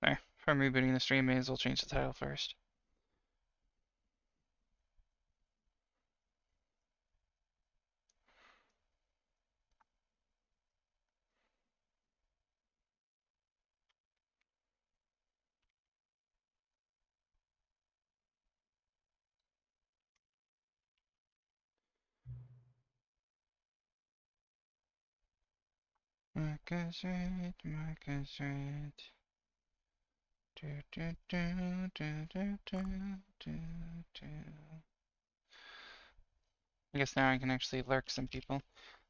There. From rebooting the stream, may as well change the title first. Marcus Reed, Marcus Reed. Do, do, do, do, do, do, do, do. I guess now I can actually lurk some people.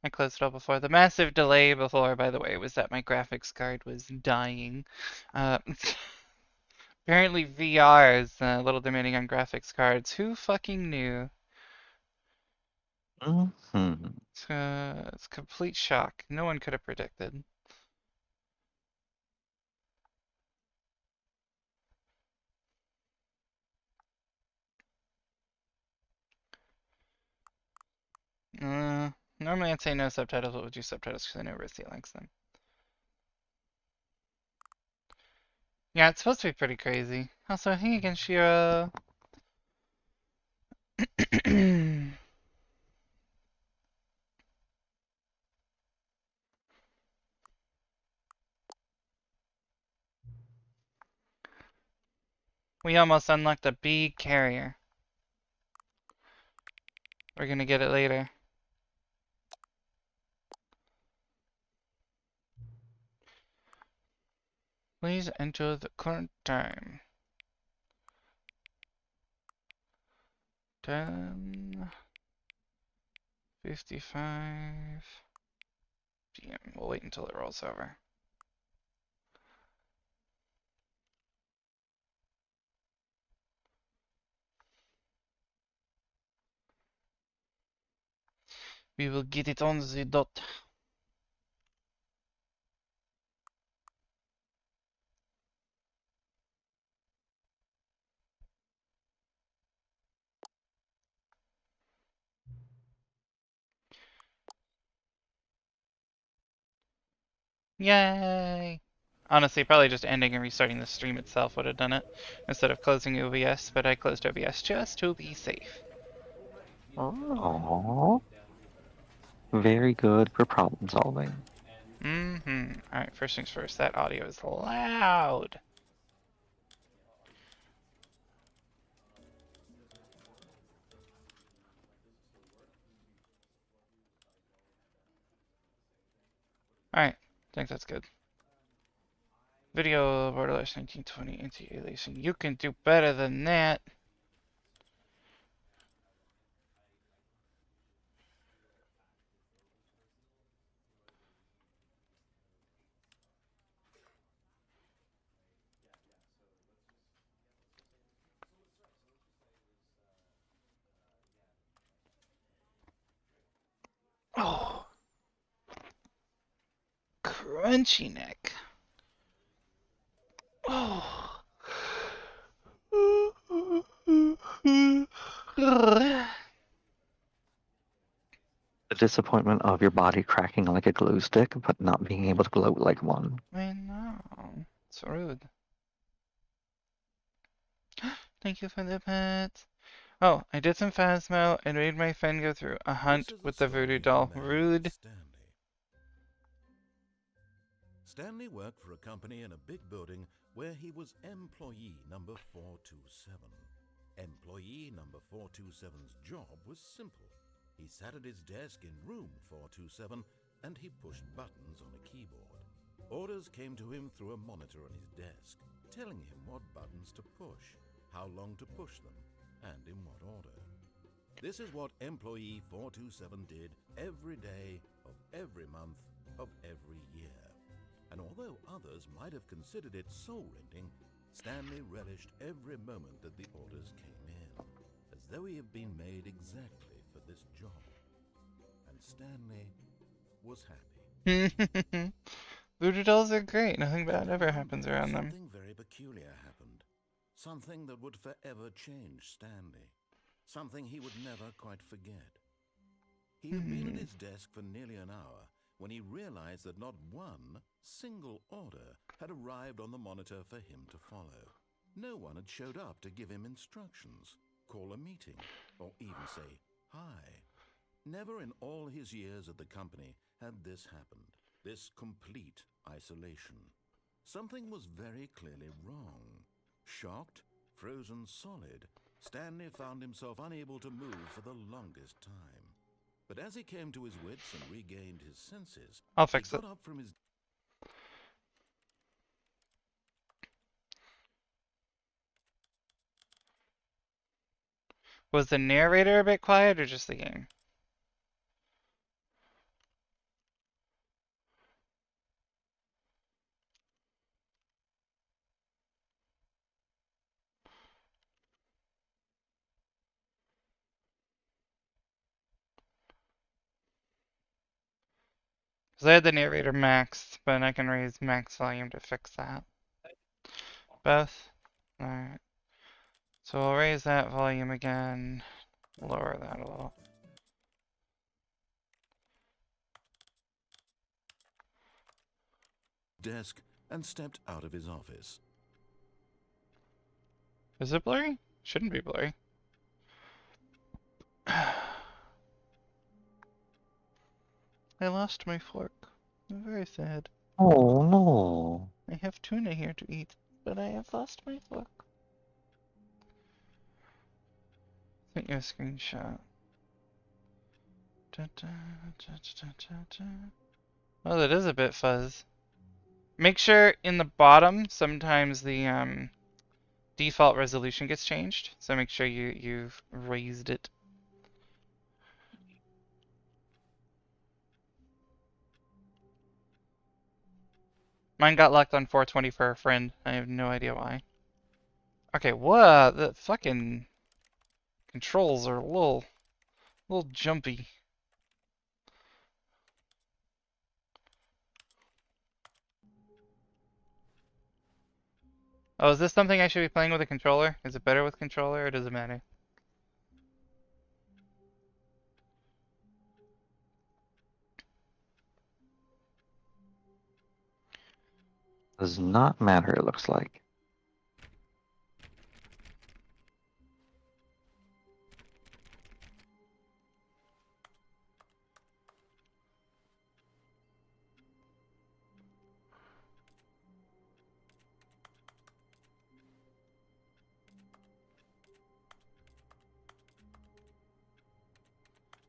I closed it all before. The massive delay before, by the way, was that my graphics card was dying. Uh, apparently VR is a little demanding on graphics cards. Who fucking knew? Mm-hmm. It's a complete shock. No one could have predicted. Normally I'd say no subtitles, but we'll do subtitles because I know Risty likes them. Yeah, it's supposed to be pretty crazy. Also, hey again, Shiro. We almost unlocked a B carrier. We're gonna get it later. Please enter the current time. 10:55 p.m. We'll wait until it rolls over. We will get it on the dot. Yay! Honestly, probably just ending and restarting the stream itself would have done it instead of closing OBS, but I closed OBS just to be safe. Oh, very good for problem solving. Alright, first things first, that audio is loud. Alright, I think that's good. Video borderless 1920 anti-aliasing. You can do better than that. Oh, crunchy neck. Oh. The disappointment of your body cracking like a glue stick, but not being able to gloat like one. I know. It's rude. Thank you for the pet. Oh, I did some Phasmo and made my friend go through a This hunt is a with the voodoo story of a doll. man named Rude. Stanley. Stanley worked for a company in a big building where he was employee number 427. Employee number 427's job was simple. He sat at his desk in room 427 and he pushed buttons on a keyboard. Orders came to him through a monitor on his desk, telling him what buttons to push, how long to push them, and in what order. This is what employee 427 did every day of every month of every year. And although others might have considered it soul-rending, Stanley relished every moment that the orders came in, as though he had been made exactly for this job. And Stanley was happy. Voodoo dolls are great. Nothing And bad then ever one happens day, around them. something very peculiar happened. Something that would forever change Stanley. Something he would never quite forget. He had been at his desk for nearly an hour when he realized that not one single order had arrived on the monitor for him to follow. No one had showed up to give him instructions, call a meeting, or even say hi. Never in all his years at the company had this happened, this complete isolation. Something was very clearly wrong. Shocked, frozen solid, Stanley found himself unable to move for the longest time. But as he came to his wits and regained his senses, I'll he fix it. got up from his... Was the narrator a bit quiet or just the game? Because I had the narrator maxed, but I can raise max volume to fix that. Both? Alright. So we'll raise that volume again, lower that a little. desk and stepped out of his office. Is it blurry? Shouldn't be blurry. I lost my fork. I'm very sad. Oh no. I have tuna here to eat, but I have lost my fork. Sent you a screenshot. Da, da, da, da, da, da. Oh, that is a bit fuzz. Make sure in the bottom, sometimes the default resolution gets changed. So make sure you've raised it. Mine got locked on 420 for a friend. I have no idea why. Okay, what? The fucking controls are a little jumpy. Oh, is this something I should be playing with a controller? Is it better with controller or does it matter? Does not matter, it looks like.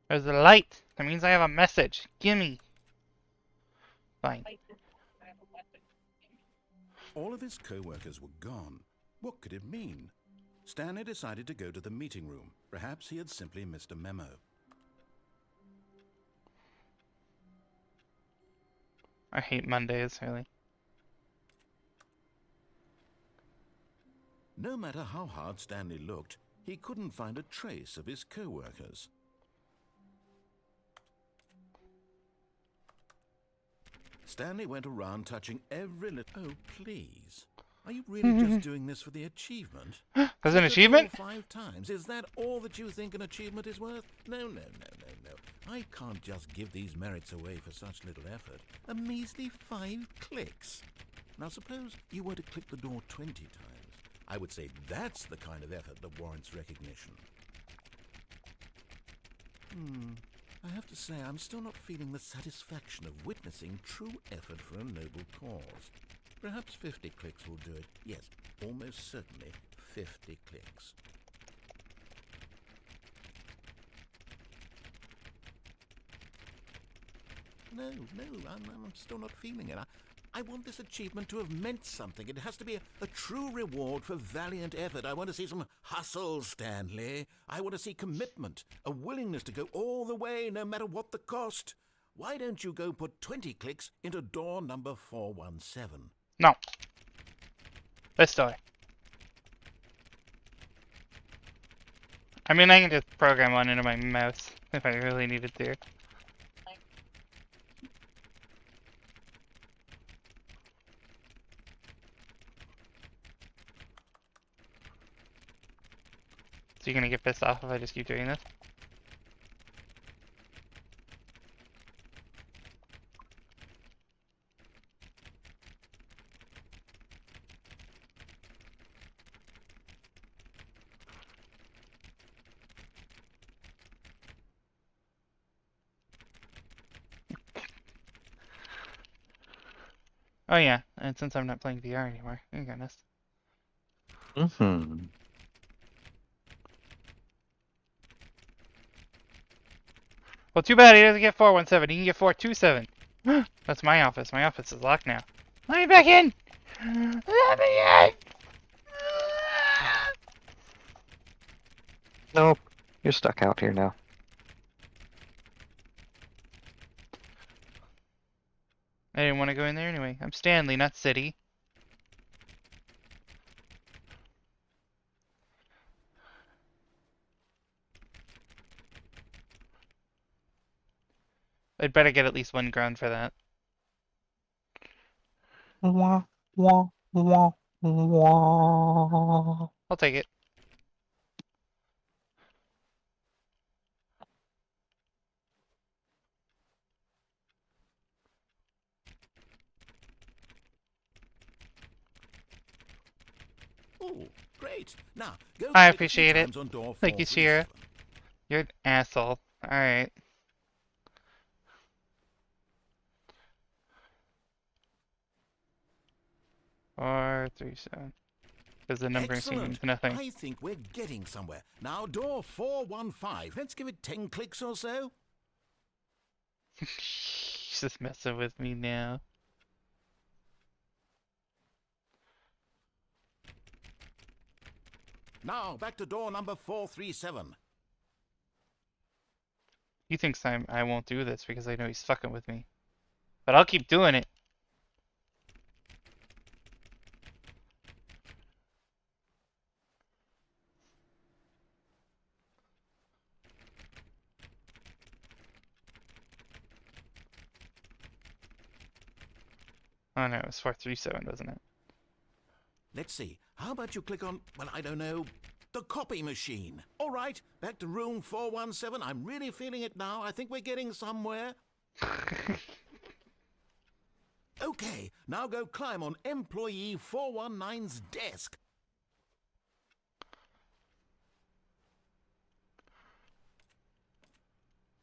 There's a light. That means I have a message. Gimme. Fine. All of his co-workers were gone. What could it mean? Stanley decided to go to the meeting room. Perhaps he had simply missed a memo. I hate Mondays, really. No matter how hard Stanley looked, he couldn't find a trace of his co-workers. Stanley went around touching every little... Oh, please. Are you really just doing this for the achievement? There's an Click the achievement? door 5 times. Is that all that you think an achievement is worth? No. I can't just give these merits away for such little effort. A measly 5 clicks. Now suppose you were to click the door 20 times. I would say that's the kind of effort that warrants recognition. I have to say, I'm still not feeling the satisfaction of witnessing true effort for a noble cause. Perhaps 50 clicks will do it. Yes, almost certainly 50 clicks. No, I'm still not feeling it. I want this achievement to have meant something. It has to be a true reward for valiant effort. I want to see some hustle, Stanley. I want to see commitment, a willingness to go all the way, no matter what the cost. Why don't you go put 20 clicks into door number 417? No. This door. I mean, I can just program one into my mouse if I really needed to. So you're gonna get pissed off if I just keep doing this? Oh yeah, and since I'm not playing VR anymore, thank goodness. Mm-hmm. Well, too bad he doesn't get 417. He can get 427. That's my office. My office is locked now. Let me back in! Let me in! Nope. You're stuck out here now. I didn't want to go in there anyway. I'm Stanley, not City. I'd better get at least one ground for that. Wah, wah, wah, wah. I'll take it. Oh, great. Now, go I click a few appreciate it. times on door Thank you, Sierra. 437. You're an asshole. Alright. Four, three, seven. Because the numbering scheme Excellent. means nothing. I think we're getting somewhere. Now, door 415. Let's give it 10 clicks or so. She's just messing with me now. Now, back to door number 437. He thinks I won't do this because I know he's fucking with me. But I'll keep doing it. Oh no, it was 437, wasn't it? Let's see. How about you click on, well, I don't know, the copy machine. All right, back to room 417. I'm really feeling it now. I think we're getting somewhere. Okay, now go climb on employee 419's desk.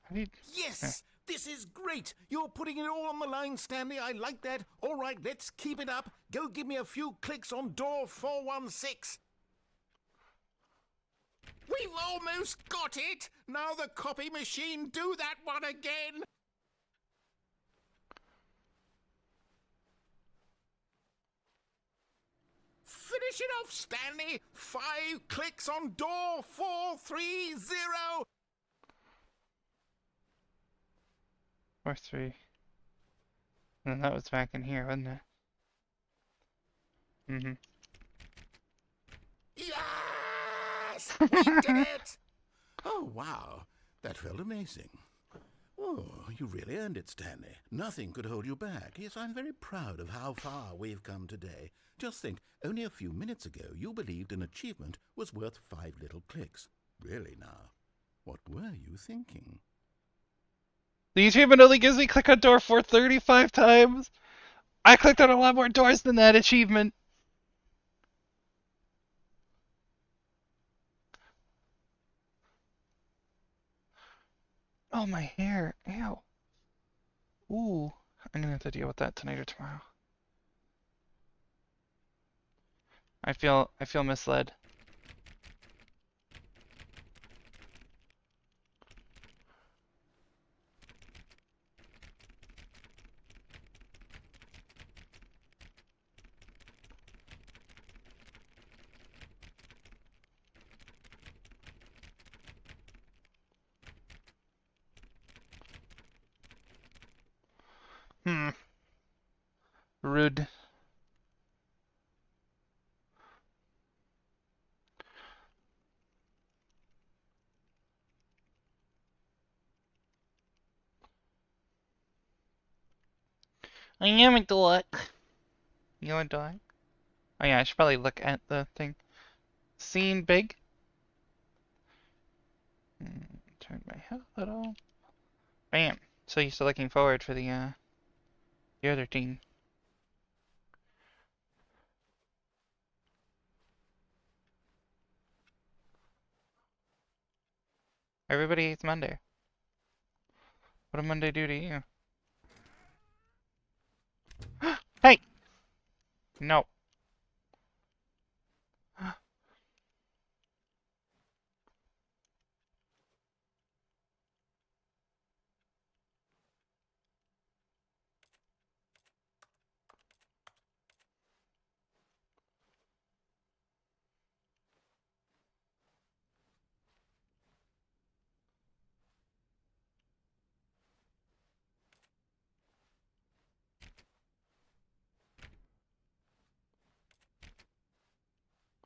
How do you... Yes! This is great! You're putting it all on the line, Stanley. I like that. All right, let's keep it up. Go give me a few clicks on door 416. We've almost got it! Now the copy machine, do that one again! Finish it off, Stanley! 5 clicks on door 430! 4-3. And that was back in here, wasn't it? Mm-hmm. Yes! We did it! Oh, wow. That felt amazing. Oh, you really earned it, Stanley. Nothing could hold you back. Yes, I'm very proud of how far we've come today. Just think, only a few minutes ago you believed an achievement was worth 5 little clicks. Really now, what were you thinking? The achievement only gives me click on door 435 times. I clicked on a lot more doors than that achievement. Oh, my hair. Ew. Ooh. I'm gonna have to deal with that tonight or tomorrow. I feel misled. Hmm. Rude. I am a dork. You a dork? Oh yeah, I should probably look at the thing. Scene big. Turn my head a little. Bam. So used to looking forward for the other team. Everybody hates Monday. What did Monday do to you? Hey! No.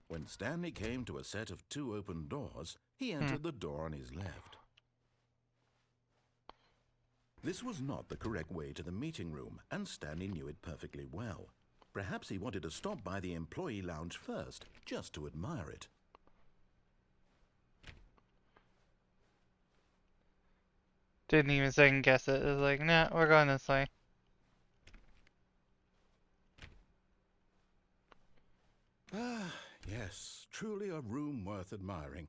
When Stanley came to a set of 2 open doors, he Hmm. entered the door on his left. This was not the correct way to the meeting room, and Stanley knew it perfectly well. Perhaps he wanted to stop by the employee lounge first, just to admire it. Didn't even second guess it. It was like, nah, we're going this way. Ah, yes, truly a room worth admiring.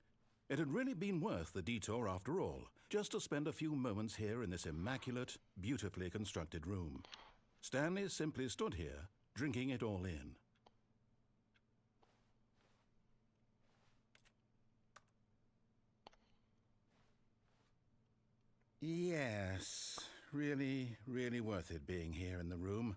It had really been worth the detour after all, just to spend a few moments here in this immaculate, beautifully constructed room. Stanley simply stood here, drinking it all in. Yes, really, really worth it being here in the room.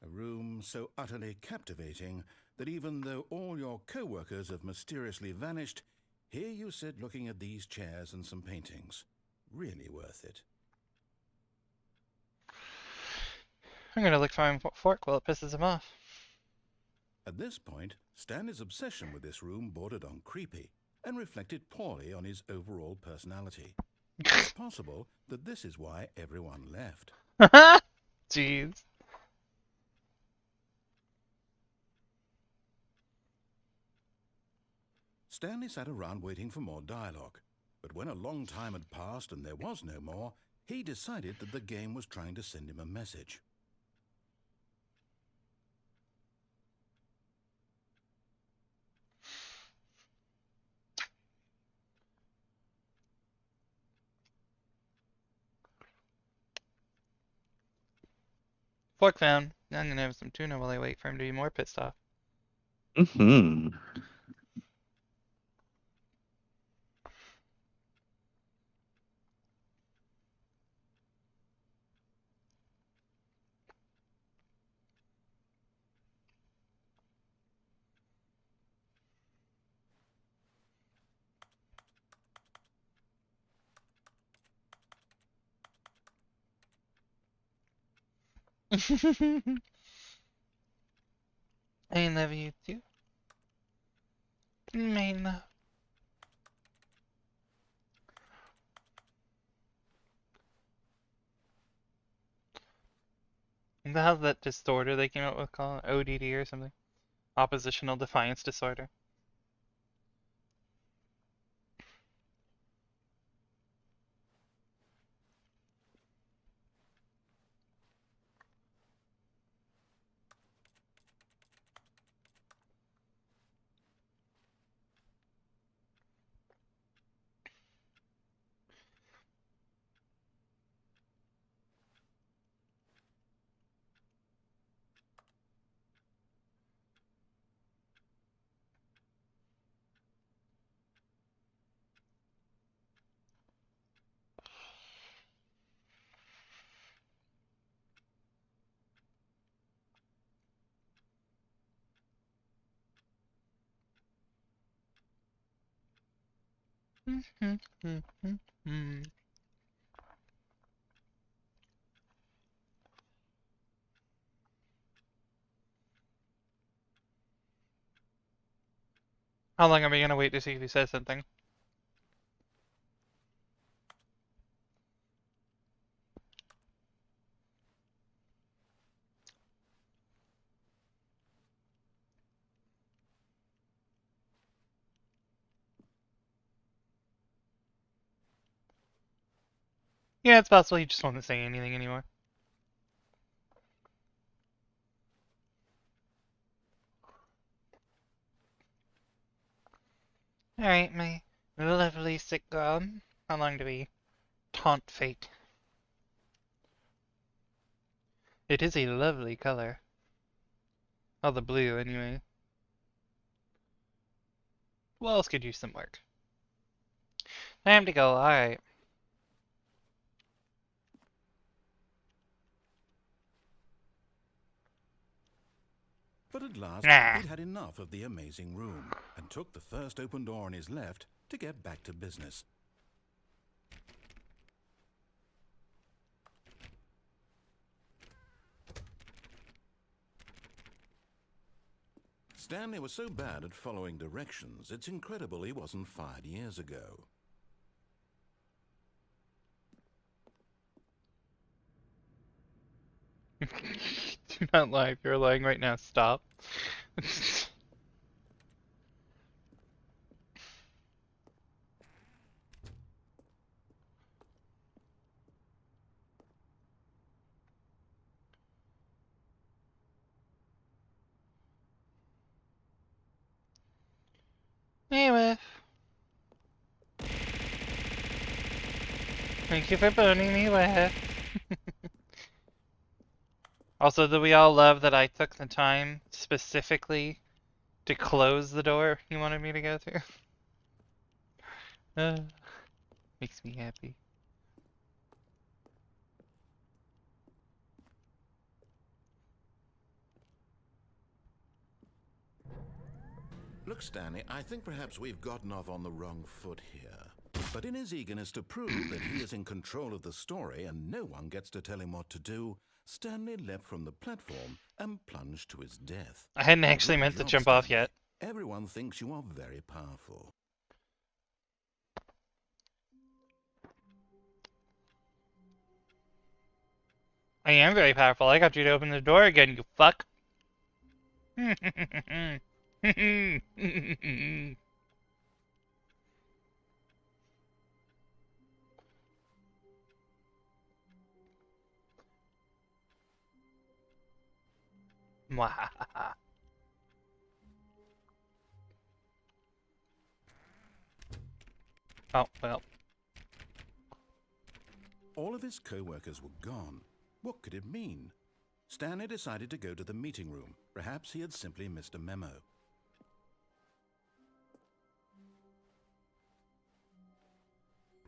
A room so utterly captivating that even though all your co-workers have mysteriously vanished, here you sit looking at these chairs and some paintings. Really worth it. I'm gonna look for my fork while it pisses him off. At this point, Stanley's obsession with this room bordered on creepy and reflected poorly on his overall personality. It's possible that this is why everyone left. Jeez. Stanley sat around waiting for more dialogue, but when a long time had passed and there was no more, he decided that the game was trying to send him a message. Fork found. I'm gonna have some tuna while I wait for him to be more pissed off. Mm-hmm. I love you too. My love. How's that disorder they came out with called? ODD or something? Oppositional Defiance Disorder. How long am I gonna wait to see if he says something? Yeah, it's possible he just won't say anything anymore. Alright, my lovely sitcom. How long do we taunt fate? It is a lovely color. All the blue, anyway. Who else could use some work? Time to go, alright. But at last, Nah. he'd had enough of the amazing room and took the first open door on his left to get back to business. Stanley was so bad at following directions, it's incredible he wasn't fired years ago. Do not lie. If you're lying right now, stop. Anyway. Thank you for burning me with. Also, do we all love that I took the time specifically to close the door you wanted me to go through? Makes me happy. Look, Stanley, I think perhaps we've gotten off on the wrong foot here. But in his eagerness to prove that he is in control of the story and no one gets to tell him what to do, Stanley leapt from the platform and plunged to his death. I hadn't actually Good meant to job, jump off Stanley. yet. Everyone thinks you are very powerful. I am very powerful. I got you to open the door again, you fuck. Mwahaha. Oh, well. All of his co-workers were gone. What could it mean? Stanley decided to go to the meeting room. Perhaps he had simply missed a memo.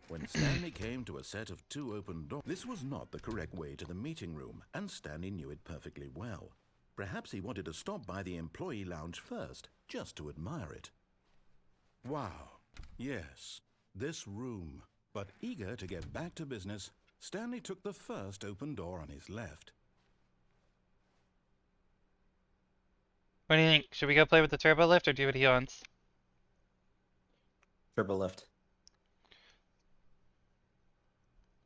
When Stanley came to a set of 2 open doors, this was not the correct way to the meeting room, and Stanley knew it perfectly well. Perhaps he wanted to stop by the employee lounge first, just to admire it. Wow, yes, this room. But eager to get back to business, Stanley took the first open door on his left. What do you think? Should we go play with the turbo lift or do what he wants? Turbo lift.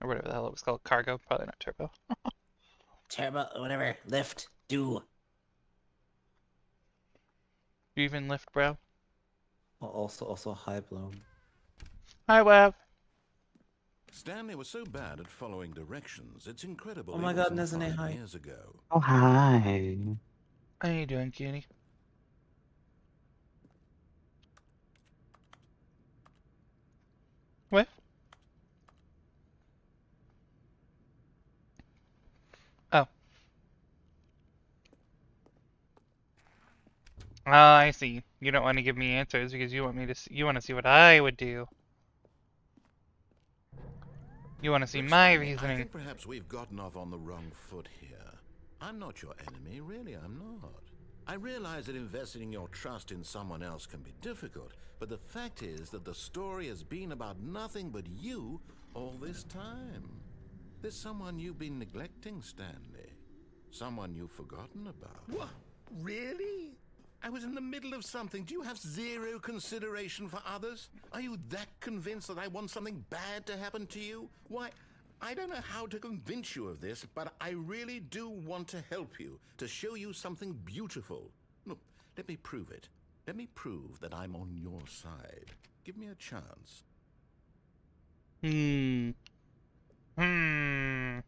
Or whatever the hell it was called. Cargo? Probably not turbo. Turbo, whatever. Lift. Do. You even lift, bro? Also high blown. Hi, Web. Stanley was so bad at following directions, it's incredible Oh he my God, wasn't Nezane, 5 hi. years ago. Oh, hi. How you doing, cutie? What? Oh. Oh, I see. You don't want to give me answers because you want me to. You want to see what I would do. You want to see Look, my Stanley, I reasoning. think perhaps we've gotten off on the wrong foot here. I'm not your enemy, really, I'm not. I realize that investing your trust in someone else can be difficult, but the fact is that the story has been about nothing but you all this time. There's someone you've been neglecting, Stanley. Someone you've forgotten about. What? Really? I was in the middle of something. Do you have zero consideration for others? Are you that convinced that I want something bad to happen to you? Why, I don't know how to convince you of this, but I really do want to help you, to show you something beautiful. Look, let me prove it. Let me prove that I'm on your side. Give me a chance. Hmm. Hmm.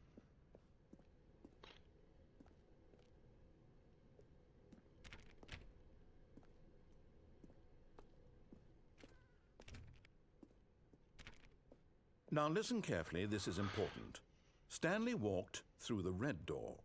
Now listen carefully, this is important. Stanley walked through the red door.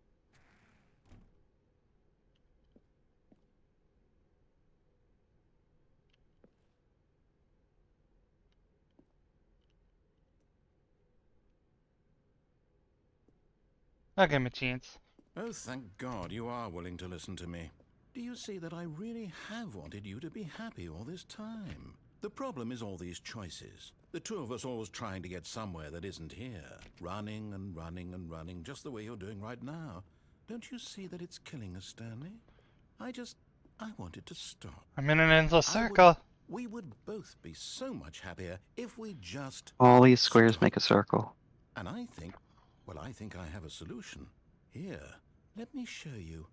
I'll give him a chance. Oh, thank God you are willing to listen to me. Do you see that I really have wanted you to be happy all this time? The problem is all these choices. The two of us always trying to get somewhere that isn't here. Running and running and running, just the way you're doing right now. Don't you see that it's killing us, Stanley? I wanted to stop. I'm in an endless circle. We would both be so much happier if we just All these squares stopped. make a circle. And I think I have a solution. Here, let me show you.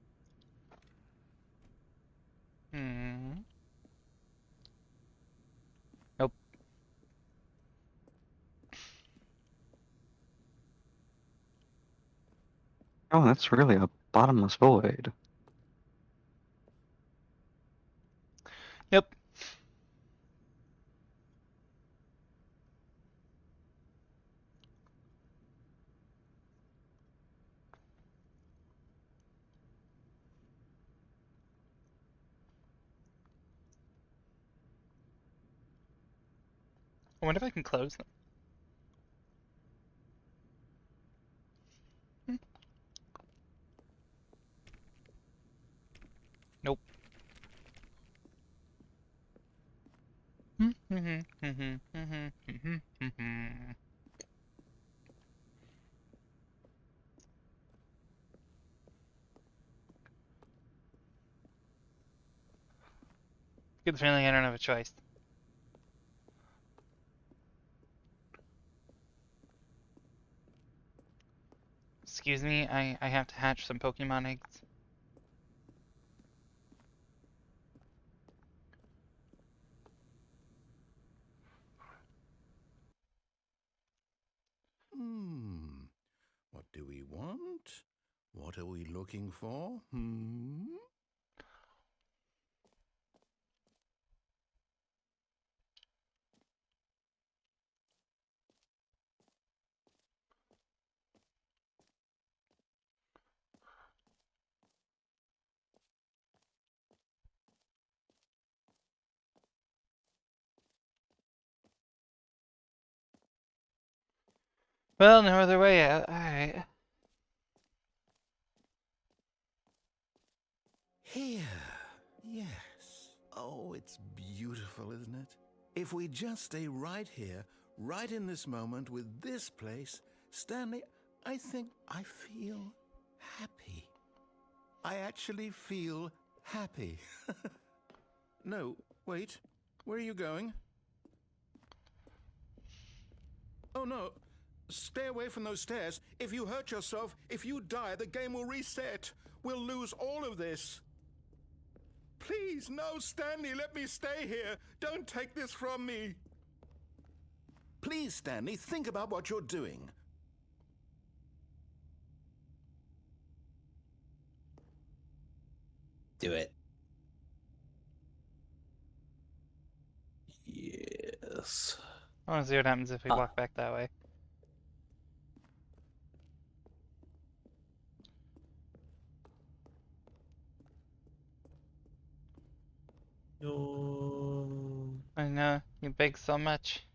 Nope. Oh, that's really a bottomless void. Yep. I wonder if I can close them. Nope. Good feeling I don't have a choice. Excuse me, I have to hatch some Pokemon eggs. What do we want? What are we looking for? Well, no other way out. Alright. Here. Yes. Oh, it's beautiful, isn't it? If we just stay right here, right in this moment with this place, Stanley, I think I feel happy. I actually feel happy. No, wait. Where are you going? Oh, no. Stay away from those stairs. If you hurt yourself, if you die, the game will reset. We'll lose all of this. Please, no, Stanley, let me stay here. Don't take this from me. Please, Stanley, think about what you're doing. Do it. Yes. I want to see what happens if we walk back that way. No. I know, you beg so much.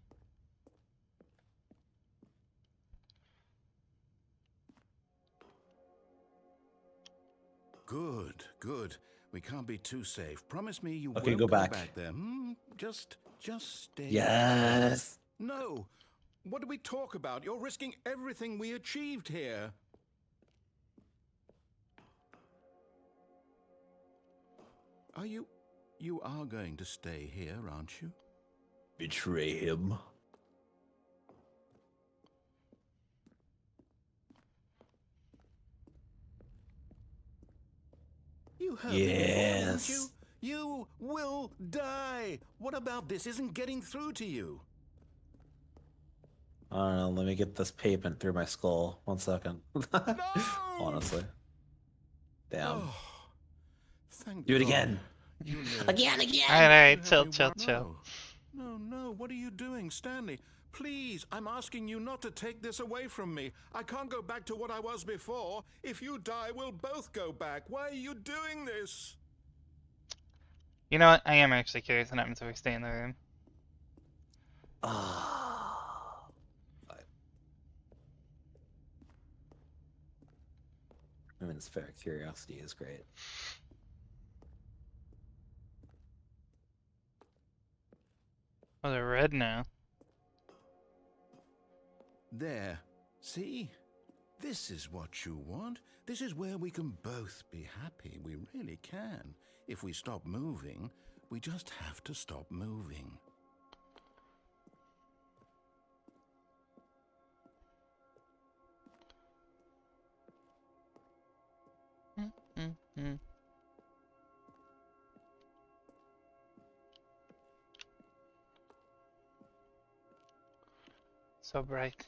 Good, good. We can't be too safe. Promise me you Okay, won't go go back. back there. Just stay. Yes. No. What do we talk about? You're risking everything we achieved here. You are going to stay here, aren't you? Betray him. You heard me before, didn't you? Yes. You will die. What about this isn't getting through to you? I don't know. Let me get this pavement through my skull. 1 second. No! Honestly. Damn. Oh, thank Do it God. again. You lived. Again. Alright, You chill, had me chill, wor- chill. No, what are you doing, Stanley? Please, I'm asking you not to take this away from me. I can't go back to what I was before. If you die, we'll both go back. Why are you doing this? You know what? I am actually curious what happens if we stay in the room. Ah. I mean, it's fair. Curiosity is great. Oh, they're red now. There. See? This is what you want. This is where we can both be happy. We really can. If we stop moving, we just have to stop moving. Mm-hmm. So bright.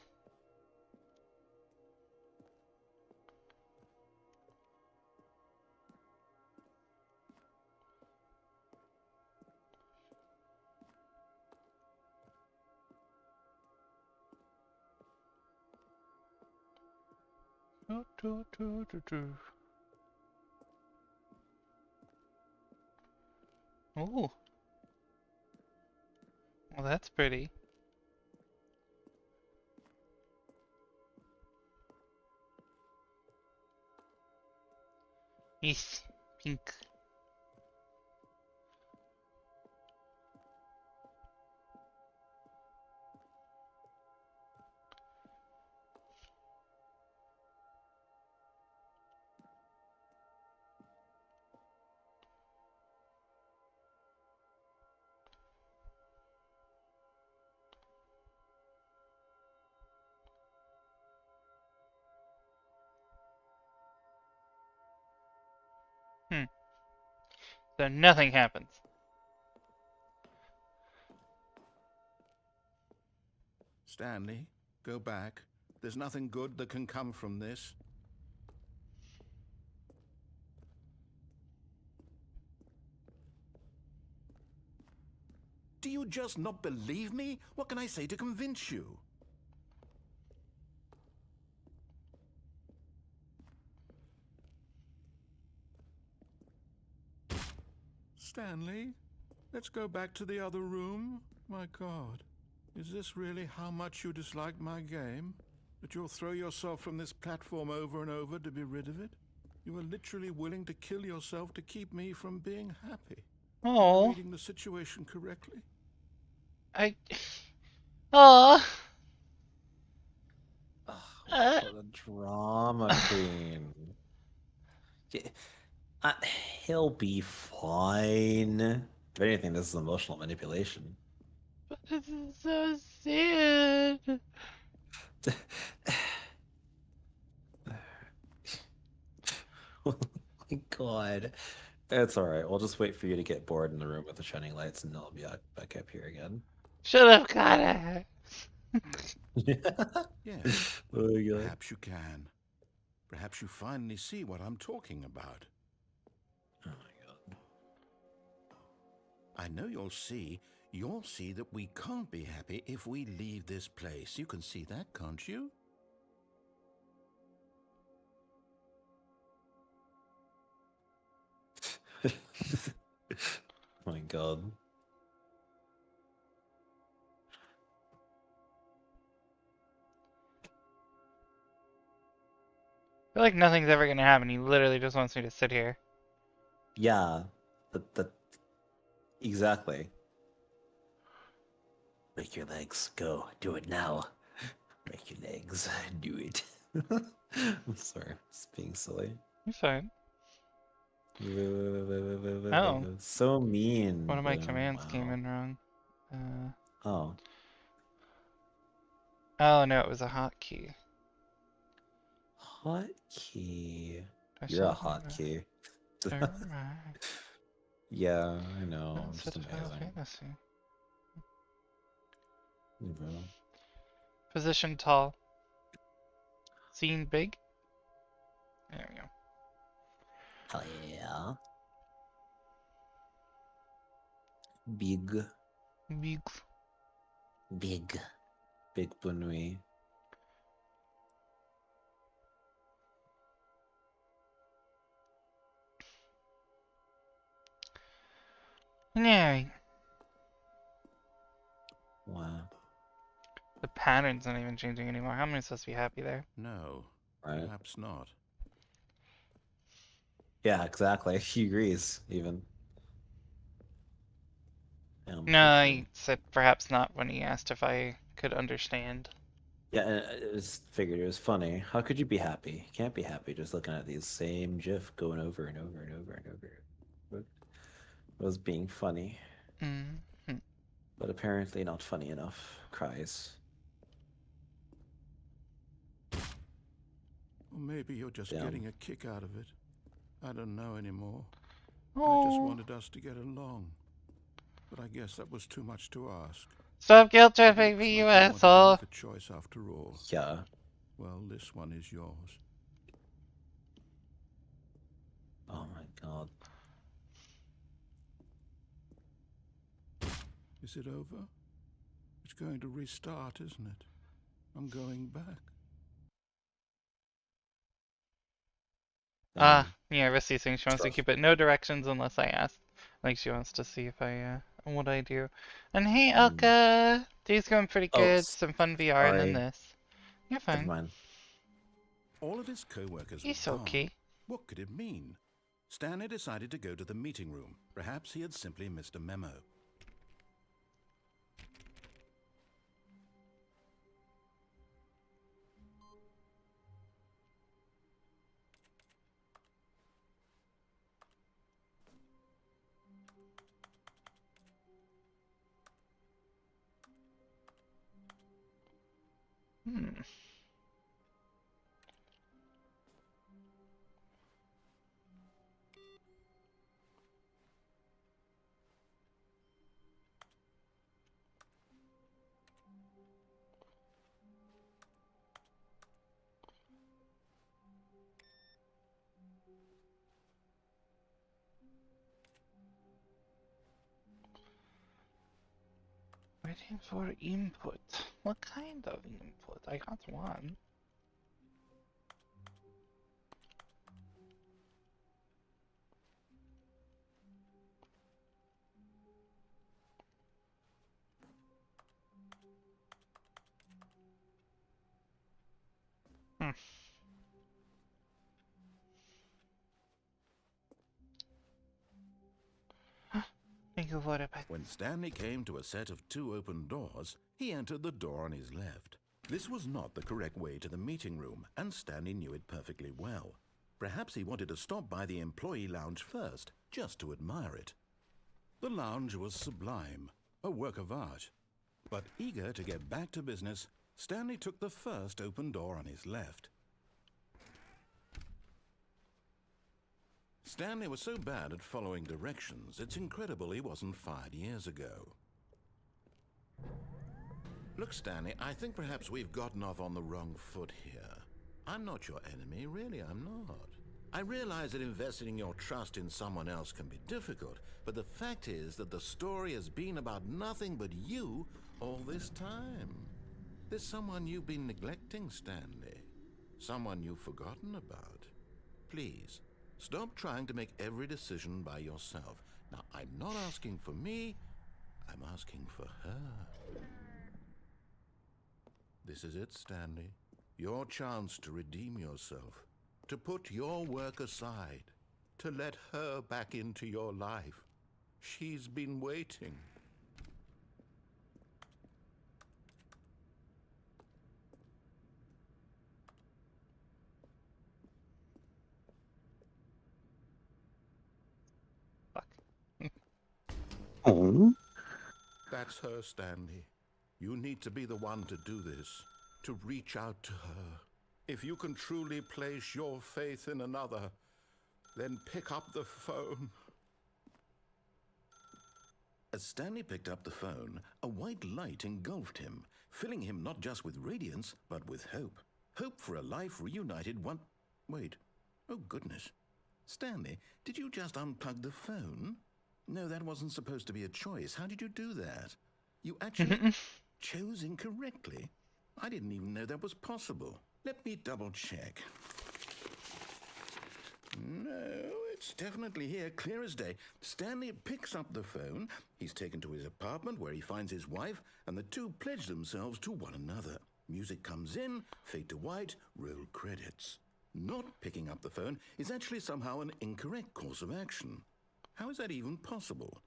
Ooh. Well, that's pretty. Yes, pink. Hmm. So nothing happens. Stanley, go back. There's nothing good that can come from this. Do you just not believe me? What can I say to convince you? Stanley, let's go back to the other room. My God, is this really how much you dislike my game? That you'll throw yourself from this platform over and over to be rid of it? You are literally willing to kill yourself to keep me from being happy. Am I Oh, reading the situation correctly? I. Oh. Ugh, Uh, what a drama queen. Yeah, uh, he'll be fine. If anything, this is emotional manipulation. this is so sad. Oh my god. It's alright. We'll just wait for you to get bored in the room with the shining lights and I'll be back up here again. Should have got it. Yes, Oh my god. perhaps you can. Perhaps you finally see what I'm talking about. Oh my god. I know you'll see. You'll see that we can't be happy if we leave this place. You can see that, can't you? Oh my god. I feel like nothing's ever gonna happen. He literally just wants me to sit here. Yeah. That exactly. Make your legs go. Do it now. Make your legs do it. I'm sorry, just being silly. You're fine. Oh, So mean, one of my Bloom. commands came Wow. in wrong. Oh. Oh no, it was a hotkey. Hotkey. I You're a should hotkey. never mind. Yeah, I know. I'm That's just such a Final amazing. Fantasy. Mhm. Position tall. Scene big. There we go. Hell yeah. Big. Big. Big. Big Bunui. Yeah. Wow. The pattern's not even changing anymore. How am I supposed to be happy there? No, Right. perhaps not. Yeah, exactly. He agrees, even. Yeah, No, for I sure. said perhaps not when he asked if I could understand. Yeah, and it was figured it was funny. How could you be happy? You can't be happy just looking at these same GIF going over and over and over and over. It was being funny, Mm. but apparently not funny enough. Cries. Or maybe you're just Damn. getting a kick out of it. I don't know anymore. I just Oh. wanted us to get along. But I guess that was too much to ask. Stop guilt It tripping looks me, like you you wanted to asshole. make a choice after all. Yeah. Well, this one is yours. Oh my god. Is it over? It's going to restart, isn't it? I'm going back. Ah, Damn. yeah, Risty saying she It's wants to rough. keep it no directions unless I ask. Like she wants to see if what I do. And hey, Hmm. Elka! Day's going pretty Oh, good. Some fun VR and then sorry. this. You're Never fine. mind. All of his co-workers were It's gone. okay. What could it mean? Stanley decided to go to the meeting room. Perhaps he had simply missed a memo. Hmm. Waiting for input. What kind of input? I got one. Hmm. Thank you for the pet. When Stanley came to a set of 2 open doors, he entered the door on his left. This was not the correct way to the meeting room, and Stanley knew it perfectly well. Perhaps he wanted to stop by the employee lounge first, just to admire it. The lounge was sublime, a work of art. But eager to get back to business, Stanley took the first open door on his left. Stanley was so bad at following directions, it's incredible he wasn't fired years ago. Look, Stanley, I think perhaps we've gotten off on the wrong foot here. I'm not your enemy, really, I'm not. I realize that investing your trust in someone else can be difficult, but the fact is that the story has been about nothing but you all this time. There's someone you've been neglecting, Stanley. Someone you've forgotten about. Please, stop trying to make every decision by yourself. Now, I'm not asking for me, I'm asking for her. This is it, Stanley. Your chance to redeem yourself. To put your work aside. To let her back into your life. She's been waiting. Fuck. Oh. That's her, Stanley. You need to be the one to do this. To reach out to her. If you can truly place your faith in another, then pick up the phone. As Stanley picked up the phone, a white light engulfed him, filling him not just with radiance, but with hope. Hope for a life reunited one... Wait. Oh, goodness. Stanley, did you just unplug the phone? No, that wasn't supposed to be a choice. How did you do that? You actually chose incorrectly. I didn't even know that was possible. Let me double check. No, it's definitely here, clear as day. Stanley picks up the phone. He's taken to his apartment where he finds his wife, and the two pledge themselves to one another. Music comes in, fade to white, roll credits. Not picking up the phone is actually somehow an incorrect course of action. How is that even possible?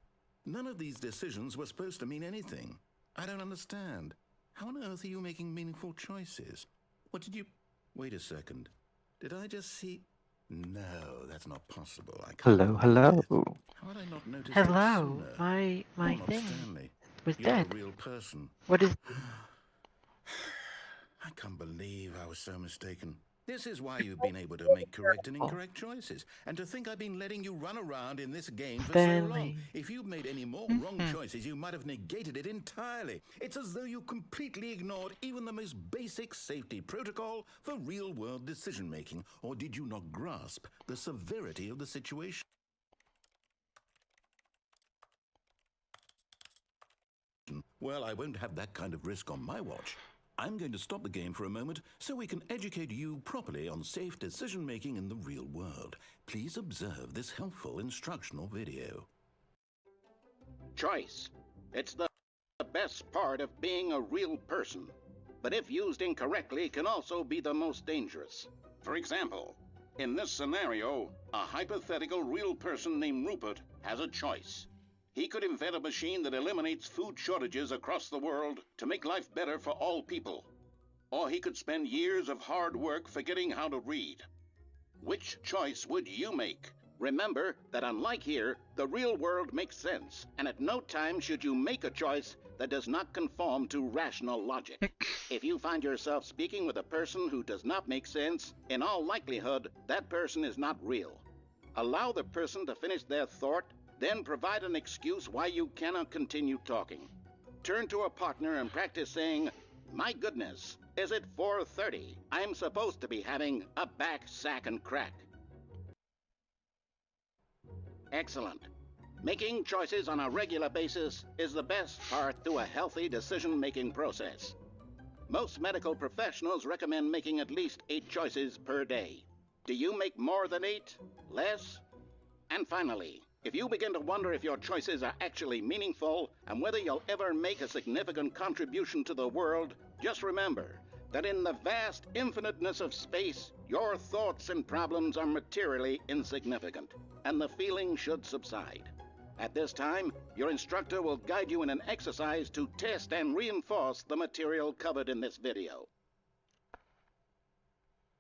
None of these decisions were supposed to mean anything. I don't understand. How on earth are you making meaningful choices? What did you... Wait a second. Did I just see... No, that's not possible. I can't Hello, believe hello. it. How had I not noticed it Hello, sooner? my Ronald thing Stanley, was you're a dead. real person. What is? I can't believe I was so mistaken. This is why you've been able to make correct and incorrect choices. And to think I've been letting you run around in this game for so long. Stanley. If you'd made any more wrong choices, you might have negated it entirely. It's as though you completely ignored even the most basic safety protocol for real-world decision-making. Or did you not grasp the severity of the situation? Well, I won't have that kind of risk on my watch. I'm going to stop the game for a moment so we can educate you properly on safe decision-making in the real world. Please observe this helpful instructional video. Choice. It's the best part of being a real person. But if used incorrectly, can also be the most dangerous. For example, in this scenario, a hypothetical real person named Rupert has a choice. He could invent a machine that eliminates food shortages across the world to make life better for all people. Or he could spend years of hard work forgetting how to read. Which choice would you make? Remember that unlike here, the real world makes sense, and at no time should you make a choice that does not conform to rational logic. If you find yourself speaking with a person who does not make sense, in all likelihood, that person is not real. Allow the person to finish their thought, then provide an excuse why you cannot continue talking. Turn to a partner and practice saying, "My goodness, is it 4:30? I'm supposed to be having a back, sack, and crack." Excellent. Making choices on a regular basis is the best part to a healthy decision-making process. Most medical professionals recommend making at least 8 choices per day. Do you make more than 8? Less? And finally, if you begin to wonder if your choices are actually meaningful and whether you'll ever make a significant contribution to the world, just remember that in the vast infiniteness of space, your thoughts and problems are materially insignificant, and the feeling should subside. At this time, your instructor will guide you in an exercise to test and reinforce the material covered in this video.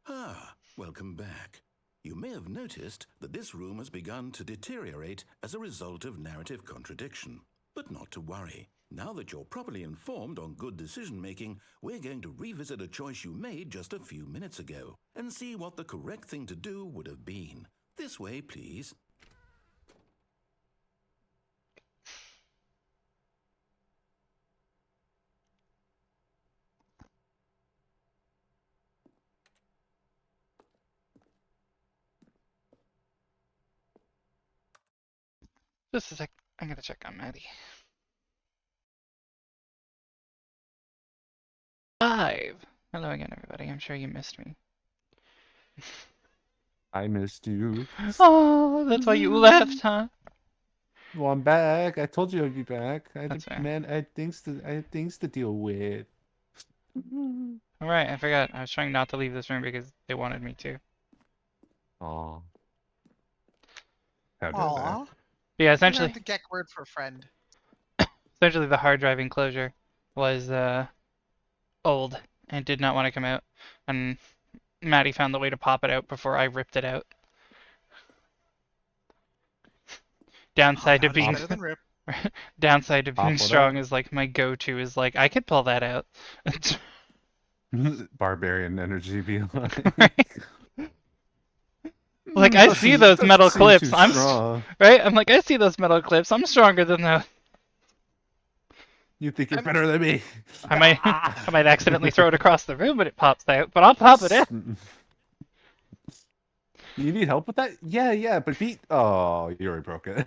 Ah, welcome back. You may have noticed that this room has begun to deteriorate as a result of narrative contradiction. But not to worry. Now that you're properly informed on good decision-making, we're going to revisit a choice you made just a few minutes ago and see what the correct thing to do would have been. This way, please. Just a sec. I'm gonna check on Maddie. Live. Hello again, everybody. I'm sure you missed me. I missed you. Oh, that's why you left, huh? Well, I'm back. I told you I'd be back. That's fair. Man, I had things to deal with. All right, I forgot. I was trying not to leave this room because they wanted me to. Aw. How did Aww. But yeah, You essentially, learned the Geck word for friend. essentially the hard drive enclosure was old and did not want to come out, and Maddie found the way to pop it out before I ripped it out. Downside to Out is being better than rip. downside to Pop being it strong out. is like my go-to is like I could pull that out. that? Barbarian energy be like. Right? Like I see those Doesn't metal seem clips. too I'm strong. right. I'm like I see those metal clips. I'm stronger than those. You think you're I'm- better than me? I might Ah! I might accidentally throw it across the room, but it pops out. But I'll pop it in. You need help with that? Yeah, but beat. Oh, you already broke it.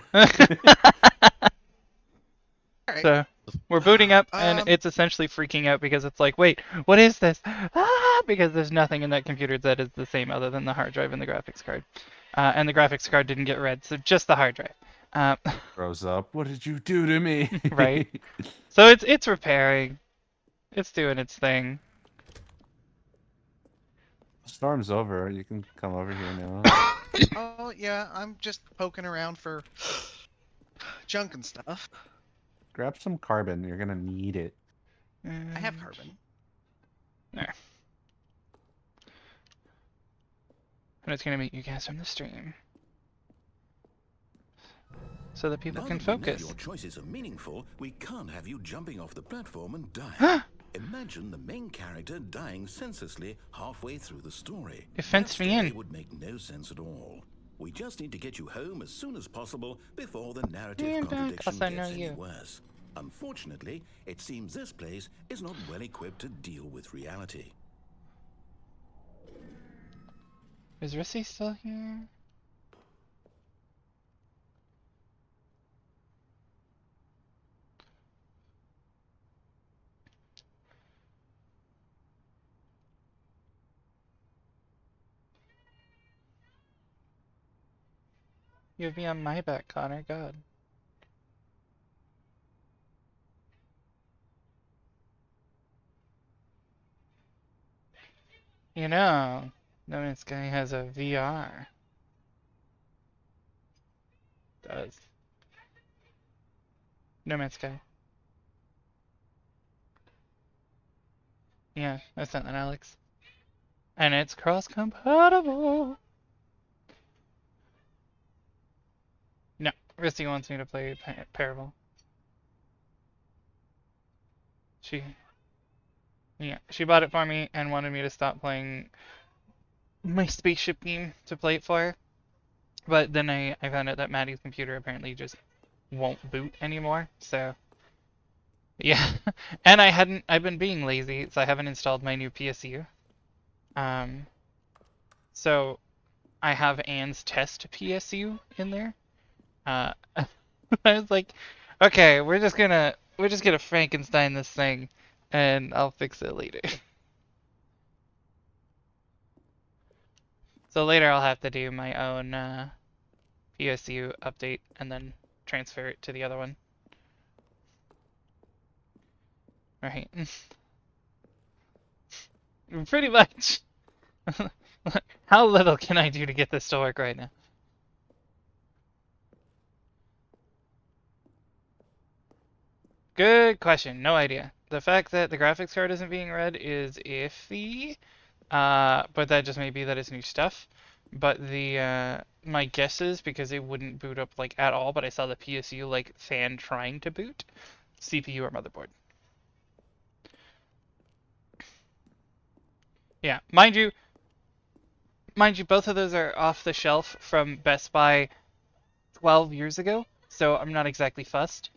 Alright. So we're booting up, and Um, it's essentially freaking out because it's like, wait, what is this? Ah, because there's nothing in that computer that is the same other than the hard drive and the graphics card. And the graphics card didn't get read, so just the hard drive. Rose up. What did you do to me? Right. So it's repairing. It's doing its thing. Storm's over. You can come over here now. Oh yeah, I'm just poking around for junk and stuff. Grab some carbon. You're gonna need it. I have carbon. There. I'm just gonna mute you guys from the stream. So that people Now can that we know focus. your choices are meaningful, we can't have you jumping off the platform and dying. Imagine the main character dying senselessly halfway through the story. It fenced That me story in. would make no sense at all. We just need to get you home as soon as possible before the narrative And contradiction also know gets any you. worse. Unfortunately, it seems this place is not well equipped to deal with reality. Is Rissy still here? You have me on my back, Connor. God. You know, No Man's Sky has a VR. Does. No Man's Sky. Yeah, I sent that, Alex. And it's cross-compatible. No, Rissy wants me to play Parable. She bought it for me and wanted me to stop playing my spaceship game to play it for her. But then I found out that Maddie's computer apparently just won't boot anymore, so yeah. And I've been being lazy, so I haven't installed my new PSU. So I have Anne's test PSU in there. I was like, okay, we're just gonna Frankenstein this thing, and I'll fix it later. So later I'll have to do my own PSU update and then transfer it to the other one. Right. Pretty much. How little can I do to get this to work right now? Good question. No idea. The fact that the graphics card isn't being read is iffy. But that just may be that it's new stuff. But the my guess is because it wouldn't boot up like at all, but I saw the PSU like fan trying to boot, CPU or motherboard. Yeah, mind you, both of those are off the shelf from Best Buy 12 years ago, so I'm not exactly fussed.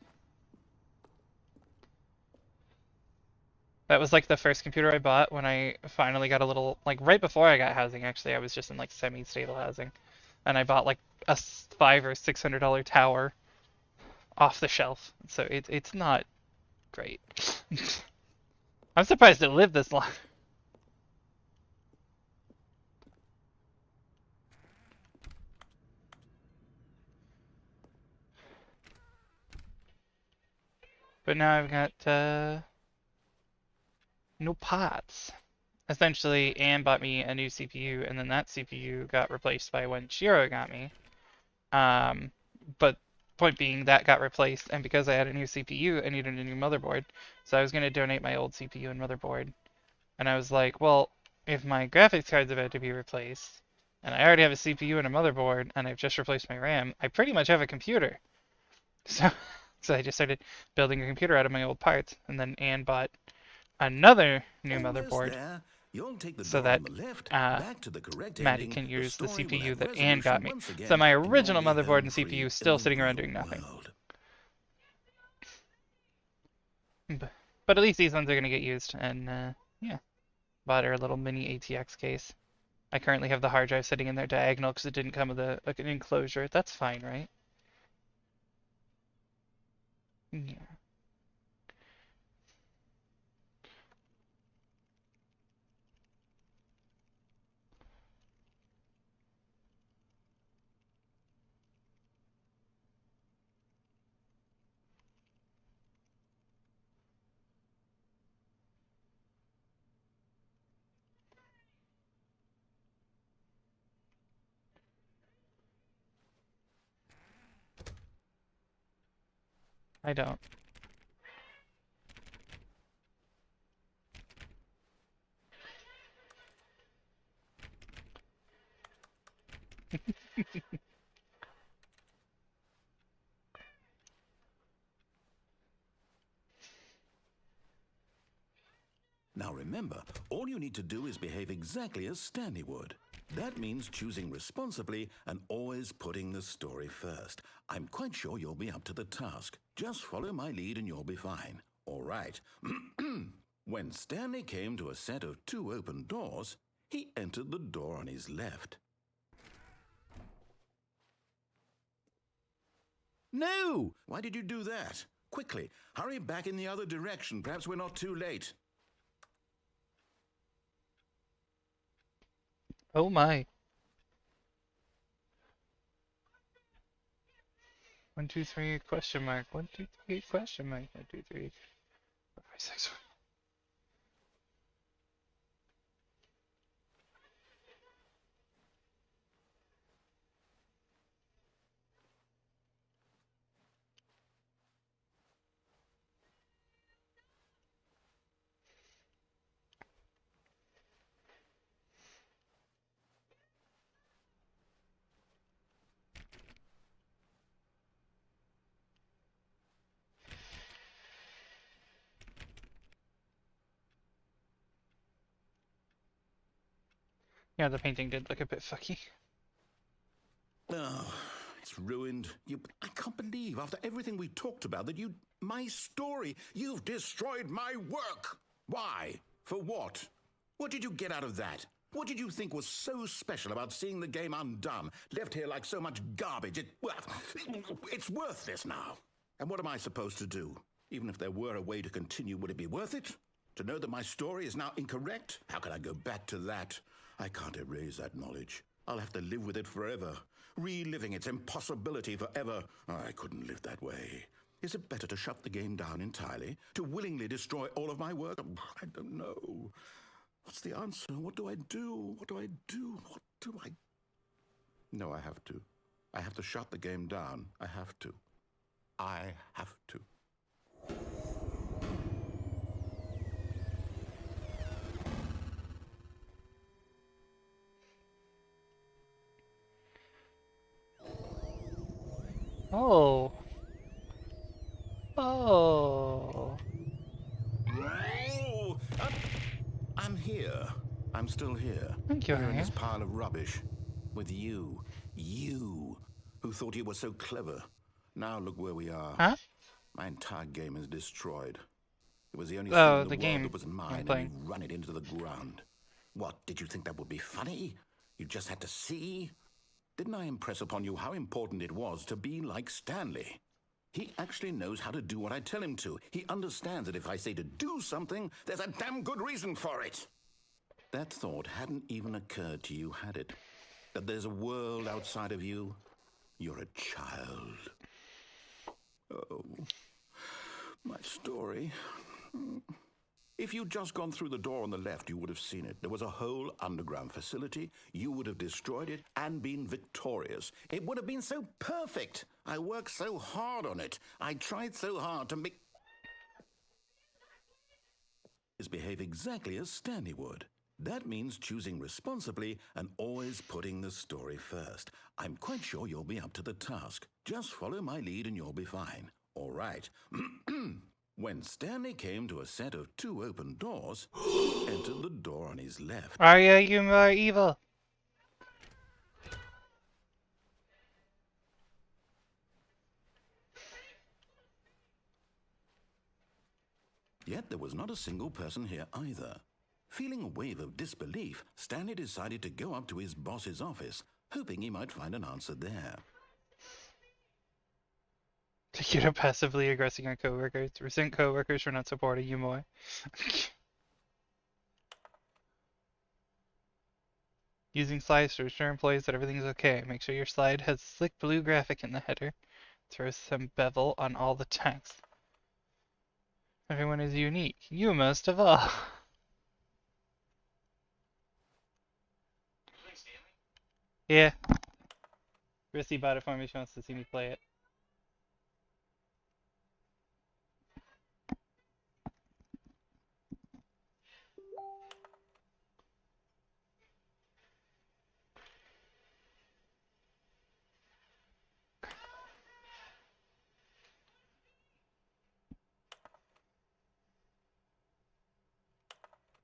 That was like the first computer I bought when I finally got a little, like right before I got housing, actually. I was just in like semi-stable housing. And I bought like a $500 or $600 tower off the shelf. So it's not great. I'm surprised it lived this long. But now I've got no pots. Essentially, Anne bought me a new CPU, and then that CPU got replaced by one Shiro got me. But point being, that got replaced, and because I had a new CPU, I needed a new motherboard. So I was going to donate my old CPU and motherboard. And I was like, well, if my graphics card's about to be replaced, and I already have a CPU and a motherboard, and I've just replaced my RAM, I pretty much have a computer. So, so I just started building a computer out of my old parts, and then Anne bought another new Almost motherboard there. You'll take the so door that on the left, uh, back to the correct Maddie ending. can The use the story will CPU have that Anne got resolution me. once So again, my and you'll original be motherboard home and free CPU is in still the sitting around real doing nothing. world. But at least these ones are going to get used, and yeah. Bought her a little mini ATX case. I currently have the hard drive sitting in there diagonal because it didn't come with an enclosure. That's fine, right? Yeah. I don't. Now remember, all you need to do is behave exactly as Stanley would. That means choosing responsibly and always putting the story first. I'm quite sure you'll be up to the task. Just follow my lead and you'll be fine. All right. When Stanley came to a set of 2 open doors, he entered the door on his left. No! Why did you do that? Quickly, hurry back in the other direction. Perhaps we're not too late. Oh my. 1, 2, 3, question mark. 1, 2, 3, question mark. 1, 2, 3, 4, 5, 6. Yeah, the painting did look a bit fucky. Oh, it's ruined. I can't believe, after everything we talked about, that my story, you've destroyed my work. Why? For what? What did you get out of that? What did you think was so special about seeing the game undone, left here like so much garbage? It's worthless now. And what am I supposed to do? Even if there were a way to continue, would it be worth it? To know that my story is now incorrect? How can I go back to that? I can't erase that knowledge. I'll have to live with it forever, reliving its impossibility forever. I couldn't live that way. Is it better to shut the game down entirely? To willingly destroy all of my work? I don't know. What's the answer? What do I do? What do I do? What do I... No, I have to. I have to shut the game down. I have to. I have to. Oh. Oh. Oh, I'm here. I'm still here. Thank you, Here in Arya. this pile of rubbish. With you. You, who thought you were so clever. Now look where we are. Huh? My entire game is destroyed. It was the only thing Oh, in the the world game that was I'm mine, and playing. you've run it into the ground. What, did you think that would be funny? You just had to see? Didn't I impress upon you how important it was to be like Stanley? He actually knows how to do what I tell him to. He understands that if I say to do something, there's a damn good reason for it. That thought hadn't even occurred to you, had it? That there's a world outside of you? You're a child. Oh, my story. If you'd just gone through the door on the left, you would have seen it. There was a whole underground facility. You would have destroyed it and been victorious. It would have been so perfect. I worked so hard on it. I tried so hard to make... behave exactly as Stanley would. That means choosing responsibly and always putting the story first. I'm quite sure you'll be up to the task. Just follow my lead and you'll be fine. All right. When Stanley came to a set of 2 open doors, he entered the door on his left. Arya, you are evil. Yet there was not a single person here either. Feeling a wave of disbelief, Stanley decided to go up to his boss's office, hoping he might find an answer there. You're not passively aggressing your coworkers. Resent coworkers for not supporting you more. Using slides to assure employees that everything's okay. Make sure your slide has slick blue graphic in the header. Throw some bevel on all the text. Everyone is unique. You most of all. Yeah. Chrissy bought it for me. She wants to see me play it.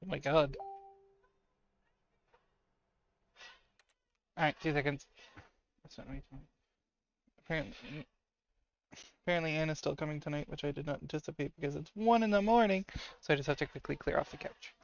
Oh my god. Alright, 2 seconds. That's not right. Apparently Anna's still coming tonight, which I did not anticipate because it's 1 in the morning. So I just have to quickly clear off the couch.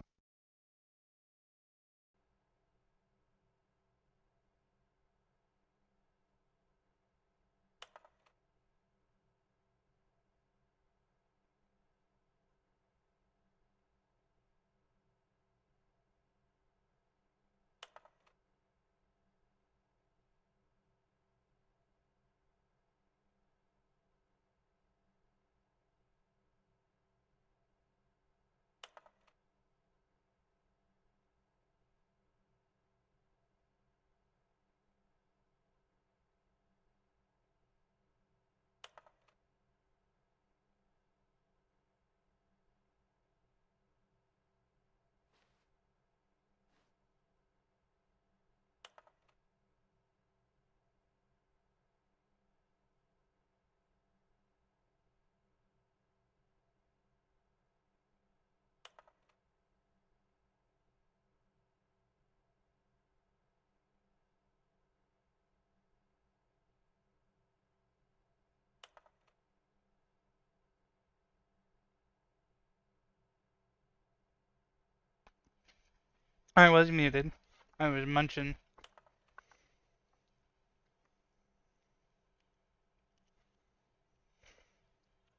I was muted. I was munching.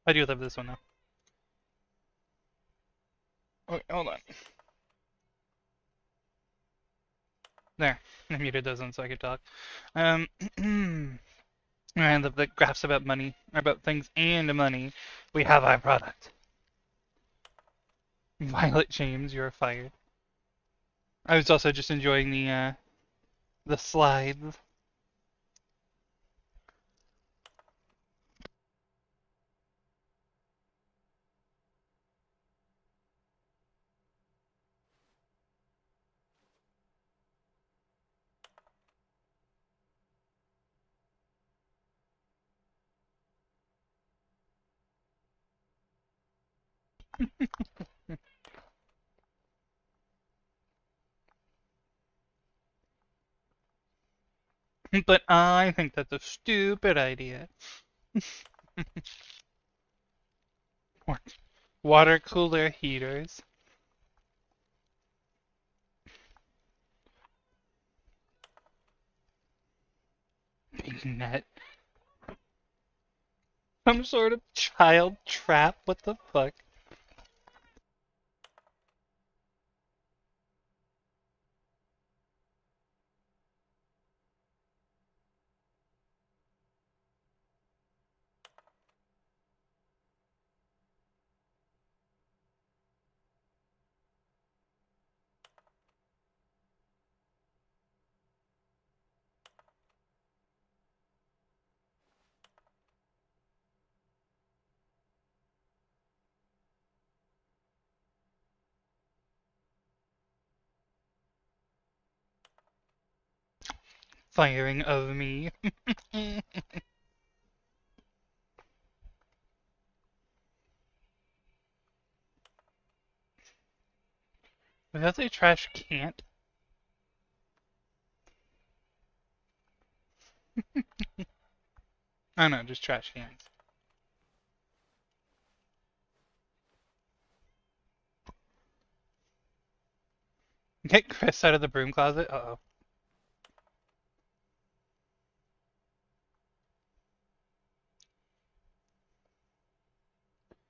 I do love this one though. Okay, hold on. There. I muted those ones so I could talk. And the graphs about money, about things and money. We have our product. Violet James, you're fired. I was also just enjoying the slides. But I think that's a stupid idea. Water cooler heaters. Big net. Some sort of child trap? What the fuck? Firing of me. Was that say trash can't? Oh no, just trash cans. Get Chris out of the broom closet? Uh-oh.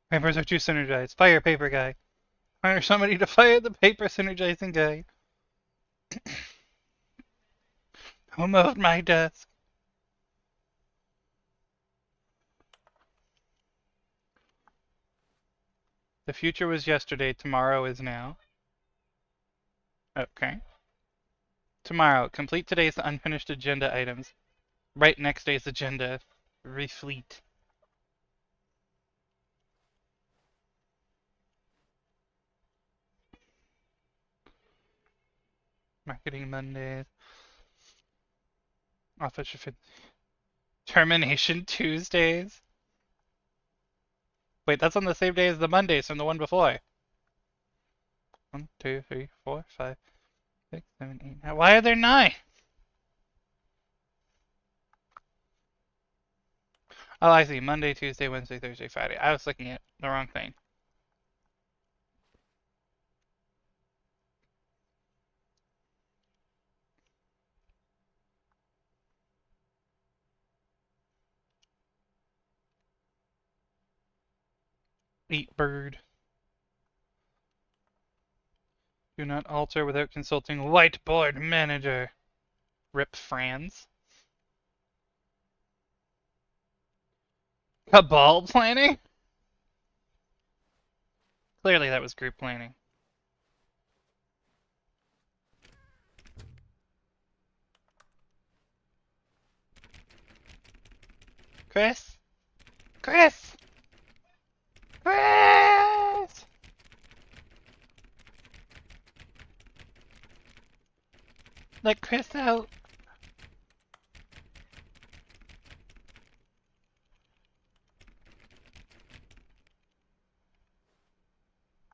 Papers are too synergized. Fire paper guy. Hire somebody to fire the paper synergizing guy. Who moved my desk? The future was yesterday, tomorrow is now. Okay. Tomorrow, complete today's unfinished agenda items. Write next day's agenda. Refleet. Marketing Mondays. Office should Termination Tuesdays. Wait, that's on the same day as the Mondays from the one before. 1, 2, 3, 4, 5, 6, 7, 8, 9. Why are there 9? Oh, I see. Monday, Tuesday, Wednesday, Thursday, Friday. I was looking at the wrong thing. Eat bird. Do not alter without consulting whiteboard manager. Rip Franz. Cabal planning? Clearly that was group planning. Chris? Chris! Chris! Let Chris out.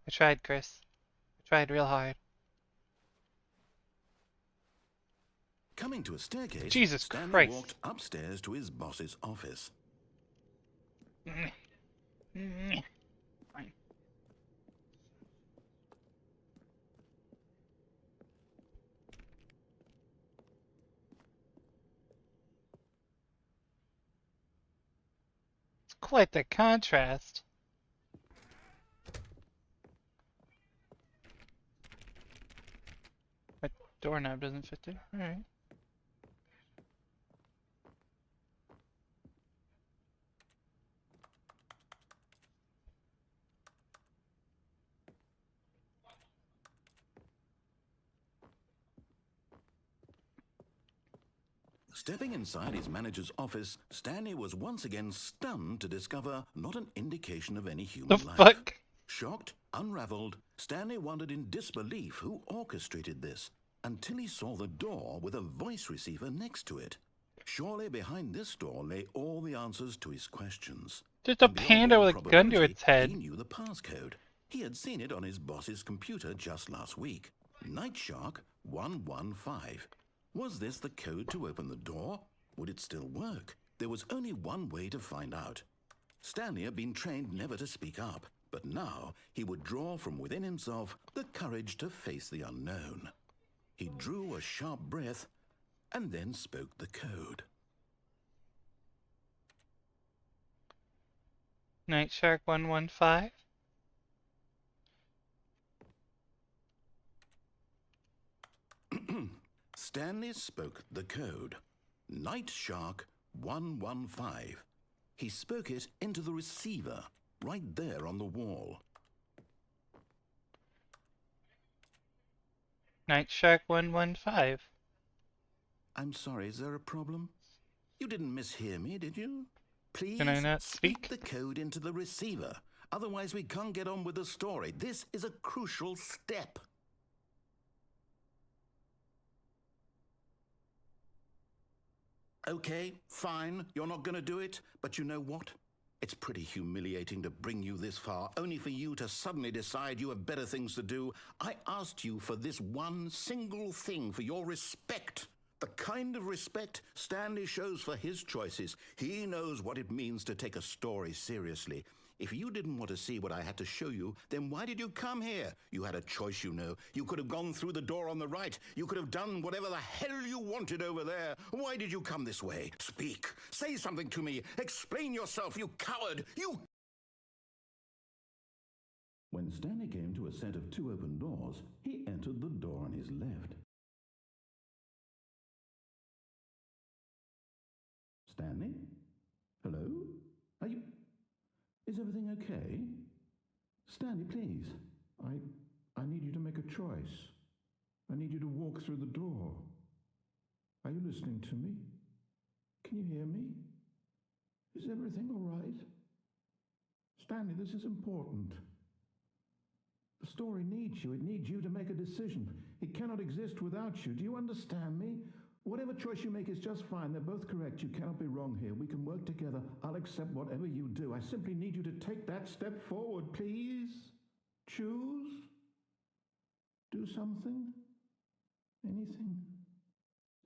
I tried, Chris. I tried real hard. Coming to a staircase, Jesus Stanley Christ. walked upstairs to his boss's office. Fine. It's quite the contrast. My doorknob doesn't fit there. Alright. Stepping inside his manager's office, Stanley was once again stunned to discover not an indication of any The human life. fuck? Shocked, unraveled, Stanley wondered in disbelief who orchestrated this until he saw the door with a voice receiver next to it. Surely behind this door lay all the answers to his questions. Just a And beyond panda all with a gun to probability, its head. He knew the passcode. He had seen it on his boss's computer just last week. Night Shark 115. Was this the code to open the door? Would it still work? There was only one way to find out. Stanley had been trained never to speak up, but now he would draw from within himself the courage to face the unknown. He drew a sharp breath and then spoke the code. Night Shark 115? Stanley spoke the code. Night Shark 115. He spoke it into the receiver, right there on the wall. Night Shark 115. I'm sorry, is there a problem? You didn't mishear me, did you? Please Can I not speak speak? the code into the receiver. Otherwise, we can't get on with the story. This is a crucial step. Okay, fine, you're not going to do it, but you know what? It's pretty humiliating to bring you this far, only for you to suddenly decide you have better things to do. I asked you for this one single thing, for your respect. The kind of respect Stanley shows for his choices. He knows what it means to take a story seriously. If you didn't want to see what I had to show you, then why did you come here? You had a choice, you know. You could have gone through the door on the right. You could have done whatever the hell you wanted over there. Why did you come this way? Speak. Say something to me. Explain yourself, you coward. You... When Stanley came to a set of two open doors, he entered the door on his left. Stanley? Hello? Are you... Is everything okay? Stanley, please. I need you to make a choice. I need you to walk through the door. Are you listening to me? Can you hear me? Is everything all right? Stanley, this is important. The story needs you. It needs you to make a decision. It cannot exist without you. Do you understand me? Whatever choice you make is just fine. They're both correct. You cannot be wrong here. We can work together. I'll accept whatever you do. I simply need you to take that step forward, please. Choose.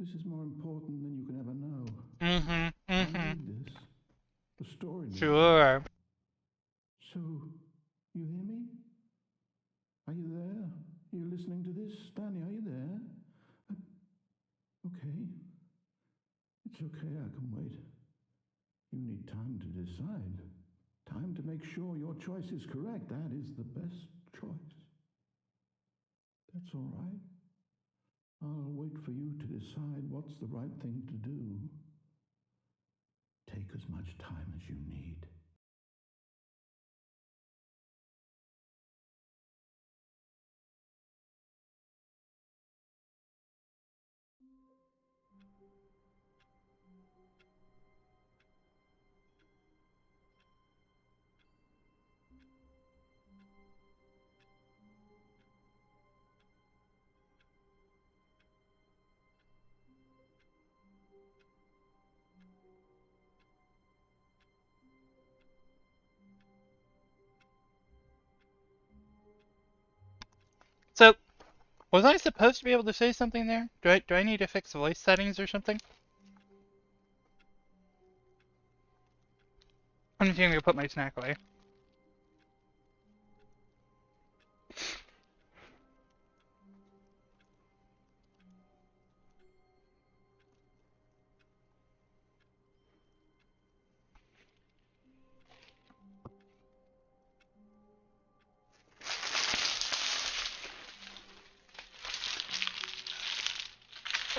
This is more important than you can ever know. Mm-hmm. I Mm-hmm. need this. The story needs it. Sure. So, you hear me? Are you there? Are you listening to this? Stanley, are you there? Okay. It's okay, I can wait. You need time to decide. Time to make sure your choice is correct. That is the best choice. That's all right. I'll wait for you to decide what's the right thing to do. Take as much time as you need. So, was I supposed to be able to say something there? Do I need to fix voice settings or something? I'm just gonna go put my snack away.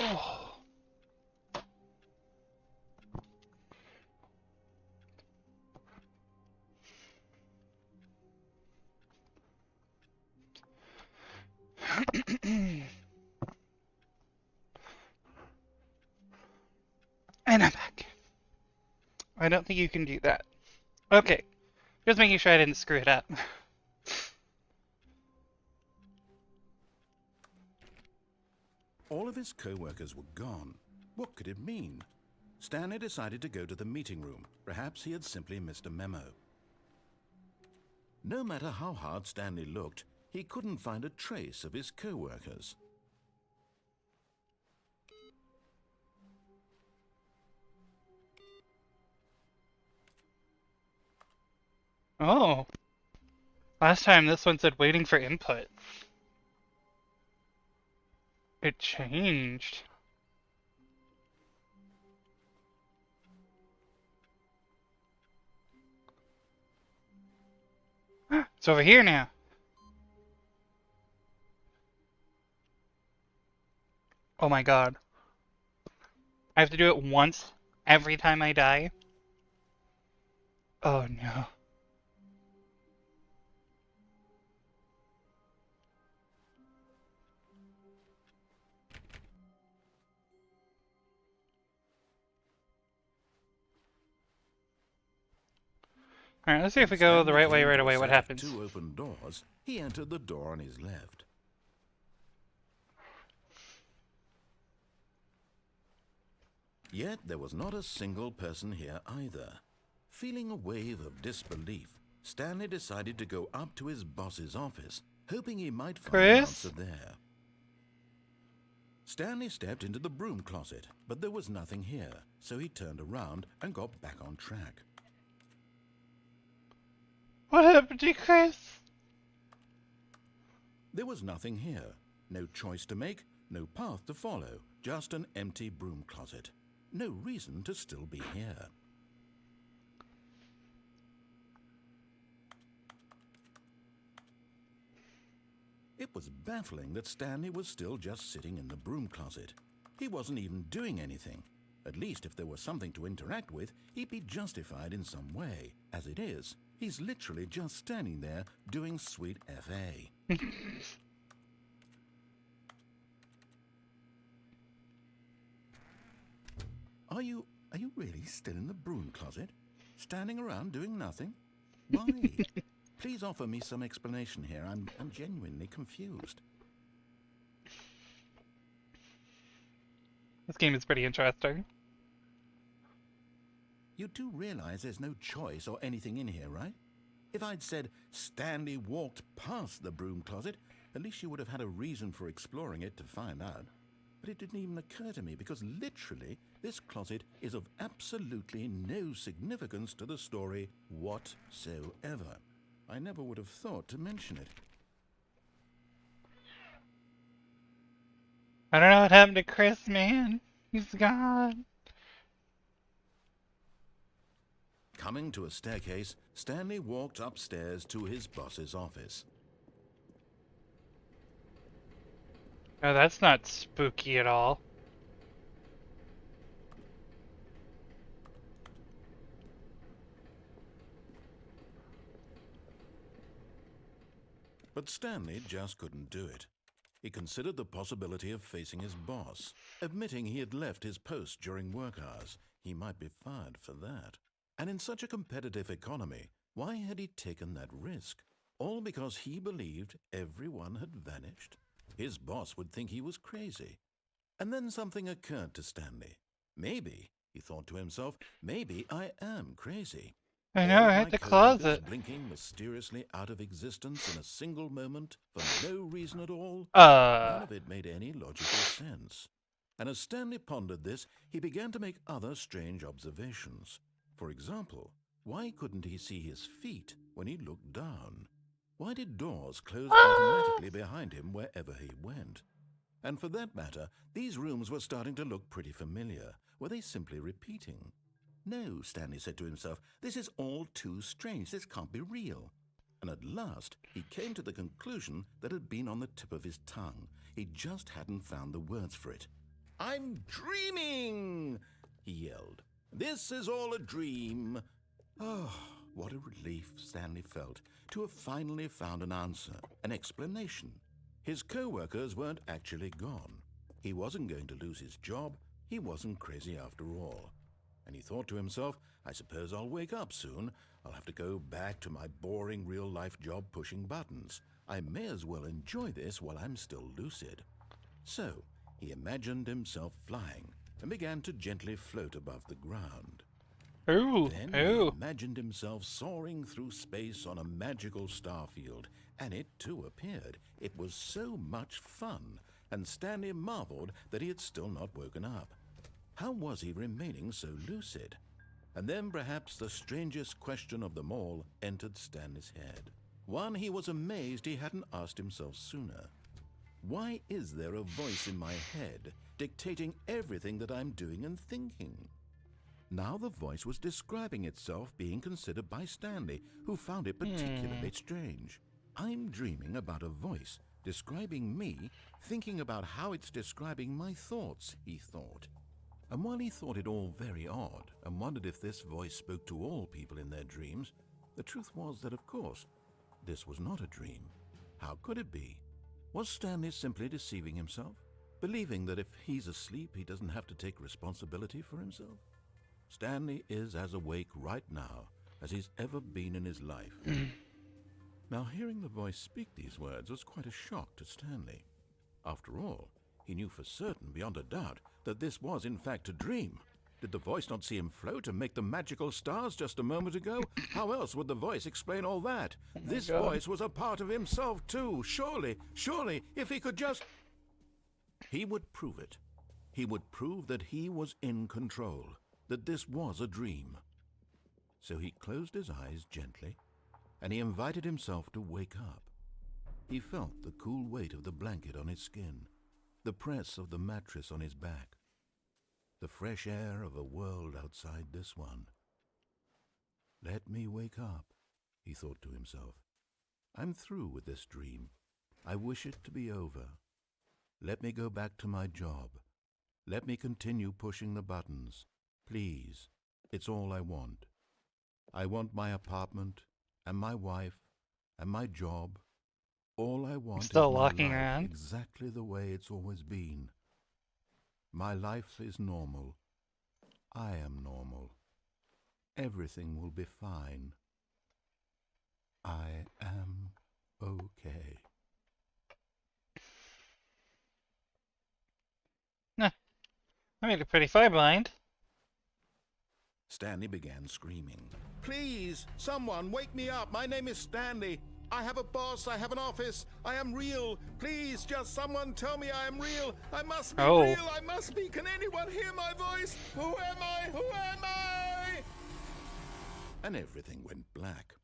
Oh. And I'm back. I don't think you can do that. Okay. Just making sure I didn't screw it up. All of his co-workers were gone. What could it mean? Stanley decided to go to the meeting room. Perhaps he had simply missed a memo. No matter how hard Stanley looked, he couldn't find a trace of his co-workers. Oh. Last time this one said waiting for input. It changed. It's over here now. Oh my god. I have to do it once every time I die? Oh no. Alright, let's see if When we go the Stanley right way came right to a away, what set of happens? 2 open doors, he entered the door on his left. Yet there was not a single person here either. Feeling a wave of disbelief, Stanley decided to go up to his boss's office, hoping he might find an answer Chris? there. Stanley stepped into the broom closet, but there was nothing here, so he turned around and got back on track. What happened to Chris? There was nothing here. No choice to make, no path to follow, just an empty broom closet. No reason to still be here. It was baffling that Stanley was still just sitting in the broom closet. He wasn't even doing anything. At least if there was something to interact with, he'd be justified in some way. As it is, he's literally just standing there doing sweet FA. Are you really still in the broom closet? Standing around doing nothing? Why? Please offer me some explanation here. I'm genuinely confused. This game is pretty interesting. You do realize there's no choice or anything in here, right? If I'd said Stanley walked past the broom closet, at least you would have had a reason for exploring it to find out. but it didn't even occur to me because literally this closet is of absolutely no significance to the story whatsoever. I never would have thought to mention it. I don't know what happened to Chris, man. He's gone. Coming to a staircase, Stanley walked upstairs to his boss's office. No, that's not spooky at all. But Stanley just couldn't do it. He considered the possibility of facing his boss, admitting he had left his post during work hours. He might be fired for that. And in such a competitive economy, why had he taken that risk? All because he believed everyone had vanished? His boss would think he was crazy. And then something occurred to Stanley. Maybe, he thought to himself, maybe I am crazy. I know, All of right? my The coworkers closet. blinking mysteriously out of existence in a single moment for no reason at all. None of it made any logical sense. And as Stanley pondered this, he began to make other strange observations. For example, why couldn't he see his feet when he looked down? Why did doors close automatically behind him wherever he went? And for that matter, these rooms were starting to look pretty familiar. Were they simply repeating? No, Stanley said to himself, this is all too strange. This can't be real. And at last, he came to the conclusion that had been on the tip of his tongue. He just hadn't found the words for it. I'm dreaming, he yelled. This is all a dream. Oh, what a relief Stanley felt to have finally found an answer, an explanation. His co-workers weren't actually gone. He wasn't going to lose his job. He wasn't crazy after all. And he thought to himself, I suppose I'll wake up soon. I'll have to go back to my boring real-life job pushing buttons. I may as well enjoy this while I'm still lucid. So, he imagined himself flying and began to gently float above the ground. Then he imagined himself soaring through space on a magical starfield, and it too appeared. It was so much fun, and Stanley marveled that he had still not woken up. How was he remaining so lucid? And then perhaps the strangest question of them all entered Stanley's head. One he was amazed he hadn't asked himself sooner. Why is there a voice in my head dictating everything that I'm doing and thinking? Now the voice was describing itself being considered by Stanley, who found it particularly strange. I'm dreaming about a voice describing me, thinking about how it's describing my thoughts, he thought. And while he thought it all very odd and wondered if this voice spoke to all people in their dreams, the truth was that, of course, this was not a dream. How could it be? Was Stanley simply deceiving himself, believing that if he's asleep, he doesn't have to take responsibility for himself? Stanley is as awake right now as he's ever been in his life. Now, hearing the voice speak these words was quite a shock to Stanley. After all, he knew for certain, beyond a doubt, that this was in fact a dream. Did the voice not see him float and make the magical stars just a moment ago? How else would the voice explain all that? This voice was a part of himself too. Surely, if he could just... He would prove it. He would prove that he was in control, that this was a dream. So he closed his eyes gently, and he invited himself to wake up. He felt the cool weight of the blanket on his skin, the press of the mattress on his back, the fresh air of a world outside this one. Let me wake up, he thought to himself. I'm through with this dream. I wish it to be over. Let me go back to my job. Let me continue pushing the buttons. Please, it's all I want. I want my apartment and my wife and my job. All I want is my life exactly the way it's always been. My life is normal. I am normal. Everything will be fine. I am okay. I made it pretty far blind. Stanley began screaming. Please, someone wake me up. My name is Stanley. I have a boss. I have an office. I am real. Please, just someone tell me I am real. I must be Oh. real. I must be. Can anyone hear my voice? Who am I? Who am I? And everything went black.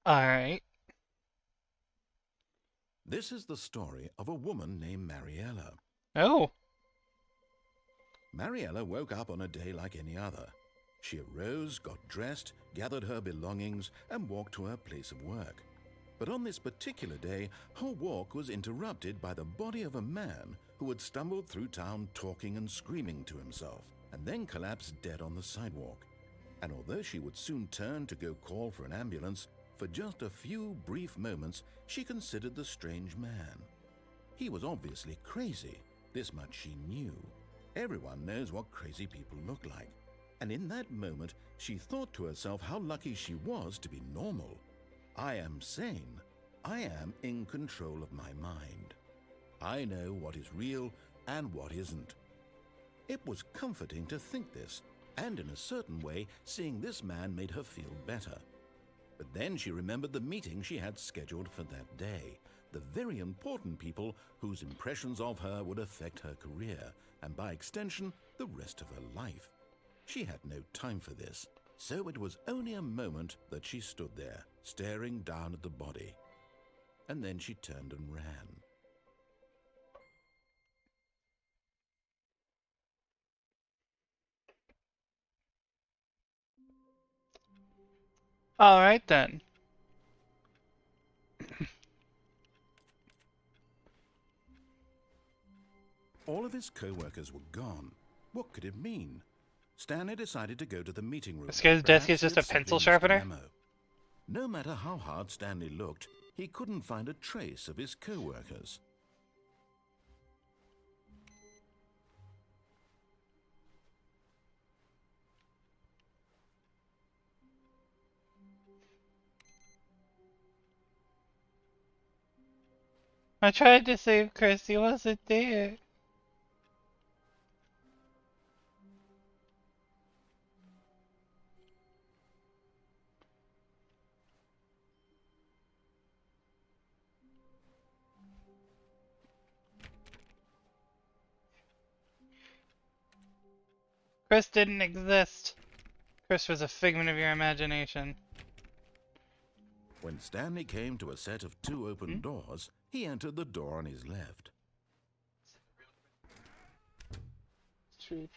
Alright. This is the story of a woman named Mariella. Oh. Mariella woke up on a day like any other. She arose, got dressed, gathered her belongings, and walked to her place of work. But on this particular day, her walk was interrupted by the body of a man who had stumbled through town talking and screaming to himself, and then collapsed dead on the sidewalk. And although she would soon turn to go call for an ambulance, for just a few brief moments she considered the strange man. He was obviously crazy, this much she knew. Everyone knows what crazy people look like. And in that moment, she thought to herself how lucky she was to be normal. I am sane. I am in control of my mind. I know what is real and what isn't. It was comforting to think this, and in a certain way, seeing this man made her feel better. But then she remembered the meeting she had scheduled for that day, the very important people whose impressions of her would affect her career, and by extension, the rest of her life. She had no time for this, so it was only a moment that she stood there, staring down at the body. And then she turned and ran. Alright then. All of his co-workers were gone. What could it mean? Stanley decided to go to the meeting room. This guy's desk is Perhaps he just a had simply pencil missed sharpener? memo. No matter how hard Stanley looked, he couldn't find a trace of his co-workers. I tried to save Chris, he wasn't there. Chris didn't exist. Chris was a figment of your imagination. When Stanley came to a set of two open doors, he entered the door on his left. True.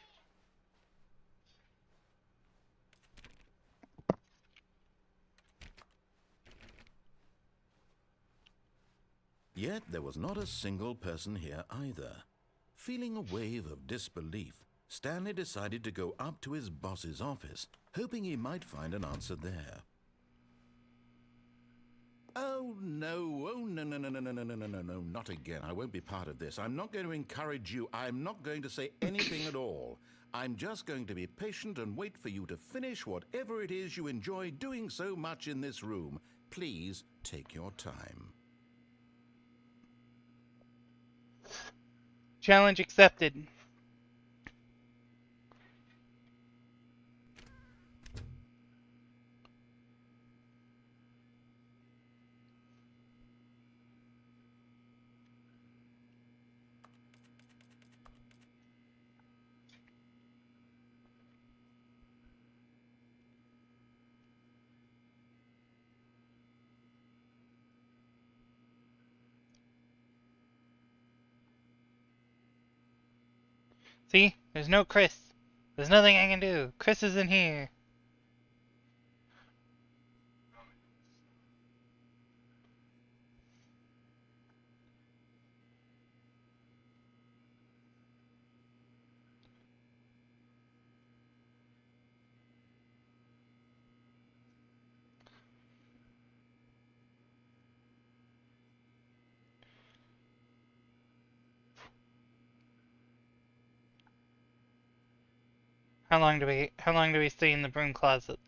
Yet there was not a single person here either. Feeling a wave of disbelief, Stanley decided to go up to his boss's office, hoping he might find an answer there. Oh no, no, not again. I won't be part of this. I'm not going to encourage you. I'm not going to say anything at all. I'm just going to be patient and wait for you to finish whatever it is you enjoy doing so much in this room. Please take your time. Challenge accepted. See? There's no Chris. There's nothing I can do. Chris isn't here. How long do we stay in the broom closet?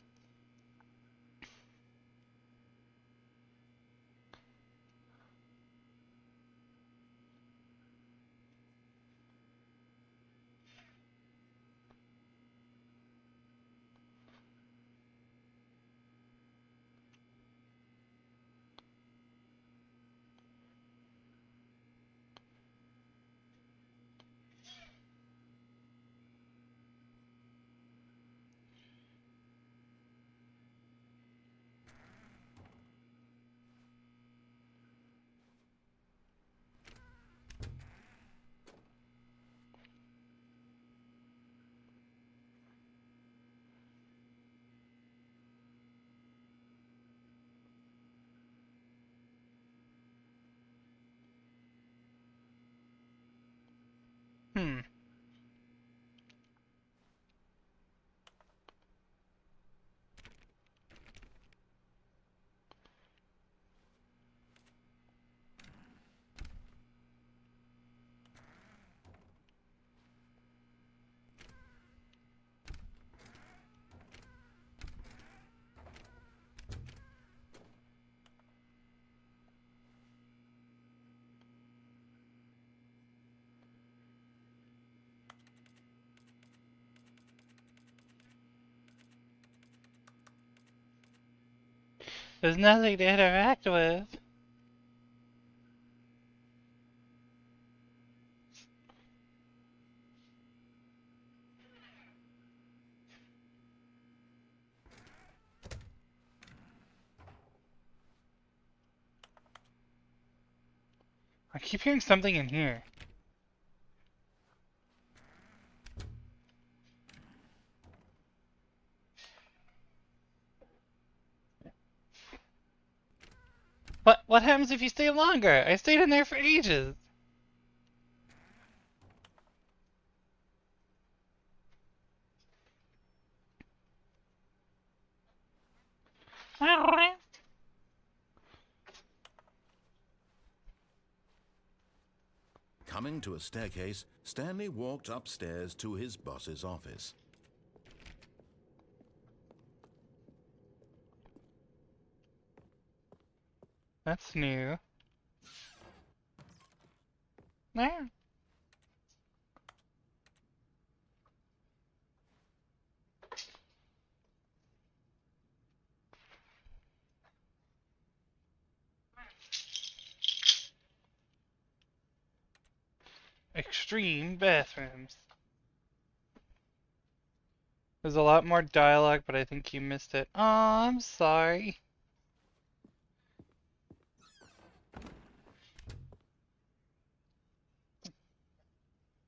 There's nothing to interact with. I keep hearing something in here. What happens if you stay longer? I stayed in there for ages. Coming to a staircase, Stanley walked upstairs to his boss's office. That's new. There. Extreme bathrooms. There's a lot more dialogue, but I think you missed it. Aw, I'm sorry.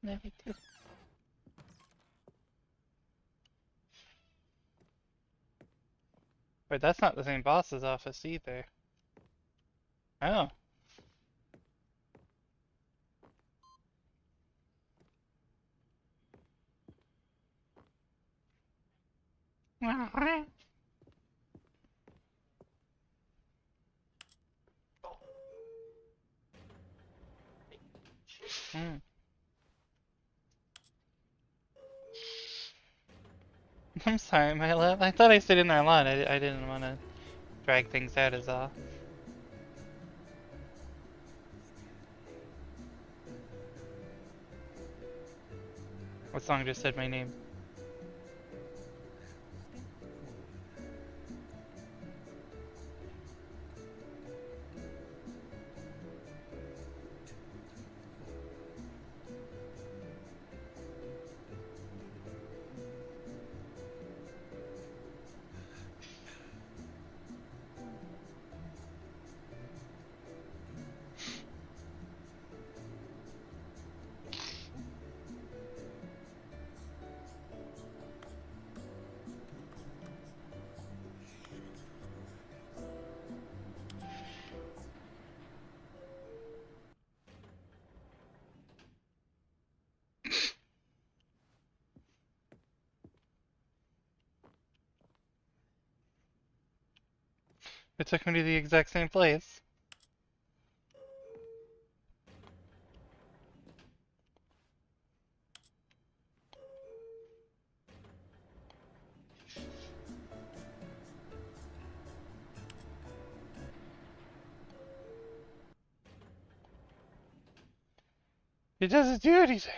Maybe too. Wait, that's not the same boss's office either. Oh. Hmm. I'm sorry, my love. I thought I stayed in there a lot. I didn't want to drag things out as all. What song just said my name? It took me to the exact same place. It doesn't do anything.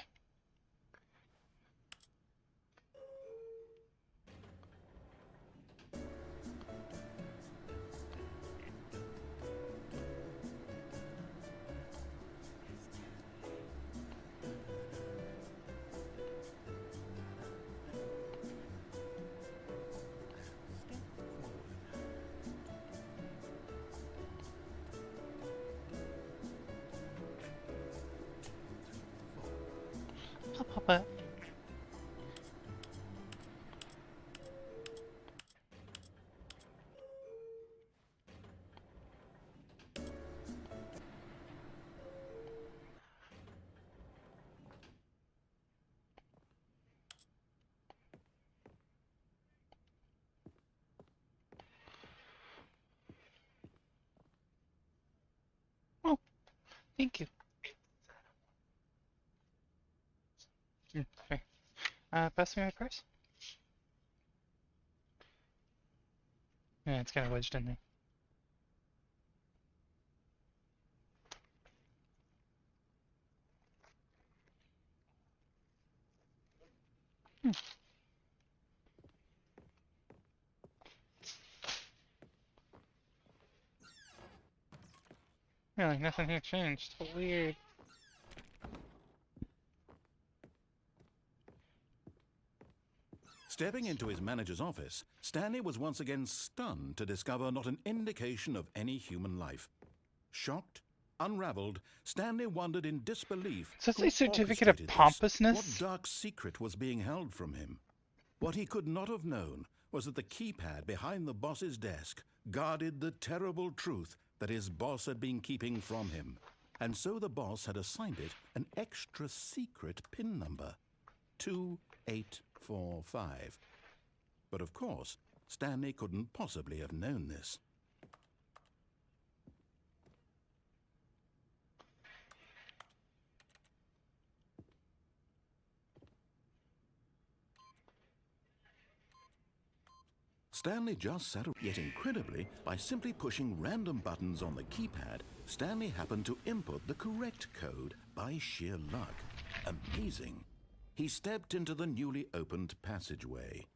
Papa. Oh, thank you. Okay. Pass me my purse? Yeah, it's kind of wedged in there. Hmm. Yeah, like nothing here changed. So weird. Stepping into his manager's office, Stanley was once again stunned to discover not an indication of any human life. Shocked, unraveled, Stanley wondered in disbelief Is this who a certificate of orchestrated this, pompousness? what dark secret was being held from him. What he could not have known was that the keypad behind the boss's desk guarded the terrible truth that his boss had been keeping from him. And so the boss had assigned it an extra secret PIN number, 2845. But of course, Stanley couldn't possibly have known this. Stanley just sat, yet incredibly, by simply pushing random buttons on the keypad, Stanley happened to input the correct code by sheer luck. Amazing. He stepped into the newly opened passageway.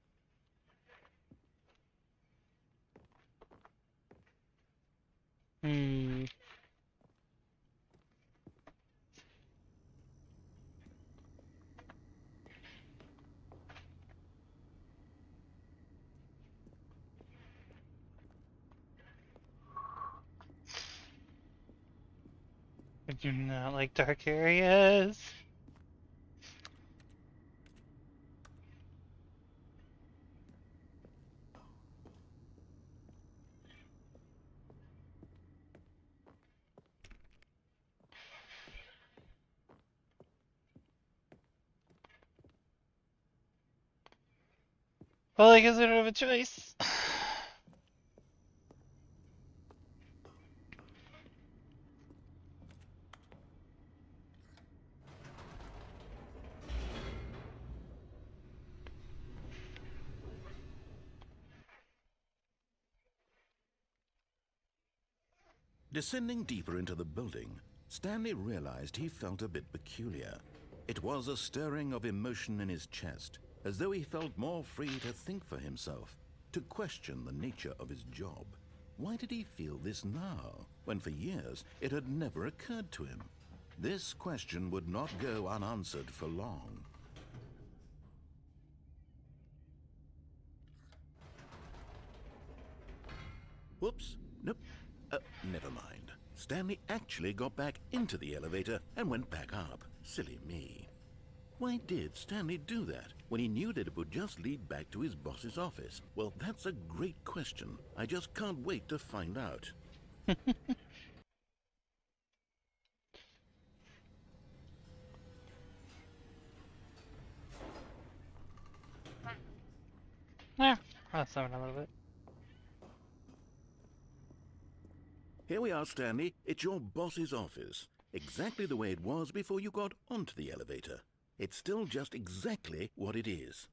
I do not like dark areas. Well, I guess I don't have a choice. Descending deeper into the building, Stanley realized he felt a bit peculiar. It was a stirring of emotion in his chest, as though he felt more free to think for himself, to question the nature of his job. Why did he feel this now, when for years it had never occurred to him? This question would not go unanswered for long. Whoops, nope, never mind. Stanley actually got back into the elevator and went back up. Silly me. Why did Stanley do that when he knew that it would just lead back to his boss's office? Well, that's a great question. I just can't wait to find out. Yeah, I'll summon a little bit. Here we are, Stanley. It's your boss's office. Exactly the way it was before you got onto the elevator. It's still just exactly what it is.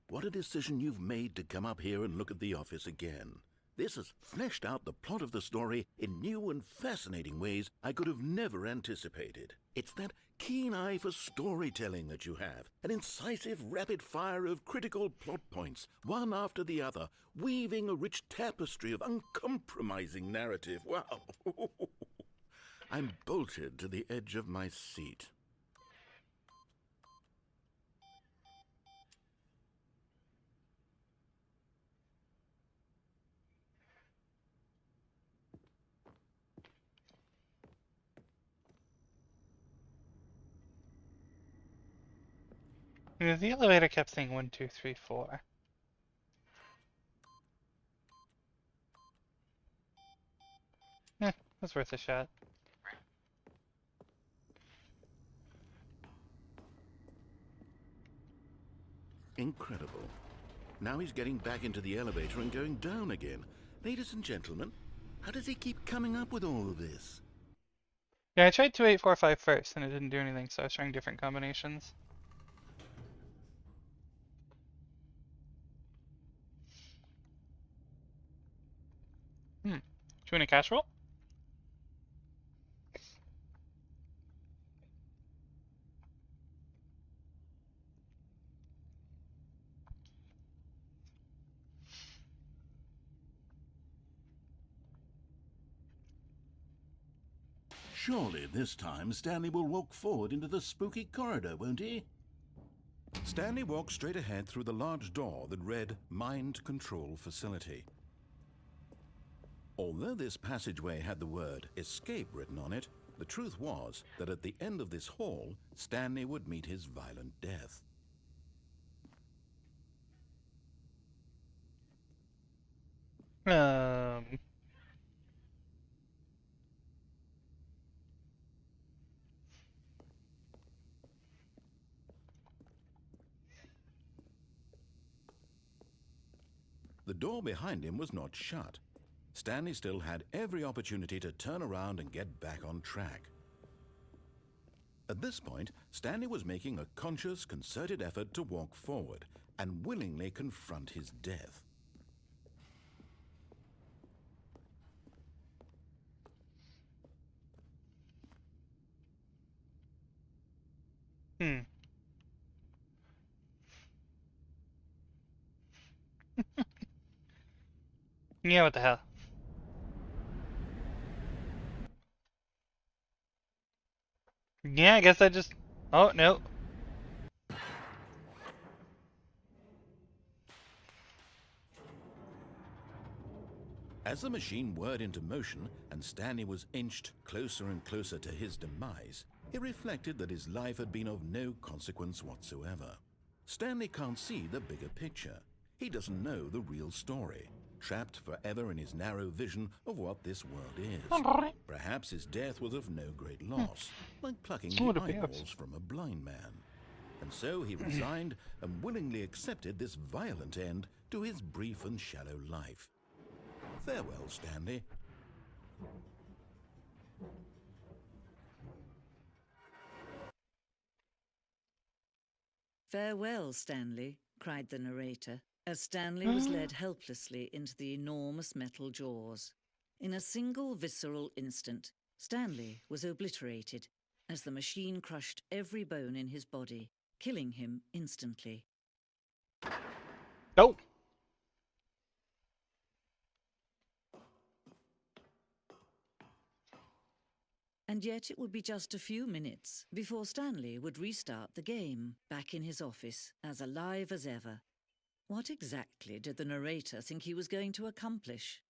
What a decision you've made to come up here and look at the office again. This has fleshed out the plot of the story in new and fascinating ways I could have never anticipated. It's that keen eye for storytelling that you have, an incisive rapid fire of critical plot points, one after the other, weaving a rich tapestry of uncompromising narrative. Wow! I'm bolted to the edge of my seat. Yeah, the elevator kept saying 1, 2, 3, 4. Eh, was worth a shot. Incredible. Now he's getting back into the elevator and going down again. Ladies and gentlemen, how does he keep coming up with all of this? Yeah, I tried 2845 first and it didn't do anything, so I was trying different combinations. Do you want a cash roll? Surely this time Stanley will walk forward into the spooky corridor, won't he? Stanley walked straight ahead through the large door that read Mind Control Facility. Although this passageway had the word escape written on it, the truth was that at the end of this hall, Stanley would meet his violent death. Um. The door behind him was not shut. Stanley still had every opportunity to turn around and get back on track. At this point, Stanley was making a conscious, concerted effort to walk forward and willingly confront his death. Hmm. Yeah, what the hell? Yeah, I guess I just... Oh, no. As the machine whirred into motion and Stanley was inched closer and closer to his demise, he reflected that his life had been of no consequence whatsoever. Stanley can't see the bigger picture. He doesn't know the real story, trapped forever in his narrow vision of what this world is. Perhaps his death was of no great loss, like plucking Oh, the the perhaps. eyeballs from a blind man. And so he resigned and willingly accepted this violent end to his brief and shallow life. Farewell, Stanley. Farewell, Stanley, cried the narrator, as Stanley was led helplessly into the enormous metal jaws. In a single visceral instant, Stanley was obliterated as the machine crushed every bone in his body, killing him instantly. Oh! And yet it would be just a few minutes before Stanley would restart the game, back in his office, as alive as ever. What exactly did the narrator think he was going to accomplish?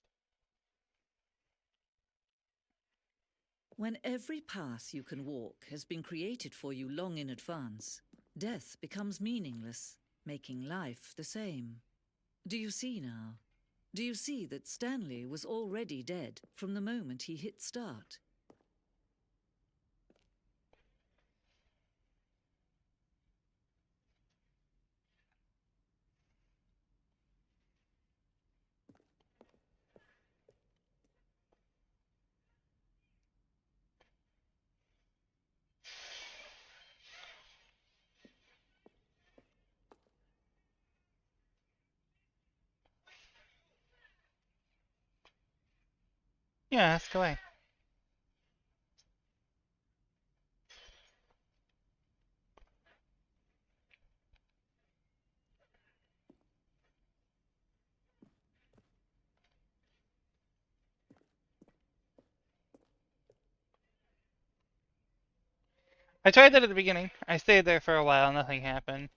When every path you can walk has been created for you long in advance, death becomes meaningless, making life the same. Do you see now? Do you see that Stanley was already dead from the moment he hit start? Yeah, ask away. I tried that at the beginning. I stayed there for a while, nothing happened.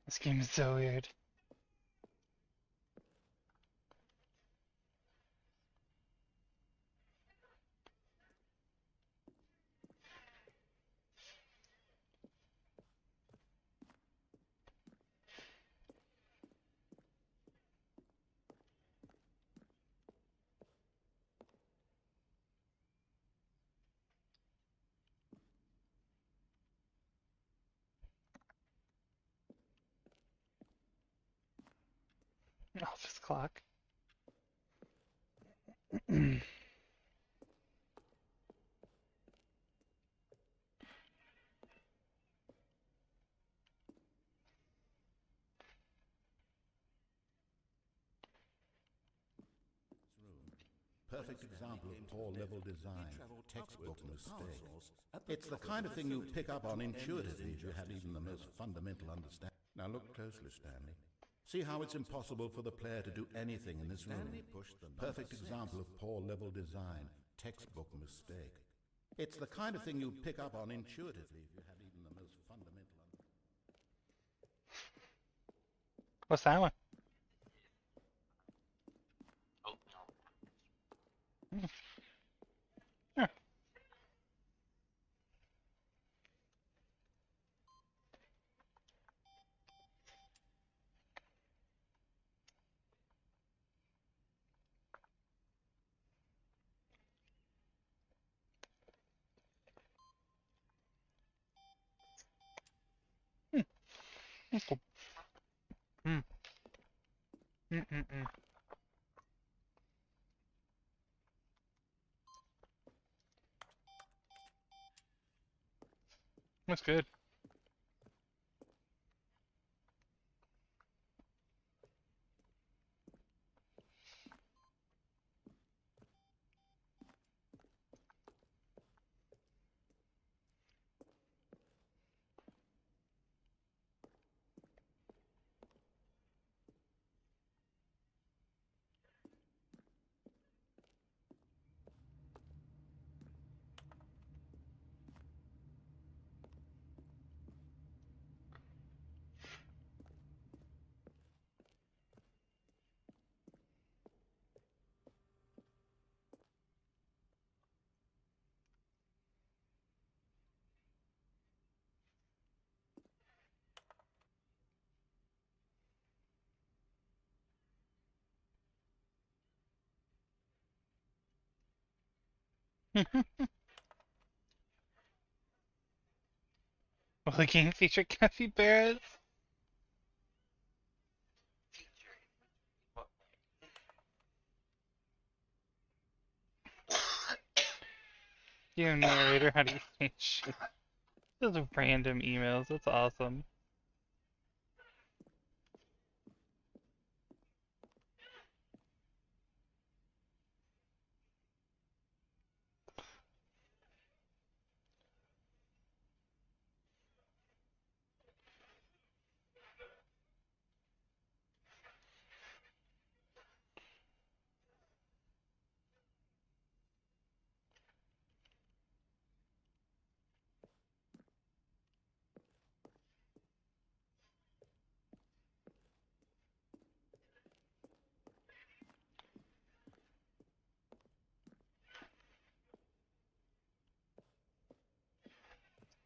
This game is so weird. o'clock. Perfect example of poor level design, textbook mistake. It's the kind of thing you pick up on intuitively if you have even the most fundamental understanding. Now look closely, Stanley. See how it's impossible for the player to do anything in this room. Perfect example of poor level design, textbook mistake. It's the kind of thing you pick up on intuitively if you have even the most fundamental understanding. What's that one? Sure. That's cool. Mm. Mm-mm-mm. That's good. Will the game feature capybaras? You narrator, how do you say shit? Those are random emails. That's awesome.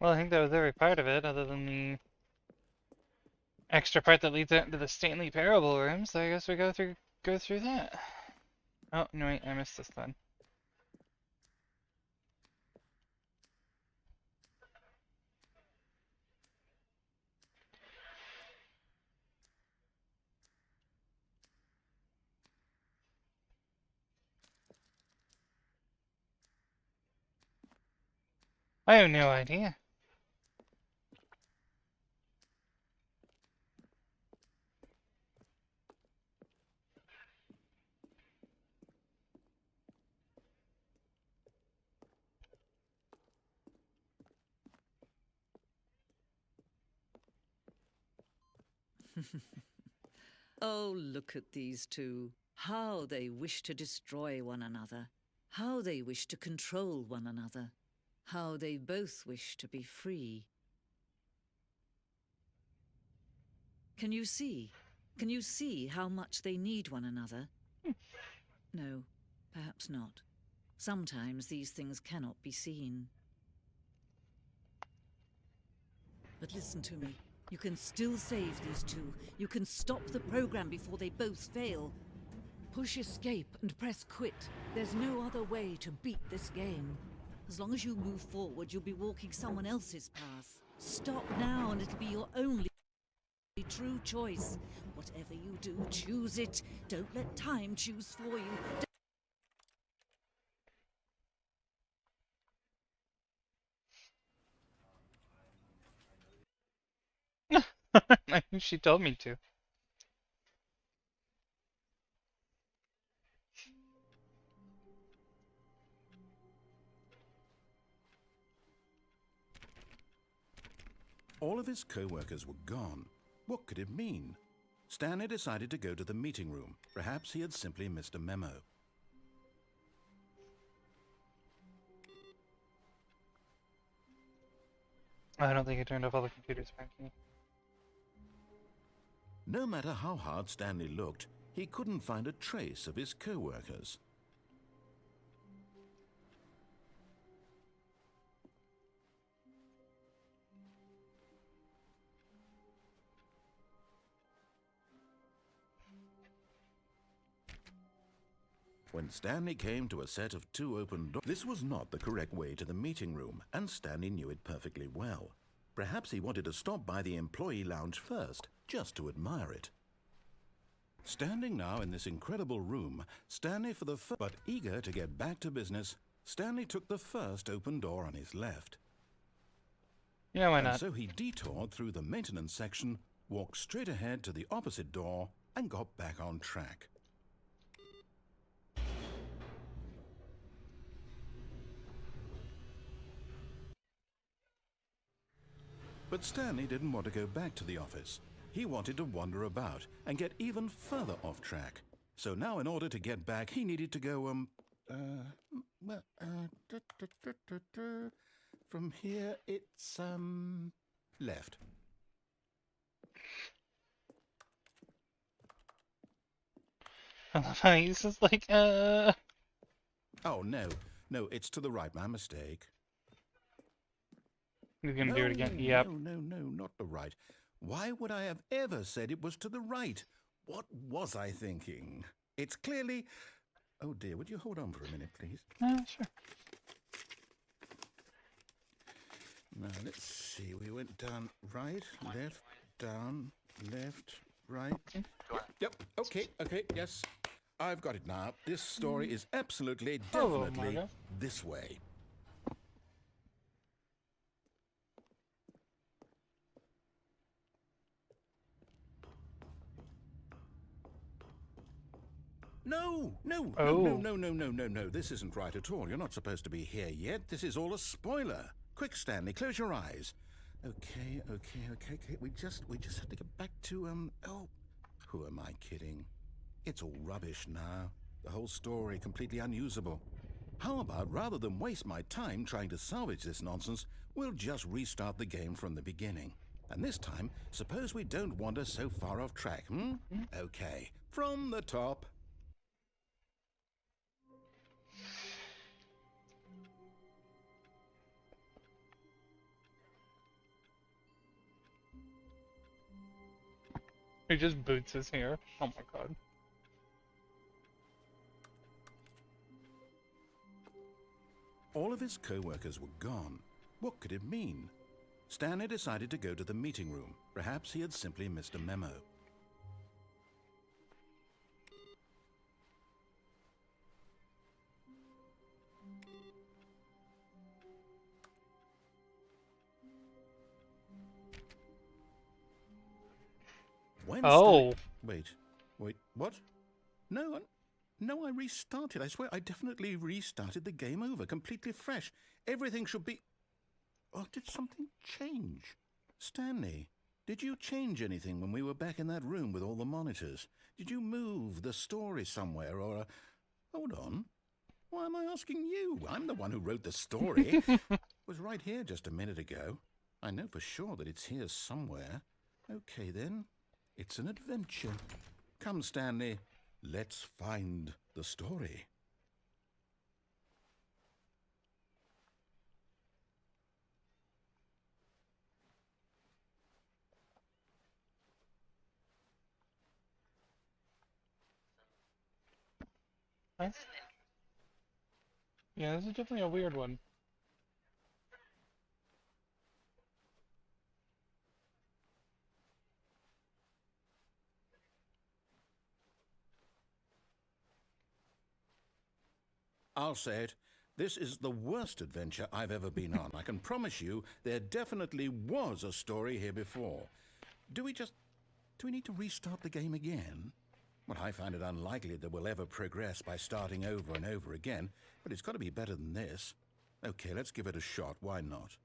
Well, I think that was every part of it, other than the extra part that leads out into the Stanley Parable room. So I guess we go through that. Oh no, wait, I missed this then. I have no idea. Oh, look at these two. How they wish to destroy one another. How they wish to control one another. How they both wish to be free. Can you see? Can you see how much they need one another? No, perhaps not. Sometimes these things cannot be seen. But listen to me. You can still save these two. You can stop the program before they both fail. Push escape and press quit. There's no other way to beat this game. As long as you move forward, you'll be walking someone else's path. Stop now and it'll be your only true choice. Whatever you do, choose it. Don't let time choose for you. She told me to. All of his co-workers were gone. What could it mean? Stanley decided to go to the meeting room. Perhaps he had simply missed a memo. I don't think I turned off all the computers back here. No matter how hard Stanley looked, he couldn't find a trace of his co-workers. When Stanley came to a set of 2 open doors, this was not the correct way to the meeting room, and Stanley knew it perfectly well. Perhaps he wanted to stop by the employee lounge first, just to admire it. Standing now in this incredible room, Stanley but eager to get back to business, Stanley took the first open door on his left. Yeah, why And not? so he detoured through the maintenance section, walked straight ahead to the opposite door, and got back on track. But Stanley didn't want to go back to the office. He wanted to wander about and get even further off track. So now in order to get back, he needed to go, from here it's, left. I love how he's just like, Oh, no, it's to the right, my mistake. He's gonna No, do it again. Yep. no, not the right. Why would I have ever said it was to the right? What was I thinking? It's clearly... Oh dear, would you hold on for a minute, please? Sure. Now, let's see. We went down right, left, down, left, right. Yep. Okay, yes. I've got it now. This story is absolutely, Hello, definitely Margo. this way. No. This isn't right at all. You're not supposed to be here yet. This is all a spoiler. Quick, Stanley, close your eyes. Okay. We just have to get back to, oh, who am I kidding? It's all rubbish now. The whole story completely unusable. How about, rather than waste my time trying to salvage this nonsense, we'll just restart the game from the beginning. And this time, suppose we don't wander so far off track, Okay, from the top. He just boots his hair. Oh my god. All of his co-workers were gone. What could it mean? Stanley decided to go to the meeting room. Perhaps he had simply missed a memo. Oh. Wait, what? No, I restarted. I swear, I definitely restarted the game over, completely fresh. Everything should be... Oh, did something change? Stanley, did you change anything when we were back in that room with all the monitors? Did you move the story somewhere, or... Hold on. Why am I asking you? I'm the one who wrote the story. It was right here just a minute ago. I know for sure that it's here somewhere. Okay, then. It's an adventure. Come, Stanley. Let's find the story. Nice. Yeah, this is definitely a weird one. I'll say it. This is the worst adventure I've ever been on. I can promise you there definitely was a story here before. Do we need to restart the game again? Well, I find it unlikely that we'll ever progress by starting over and over again, but it's got to be better than this. Okay, let's give it a shot. Why not?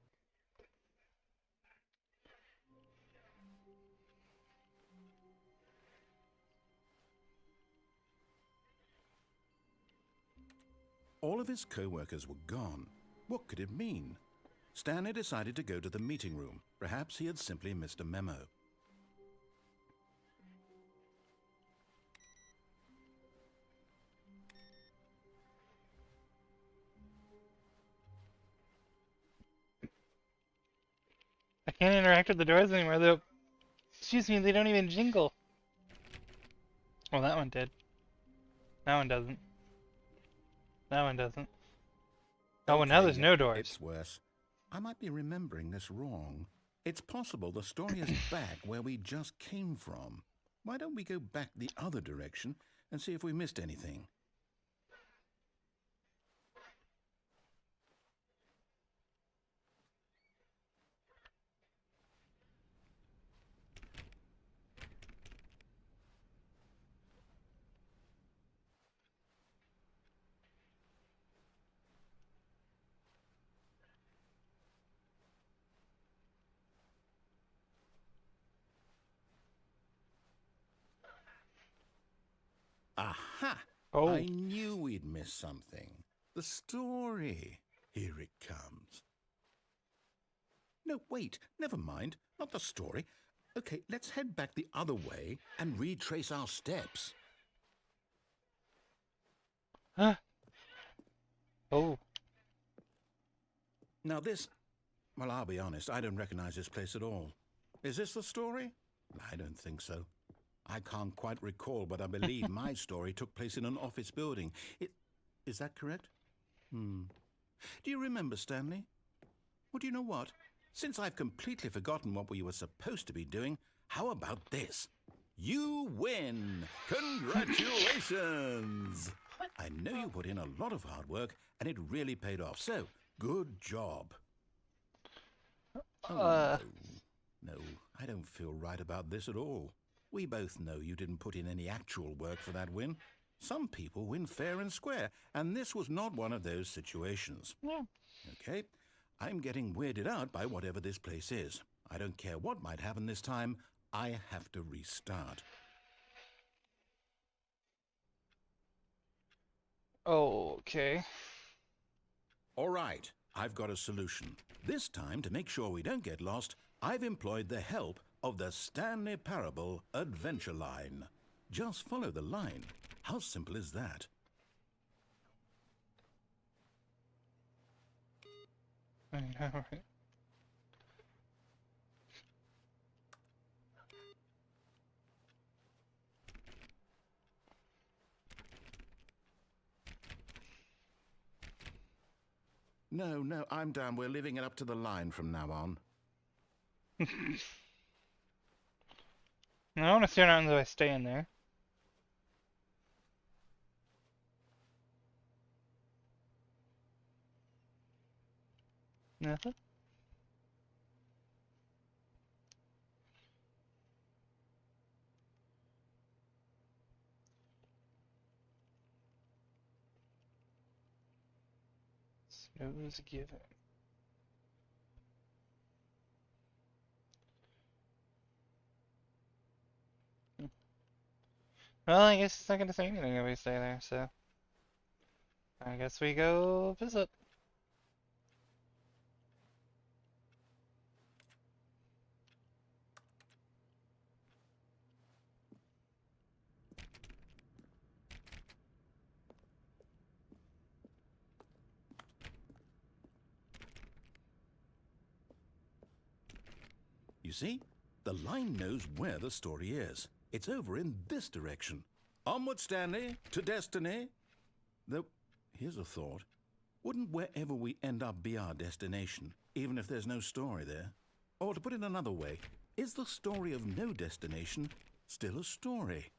All of his co-workers were gone. What could it mean? Stanley decided to go to the meeting room. Perhaps he had simply missed a memo. I can't interact with the doors anymore, though. Excuse me, they don't even jingle. Well, that one did. That one doesn't. That one doesn't. Oh, well, now Okay, there's yeah, no doors. it's worse. I might be remembering this wrong. It's possible the story is back where we just came from. Why don't we go back the other direction and see if we missed anything? Aha! Oh. I knew we'd miss something. The story. Here it comes. No, wait, never mind. Not the story. Okay, let's head back the other way and retrace our steps. Huh? Oh. Now this... Well, I'll be honest, I don't recognize this place at all. Is this the story? I don't think so. I can't quite recall, but I believe my story took place in an office building. Is that correct? Do you remember, Stanley? Well, do you know what? Since I've completely forgotten what we were supposed to be doing, how about this? You win! Congratulations! I know you put in a lot of hard work, and it really paid off, so good job. Oh, no, I don't feel right about this at all. We both know you didn't put in any actual work for that win. Some people win fair and square, and this was not one of those situations. Yeah. Okay, I'm getting weirded out by whatever this place is. I don't care what might happen this time. I have to restart. Okay. All right, I've got a solution. This time, to make sure we don't get lost, I've employed the help of the Stanley Parable Adventure Line. Just follow the line. How simple is that? I know, right? No, I'm down. We're leaving it up to the line from now on. I want to see what happens if I stay in there. Nothing? Snooze given. Well, I guess it's not gonna say anything if we stay there, so I guess we go visit. You see? The line knows where the story is. It's over in this direction. Onward, Stanley, to destiny. Though, here's a thought. Wouldn't wherever we end up be our destination, even if there's no story there? Or to put it another way, is the story of no destination still a story?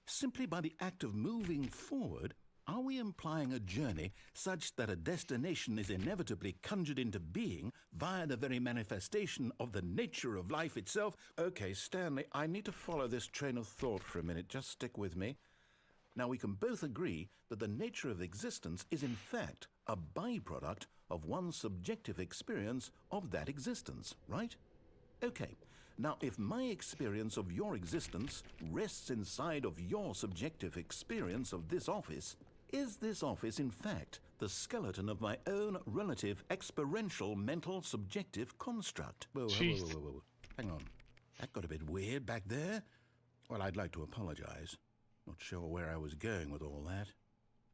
Simply by the act of moving forward, Are we implying a journey such that a destination is inevitably conjured into being via the very manifestation of the nature of life itself? Okay, Stanley, I need to follow this train of thought for a minute. Just stick with me. Now, we can both agree that the nature of existence is in fact a byproduct of one's subjective experience of that existence, right? Okay. Now, if my experience of your existence rests inside of your subjective experience of this office, is this office, in fact, the skeleton of my own relative experiential mental subjective construct? Whoa, whoa, whoa, Jeez. whoa, whoa. Hang on. That got a bit weird back there. Well, I'd like to apologize. Not sure where I was going with all that.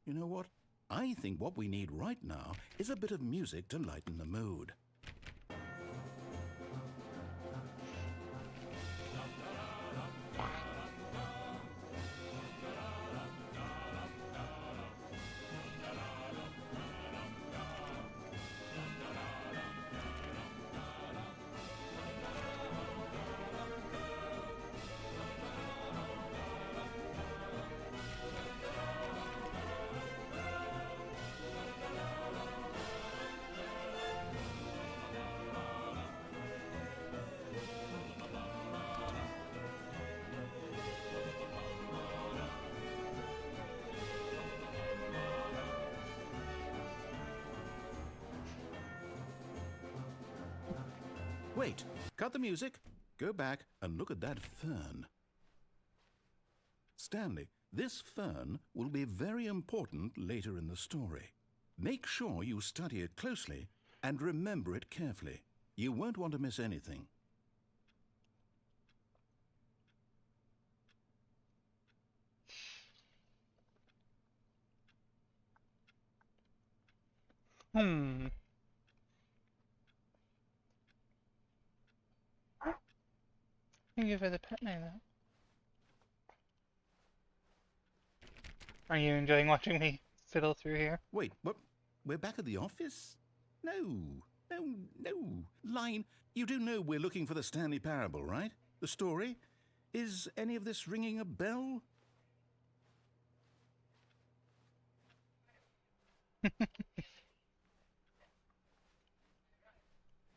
You know what? I think what we need right now is a bit of music to lighten the mood. Wait, cut the music, go back and look at that fern. Stanley, this fern will be very important later in the story. Make sure you study it closely and remember it carefully. You won't want to miss anything. Thank you for the pet name, though. Are you enjoying watching me fiddle through here? Wait, what? We're back at the office? No. Line, you do know we're looking for the Stanley Parable, right? The story? Is any of this ringing a bell?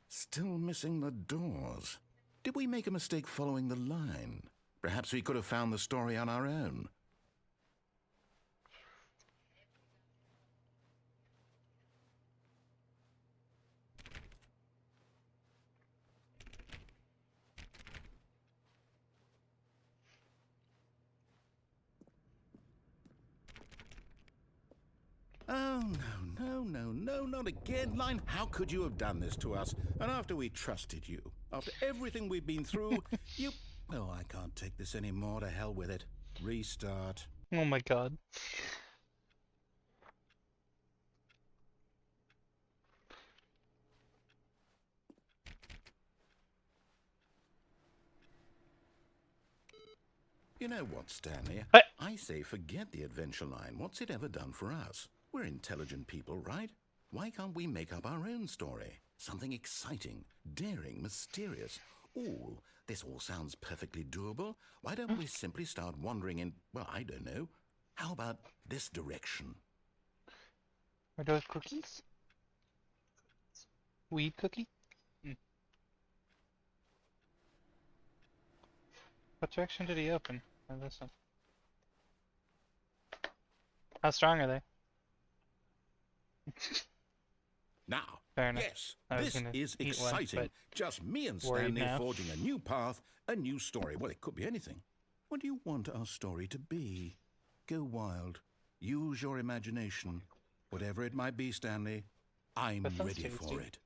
Still missing the doors. Did we make a mistake following the line? Perhaps we could have found the story on our own. Oh, no, not again, Line. How could you have done this to us? And after we trusted you, after everything we've been through, you... Oh, I can't take this anymore. To hell with it. Restart. Oh my god. You know what, Stanley? What? I say forget the adventure line. What's it ever done for us? We're intelligent people, right? Why can't we make up our own story? Something exciting, daring, mysterious. Ooh, this all sounds perfectly doable. Why don't we simply start wandering in, well, I don't know. How about this direction? Are those cookies? Weed cookie? What direction did he open? Or this one? How strong are they? Now, Fair enough. yes, I was this gonna is eat one, exciting. but Just me and worried Stanley now. forging a new path, a new story. Well, it could be anything. What do you want our story to be? Go wild. Use your imagination. Whatever it might be, Stanley, I'm That sounds ready tasty. for it.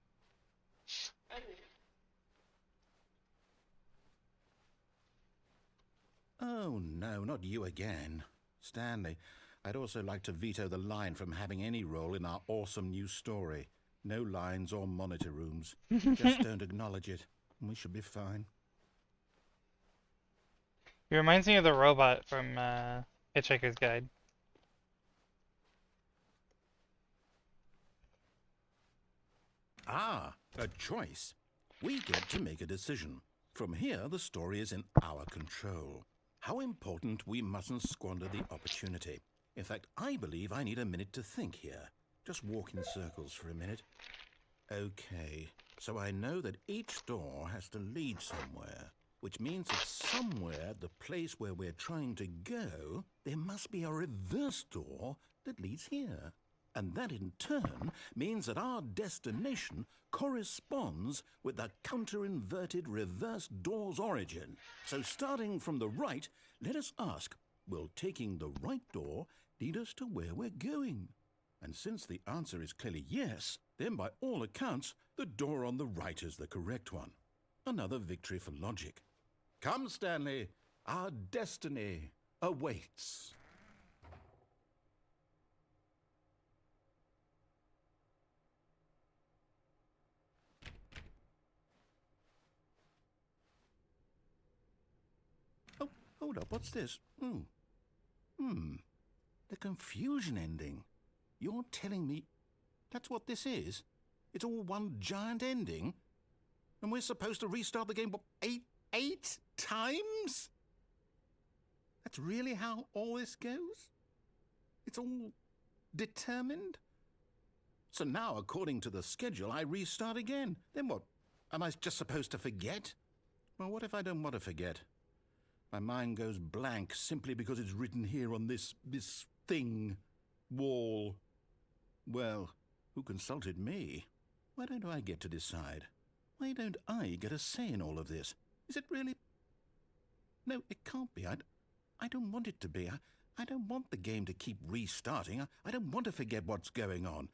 Oh, no, not you again. Stanley, I'd also like to veto the line from having any role in our awesome new story. No lines or monitor rooms. Just don't acknowledge it, and we should be fine. He reminds me of the robot from Hitchhiker's Guide. Ah, a choice. We get to make a decision. From here, the story is in our control. How important we mustn't squander the opportunity. In fact, I believe I need a minute to think here. Just walk in circles for a minute. Okay, so I know that each door has to lead somewhere, which means that somewhere at the place where we're trying to go, there must be a reverse door that leads here. And that in turn means that our destination corresponds with the counter-inverted reverse door's origin. So starting from the right, let us ask, will taking the right door lead us to where we're going? And since the answer is clearly yes, then by all accounts, the door on the right is the correct one. Another victory for logic. Come, Stanley, our destiny awaits. Oh, hold up, what's this? The confusion ending. You're telling me that's what this is? It's all one giant ending? And we're supposed to restart the game, what, eight times? That's really how all this goes? It's all determined? So now, according to the schedule, I restart again. Then what? Am I just supposed to forget? Well, what if I don't want to forget? My mind goes blank simply because it's written here on this thing, wall. Well, who consulted me? Why don't I get to decide? Why don't I get a say in all of this? Is it really? No, it can't be. I don't want it to be. I don't want the game to keep restarting. I don't want to forget what's going on.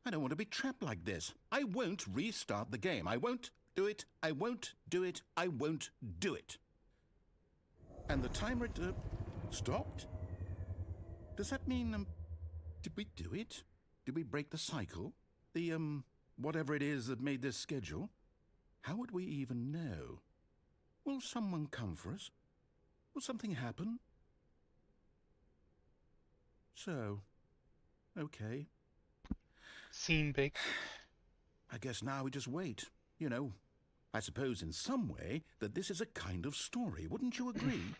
I don't want to be trapped like this. I won't restart the game. I won't do it. I won't do it. I won't do it. And the timer stopped? Does that mean, did we do it? Did we break the cycle? The, whatever it is that made this schedule? How would we even know? Will someone come for us? Will something happen? So, okay. Scene big. I guess now we just wait. You know, I suppose in some way that this is a kind of story, wouldn't you agree?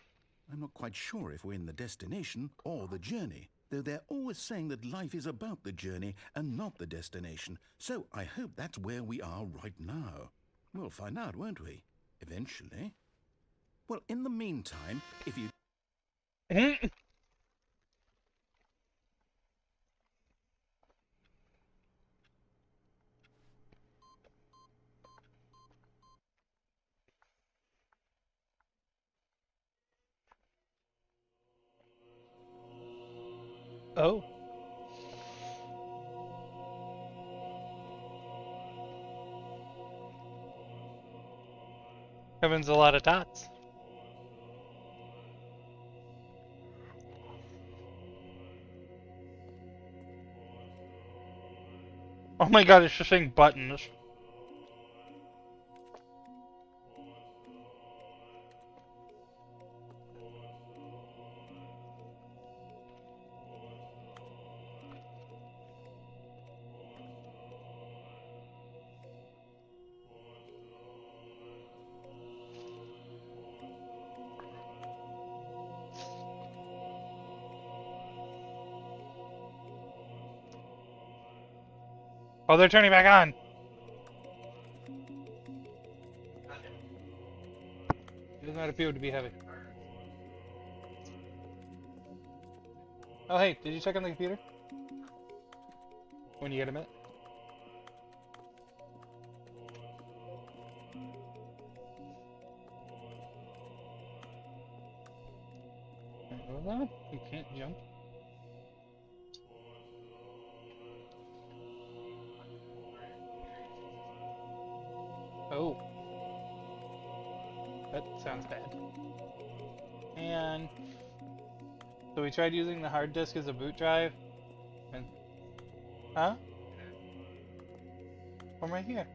I'm not quite sure if we're in the destination or the journey, though they're always saying that life is about the journey and not the destination. So I hope that's where we are right now. We'll find out, won't we? Eventually. Well, in the meantime, if you... Oh. Kevin's a lot of dots. Oh my god, it's just saying buttons. Oh, they're turning back on. It does not appear to be heavy. Oh, hey, did you check on the computer? When you get a minute? Hold on. You can't jump. Oh. That sounds bad. And so we tried using the hard disk as a boot drive. And huh? I'm right here.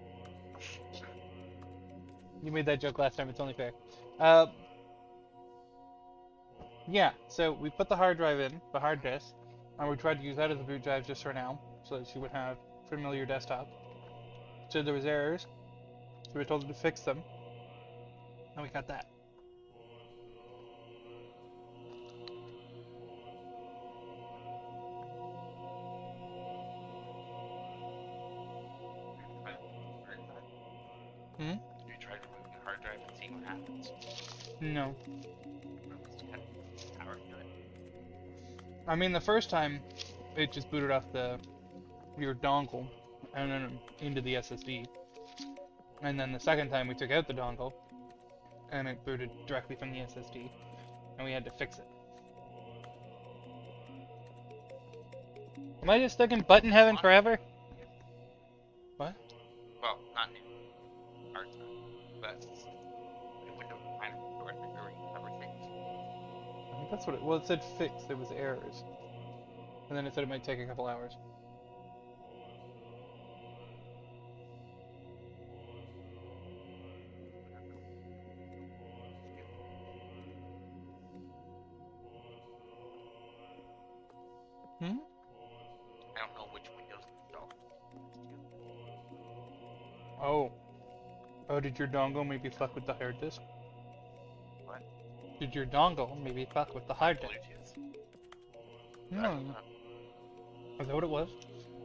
You made that joke last time, it's only fair. Yeah, so we put the hard drive in, the hard disk, and we tried to use that as a boot drive just for now, so that she would have familiar desktop. So there was errors, so we were told to fix them, and we got that. No. I mean, the first time, it just booted off your dongle and then into the SSD. And then the second time we took out the dongle and it booted directly from the SSD and we had to fix it. Am I just stuck in button heaven forever? What? Well, not new. Hard time. But it would have kind of short or recover things. I think that's what it, well, it said fixed, there was errors. And then it said it might take a couple hours. Hmm? I don't know which Windows installed. Oh. Oh, did your dongle maybe fuck with the hard disk? What? Did your dongle maybe fuck with the hard disk? Bluetooth. No. Is that what it was?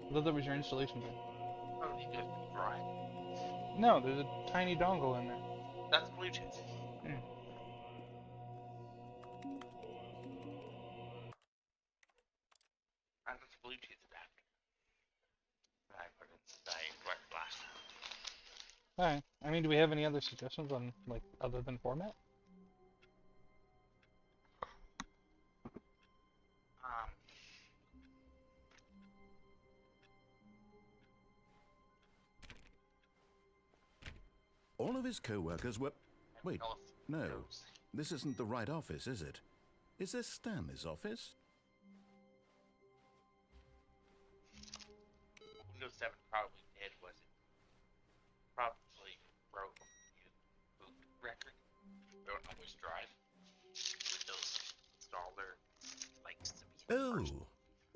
I thought that was your installation guide. Oh, the USB drive. No, there's a tiny dongle in there. That's Bluetooth. Mm. And it's a Bluetooth adapter. That I put inside last time. Alright. I mean, do we have any other suggestions on, like, other than format? All of his co-workers were... Wait, no. This isn't the right office, is it? Is this Stanley's office? Windows 7 probably did, was it? Probably broke the boot record. Don't always drive. Windows installer likes to be Oh, first.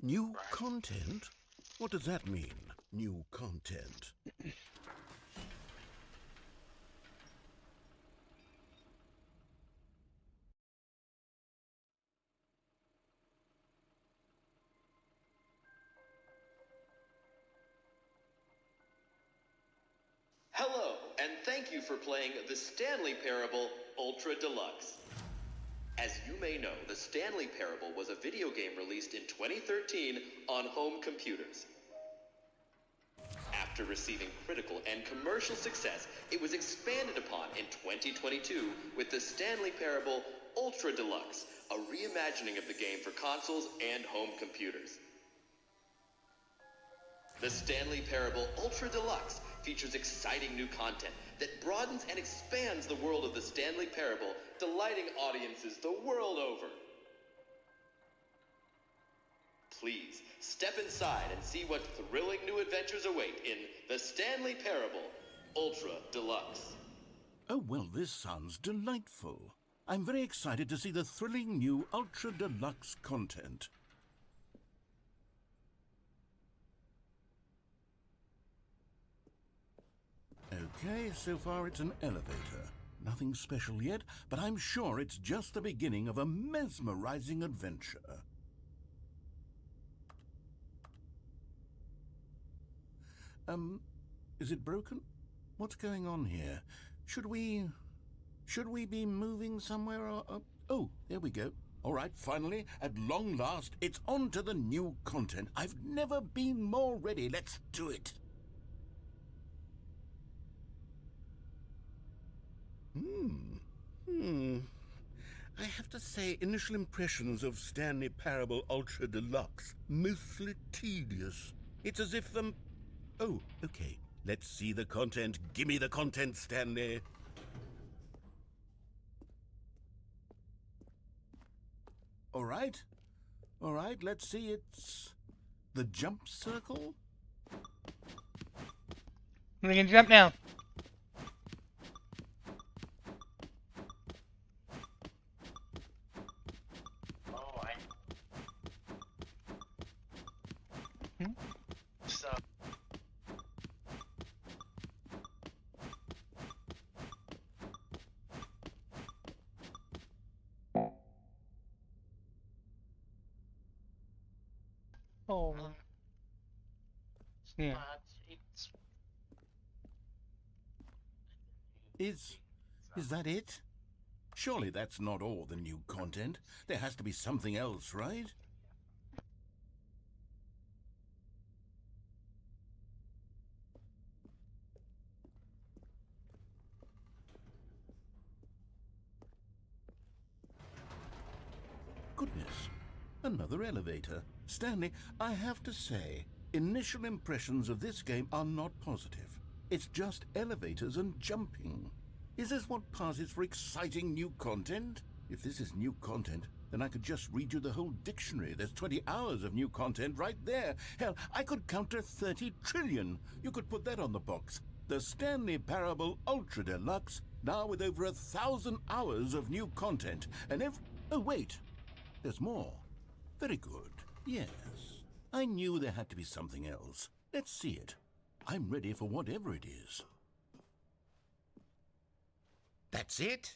new Right. content? What does that mean, new content? Hello, and thank you for playing the Stanley Parable Ultra Deluxe. As you may know, the Stanley Parable was a video game released in 2013 on home computers. After receiving critical and commercial success, it was expanded upon in 2022 with the Stanley Parable Ultra Deluxe, a reimagining of the game for consoles and home computers. The Stanley Parable Ultra Deluxe features exciting new content that broadens and expands the world of the Stanley Parable, delighting audiences the world over. Please, step inside and see what thrilling new adventures await in the Stanley Parable Ultra Deluxe. Oh, well, this sounds delightful. I'm very excited to see the thrilling new Ultra Deluxe content. Okay, so far it's an elevator. Nothing special yet, but I'm sure it's just the beginning of a mesmerizing adventure. Is it broken? What's going on here? Should we be moving somewhere or... Oh, there we go. All right, finally, at long last, it's on to the new content. I've never been more ready. Let's do it. I have to say, initial impressions of Stanley Parable Ultra Deluxe, mostly tedious. It's as if, Oh, okay. Let's see the content. Gimme the content, Stanley. All right, let's see. It's the jump circle. We can jump now. Oh, So... Oh. Yeah. Is that it? Surely that's not all the new content. There has to be something else, right? Goodness, another elevator. Stanley, I have to say, initial impressions of this game are not positive. It's just elevators and jumping. Is this what passes for exciting new content? If this is new content, then I could just read you the whole dictionary. There's 20 hours of new content right there. Hell, I could count to 30 trillion. You could put that on the box. The Stanley Parable Ultra Deluxe, now with over 1,000 hours of new content. And oh, wait. There's more. Very good. Yes. I knew there had to be something else. Let's see it. I'm ready for whatever it is. That's it?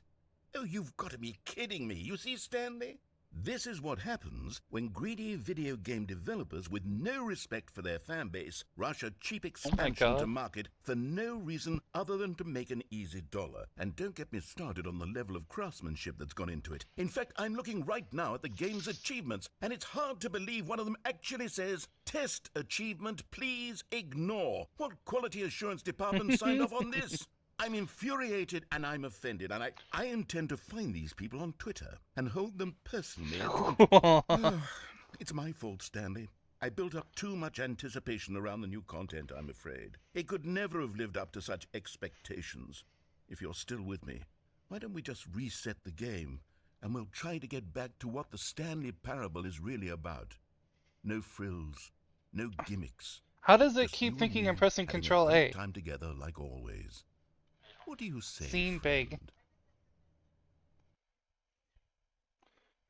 Oh, you've got to be kidding me. You see, Stanley? This is what happens when greedy video game developers with no respect for their fan base rush a cheap expansion to market for no reason other than to make an easy dollar. And don't get me started on the level of craftsmanship that's gone into it. In fact, I'm looking right now at the game's achievements, and it's hard to believe one of them actually says, "Test achievement, please ignore." What quality assurance department signed off on this? I'm infuriated and I'm offended, and I intend to find these people on Twitter and hold them personally accountable. It's my fault, Stanley. I built up too much anticipation around the new content, I'm afraid. It could never have lived up to such expectations. If you're still with me, why don't we just reset the game, and we'll try to get back to what the Stanley Parable is really about. No frills, no gimmicks. How does it Just keep you thinking and I'm me pressing having Control a great A? time together like always. What do you say, Scene friend? big.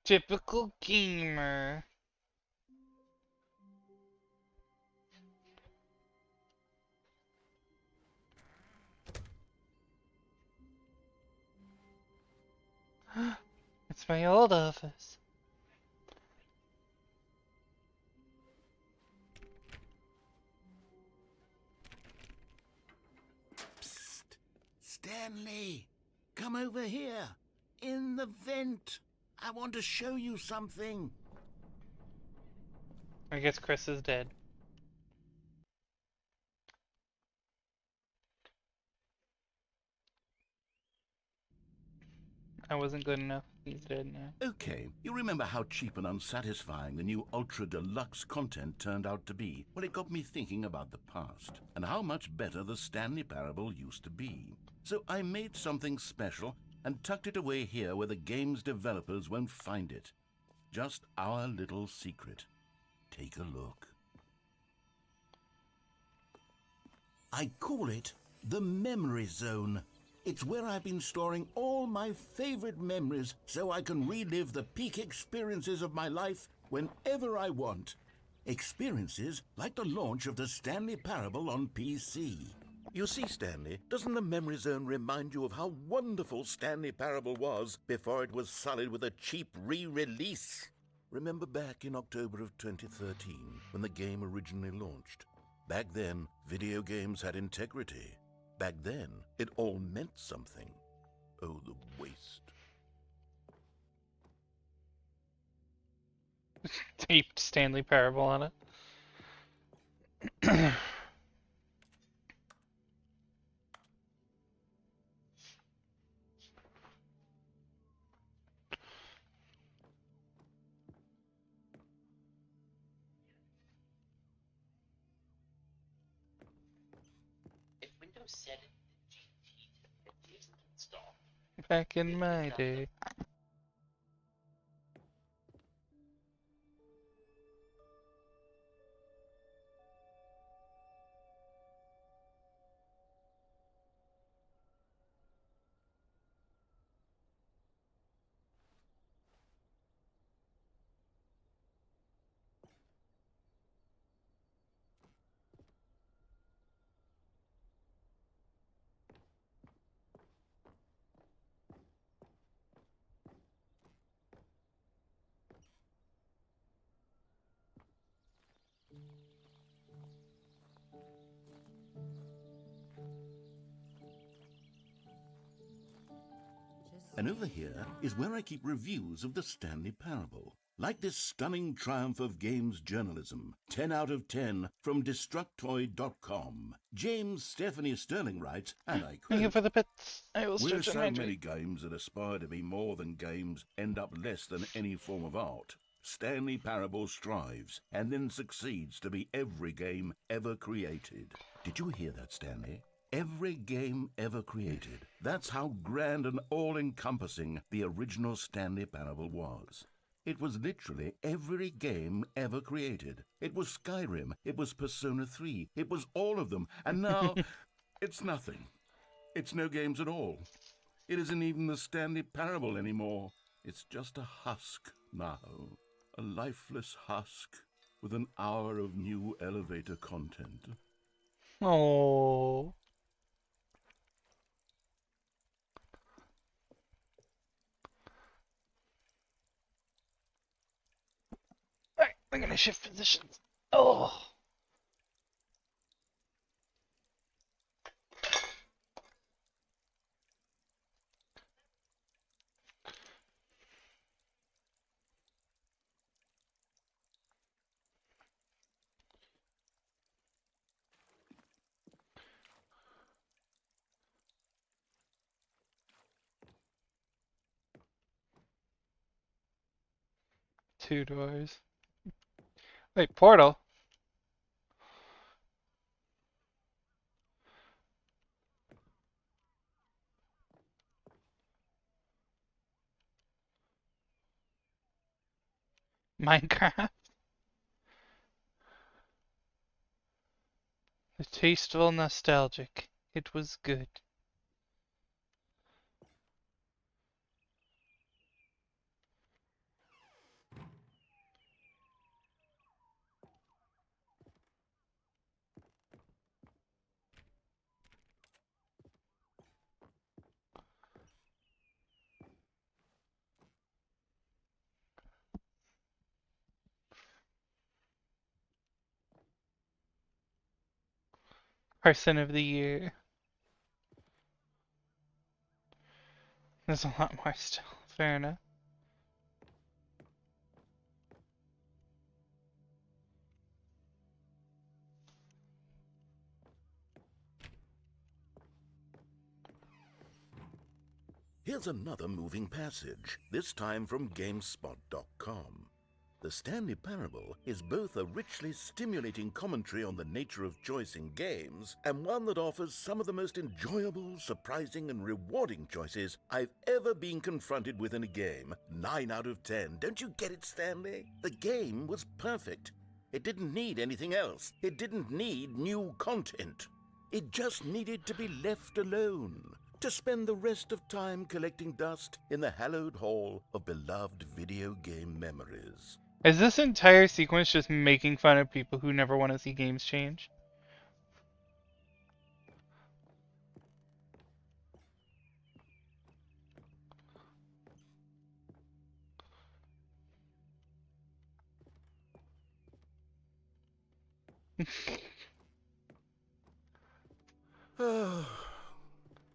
Typical gamer. It's my old office. Psst. Stanley, come over here. In the vent. I want to show you something. I guess Chris is dead. I wasn't good enough. He's dead now. Okay, you remember how cheap and unsatisfying the new Ultra Deluxe content turned out to be? Well, it got me thinking about the past and how much better the Stanley Parable used to be. So I made something special and tucked it away here where the game's developers won't find it. Just our little secret. Take a look. I call it the Memory Zone. It's where I've been storing all my favorite memories so I can relive the peak experiences of my life whenever I want. Experiences like the launch of the Stanley Parable on PC. You see, Stanley, doesn't the Memory Zone remind you of how wonderful Stanley Parable was before it was sullied with a cheap re-release? Remember back in October of 2013 when the game originally launched? Back then, video games had integrity. Back then, it all meant something. Oh, the waste. Taped Stanley Parable on it. If Windows 7 GT is installed, Back in my day. And over here is where I keep reviews of the Stanley Parable. Like this stunning triumph of games journalism, 10 out of 10 from Destructoid.com. James Stephanie Sterling writes, and I Thank you quote, for the bits. I will "Where stretch on my so drink. many games that aspire to be more than games end up less than any form of art, Stanley Parable strives and then succeeds to be every game ever created." Did you hear that, Stanley? Every game ever created. That's how grand and all-encompassing the original Stanley Parable was. It was literally every game ever created. It was Skyrim, it was Persona 3, it was all of them, and now it's nothing. It's no games at all. It isn't even the Stanley Parable anymore. It's just a husk now. A lifeless husk with an hour of new elevator content. Oh. Alright, we're gonna shift positions. Oh. Two doors. Wait, portal? Minecraft? The tasteful nostalgic. It was good. Person of the year. There's a lot more still. Fair enough. Here's another moving passage, this time from GameSpot.com. The Stanley Parable is both a richly stimulating commentary on the nature of choice in games, and one that offers some of the most enjoyable, surprising, and rewarding choices I've ever been confronted with in a game. 9 out of 10. Don't you get it, Stanley? The game was perfect. It didn't need anything else. It didn't need new content. It just needed to be left alone, to spend the rest of time collecting dust in the hallowed hall of beloved video game memories. Is this entire sequence just making fun of people who never want to see games change?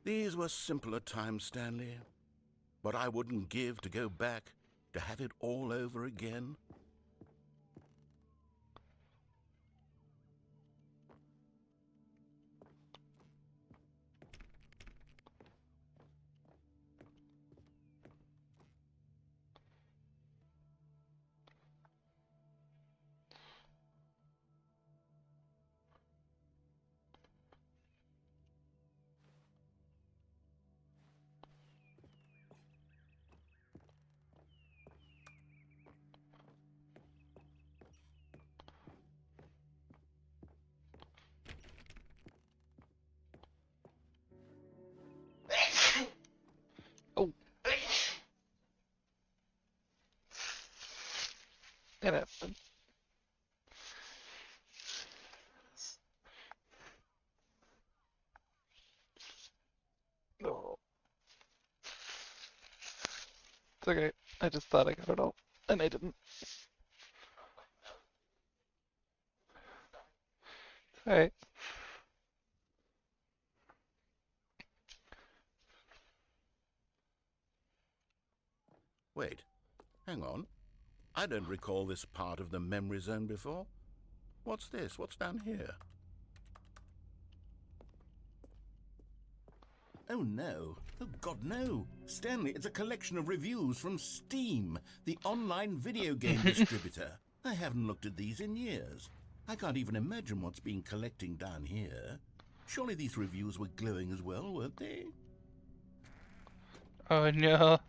These were simpler times, Stanley. But I wouldn't give to go back to have it all over again. Oh. It happened. Oh. It's okay. I just thought I got it all, and I didn't. Alright. Wait, hang on. I don't recall this part of the memory zone before. What's this? What's down here? Oh no. Oh God, no. Stanley, it's a collection of reviews from Steam, the online video game distributor. I haven't looked at these in years. I can't even imagine what's been collecting down here. Surely these reviews were glowing as well, weren't they? Oh no.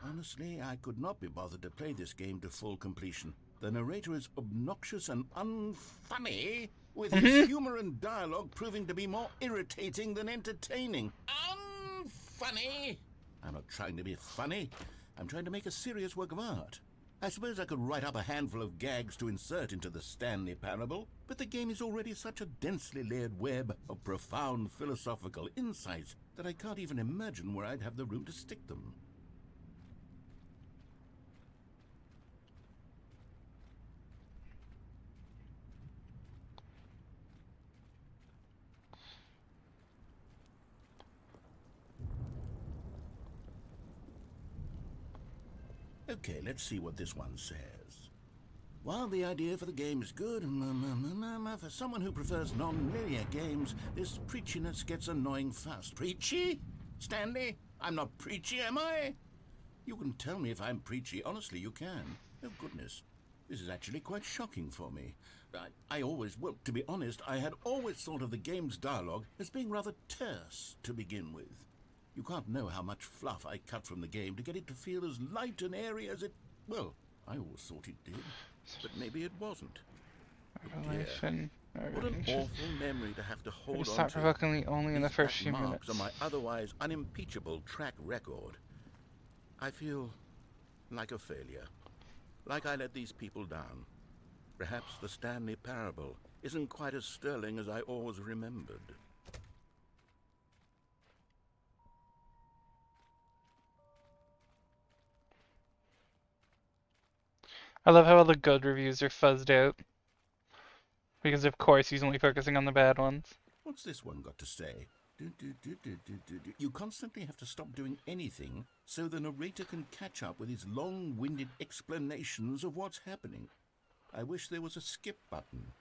Honestly, I could not be bothered to play this game to full completion. The narrator is obnoxious and unfunny, with his humor and dialogue proving to be more irritating than entertaining. Unfunny! I'm not trying to be funny. I'm trying to make a serious work of art. I suppose I could write up a handful of gags to insert into the Stanley Parable, but the game is already such a densely layered web of profound philosophical insights that I can't even imagine where I'd have the room to stick them. Okay, let's see what this one says. While the idea for the game is good, for someone who prefers non-linear games, this preachiness gets annoying fast. Preachy? Stanley? I'm not preachy, am I? You can tell me if I'm preachy. Honestly, you can. Oh, goodness. This is actually quite shocking for me. Well, to be honest, I had always thought of the game's dialogue as being rather terse to begin with. You can't know how much fluff I cut from the game to get it to feel as light and airy as it... Well, I always thought it did, but maybe it wasn't. Oh dear. What an awful memory to have to hold on to. Stop provoking me only in the These first black few marks minutes. on my otherwise unimpeachable track record. I feel like a failure. Like I let these people down. Perhaps the Stanley Parable isn't quite as sterling as I always remembered. I love how all the good reviews are fuzzed out. Because of course he's only focusing on the bad ones. What's this one got to say? You constantly have to stop doing anything so the narrator can catch up with his long-winded explanations of what's happening. I wish there was a skip button.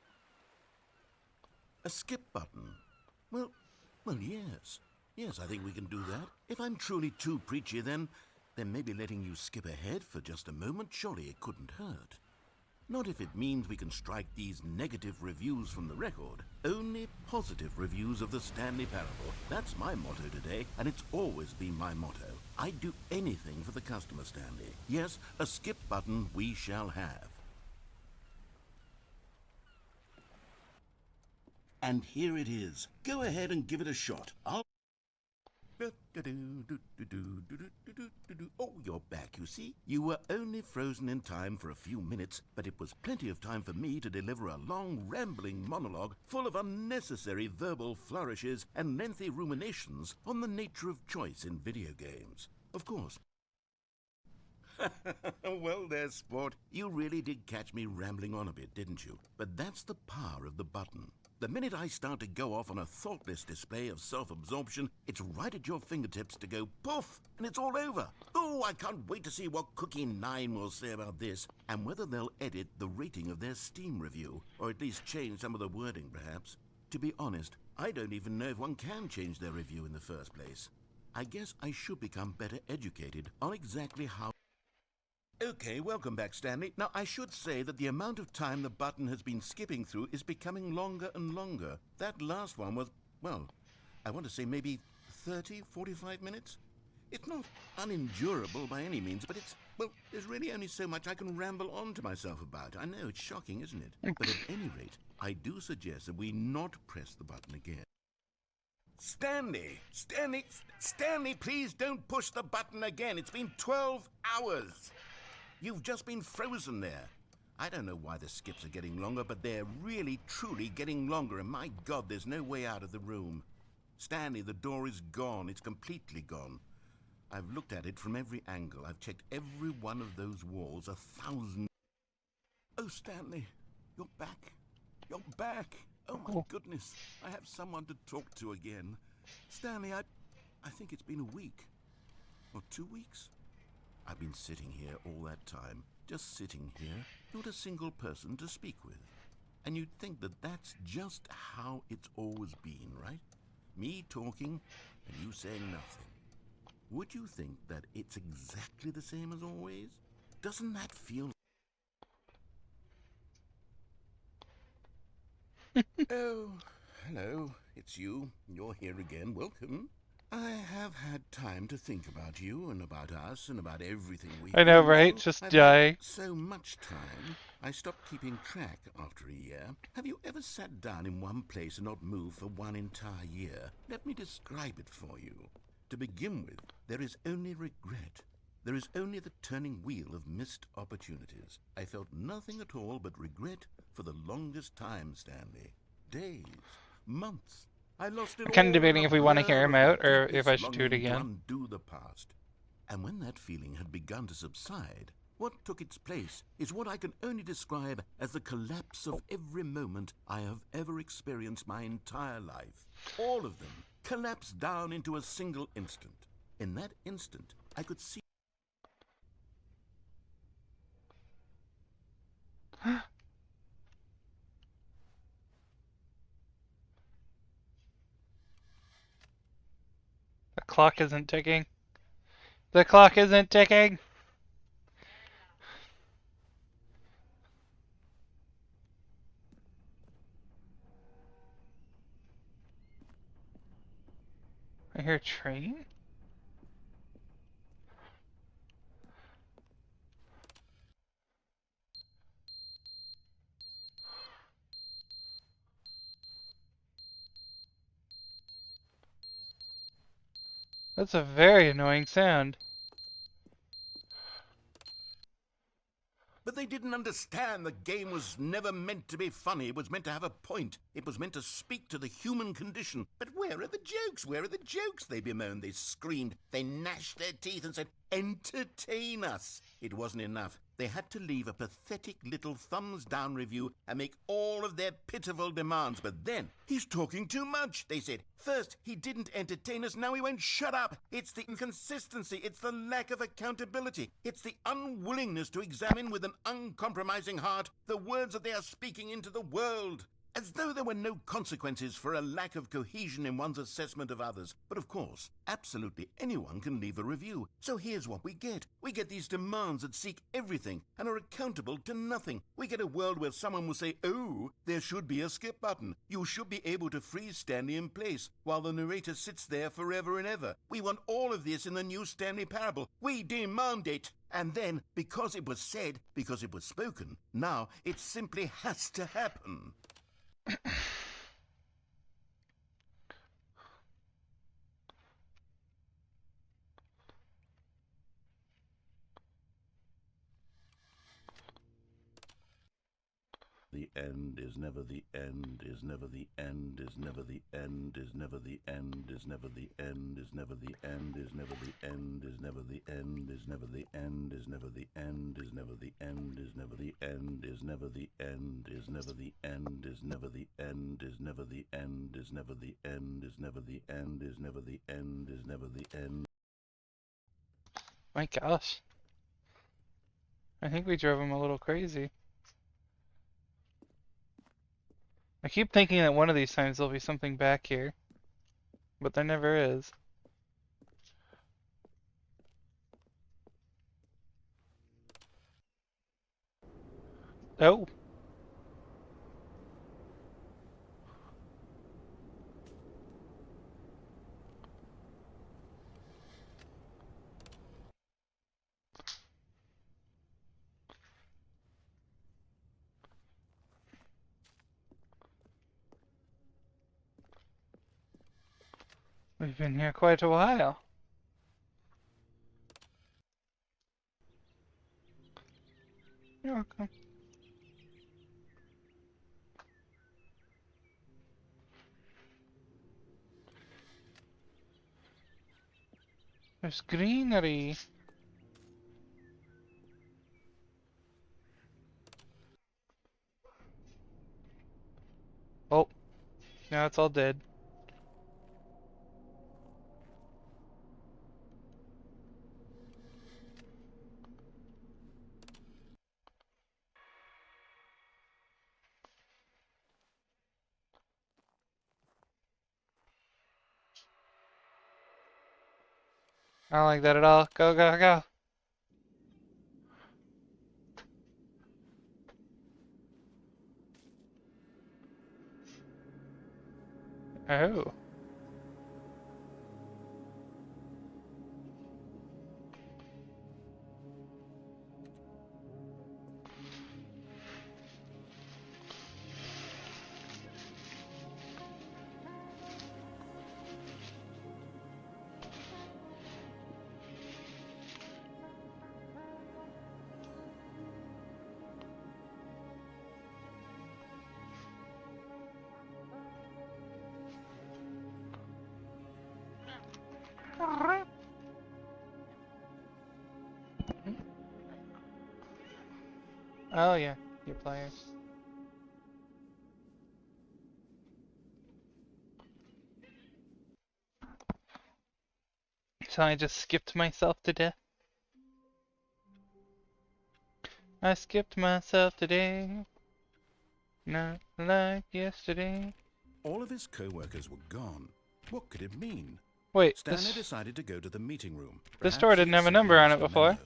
A skip button? Well, yes. Yes, I think we can do that. If I'm truly too preachy, then maybe letting you skip ahead for just a moment, surely it couldn't hurt. Not if it means we can strike these negative reviews from the record. Only positive reviews of the Stanley Parable. That's my motto today, and it's always been my motto. I'd do anything for the customer, Stanley. Yes, a skip button we shall have. And here it is. Go ahead and give it a shot. Oh, you're back, you see. You were only frozen in time for a few minutes, but it was plenty of time for me to deliver a long, rambling monologue full of unnecessary verbal flourishes and lengthy ruminations on the nature of choice in video games. Of course. Well there, sport. You really did catch me rambling on a bit, didn't you? But that's the power of the button. The minute I start to go off on a thoughtless display of self-absorption, it's right at your fingertips to go poof, and it's all over. Oh, I can't wait to see what Cookie9 will say about this, and whether they'll edit the rating of their Steam review, or at least change some of the wording, perhaps. To be honest, I don't even know if one can change their review in the first place. I guess I should become better educated on exactly how... Okay, welcome back, Stanley. Now, I should say that the amount of time the button has been skipping through is becoming longer and longer. That last one was, well, I want to say maybe 30, 45 minutes? It's not unendurable by any means, but it's, well, there's really only so much I can ramble on to myself about. I know, it's shocking, isn't it? But at any rate, I do suggest that we not press the button again. Stanley, please don't push the button again. It's been 12 hours. You've just been frozen there. I don't know why the skips are getting longer, but they're really, truly getting longer, and my God, there's no way out of the room. Stanley, the door is gone. It's completely gone. I've looked at it from every angle. I've checked every one of those walls 1,000... Oh, Stanley, you're back. You're back. Oh, my goodness. I have someone to talk to again. Stanley, I think it's been a week. Or 2 weeks. I've been sitting here all that time, just sitting here, not a single person to speak with. And you'd think that that's just how it's always been, right? Me talking and you saying nothing. Would you think that it's exactly the same as always? Doesn't that feel... Oh, hello, it's you. You're here again. Welcome. I have had time to think about you and about us and about everything we've I know, been right? through. Just I've die. had so much time, I stopped keeping track after a year. Have you ever sat down in one place and not moved for one entire year? Let me describe it for you. To begin with, there is only regret. There is only the turning wheel of missed opportunities. I felt nothing at all but regret for the longest time, Stanley. Days, months. I lost it I'm kind of all in debating a if we want to hear blur him of the out or if I deepest should do it longing to again. undo the past. And when that feeling had begun to subside, what took its place is what I can only describe as the collapse of every moment I have ever experienced my entire life. All of them collapsed down into a single instant. In that instant, I could see... The clock isn't ticking. The clock isn't ticking! I hear a train? That's a very annoying sound. But they didn't understand the game was never meant to be funny. It was meant to have a point. It was meant to speak to the human condition. But where are the jokes? Where are the jokes? They bemoaned, they screamed, they gnashed their teeth and said, entertain us. It wasn't enough. They had to leave a pathetic little thumbs down review and make all of their pitiful demands. But then, he's talking too much, they said. First, he didn't entertain us, now he won't shut up. It's the inconsistency, it's the lack of accountability, it's the unwillingness to examine with an uncompromising heart the words that they are speaking into the world. As though there were no consequences for a lack of cohesion in one's assessment of others. But of course, absolutely anyone can leave a review. So here's what we get. We get these demands that seek everything and are accountable to nothing. We get a world where someone will say, oh, there should be a skip button. You should be able to freeze Stanley in place while the narrator sits there forever and ever. We want all of this in the new Stanley Parable. We demand it. And then, because it was said, because it was spoken, now it simply has to happen. The end is never the end, is never the end, is never the end, is never the end, is never the end, is never the end, is never the end, is never the end, is never the end, is never the end, is never the end, is never the end, is never the end, is never the end, is never the end, is never the end, is never the end, is never the end, is never the end, is never the end. My gosh. I think we drove him a little crazy. I keep thinking that one of these times there'll be something back here. But there never is. Oh. We've been here quite a while. You're welcome. There's greenery. Oh, now it's all dead. I don't like that at all. Go, go, go. Oh. Oh yeah, your players. So I just skipped myself to death. I skipped myself today. Not like yesterday. All of his co-workers were gone. What could it mean? Wait, Stanley decided to go to the meeting room. this door Perhaps didn't he'd have a simply number on missed it a before. memo.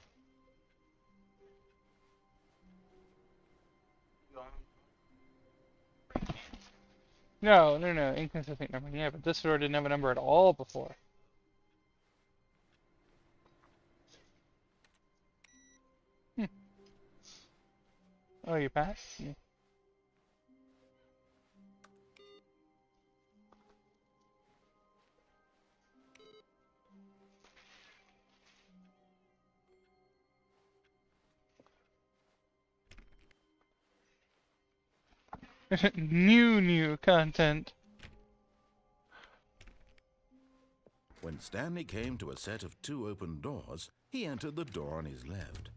No, no, no, inconsistent number. Yeah, but this door didn't have a number at all before. Hmm. Oh, you passed? Yeah. New content. When Stanley came to a set of 2 open doors, he entered the door on his left.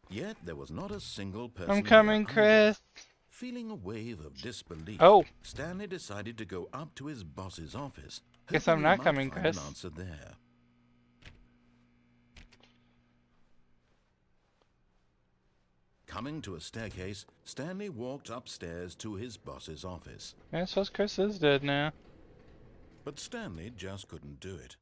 Yet there was not a single person I'm coming, there either. Chris. Feeling a wave of disbelief, Oh. Stanley decided to go up to his boss's office, Guess hoping I'm he not might coming, find Chris. an answer there. Coming to a staircase, Stanley walked upstairs to his boss's office. I suppose Chris is dead now. But Stanley just couldn't do it.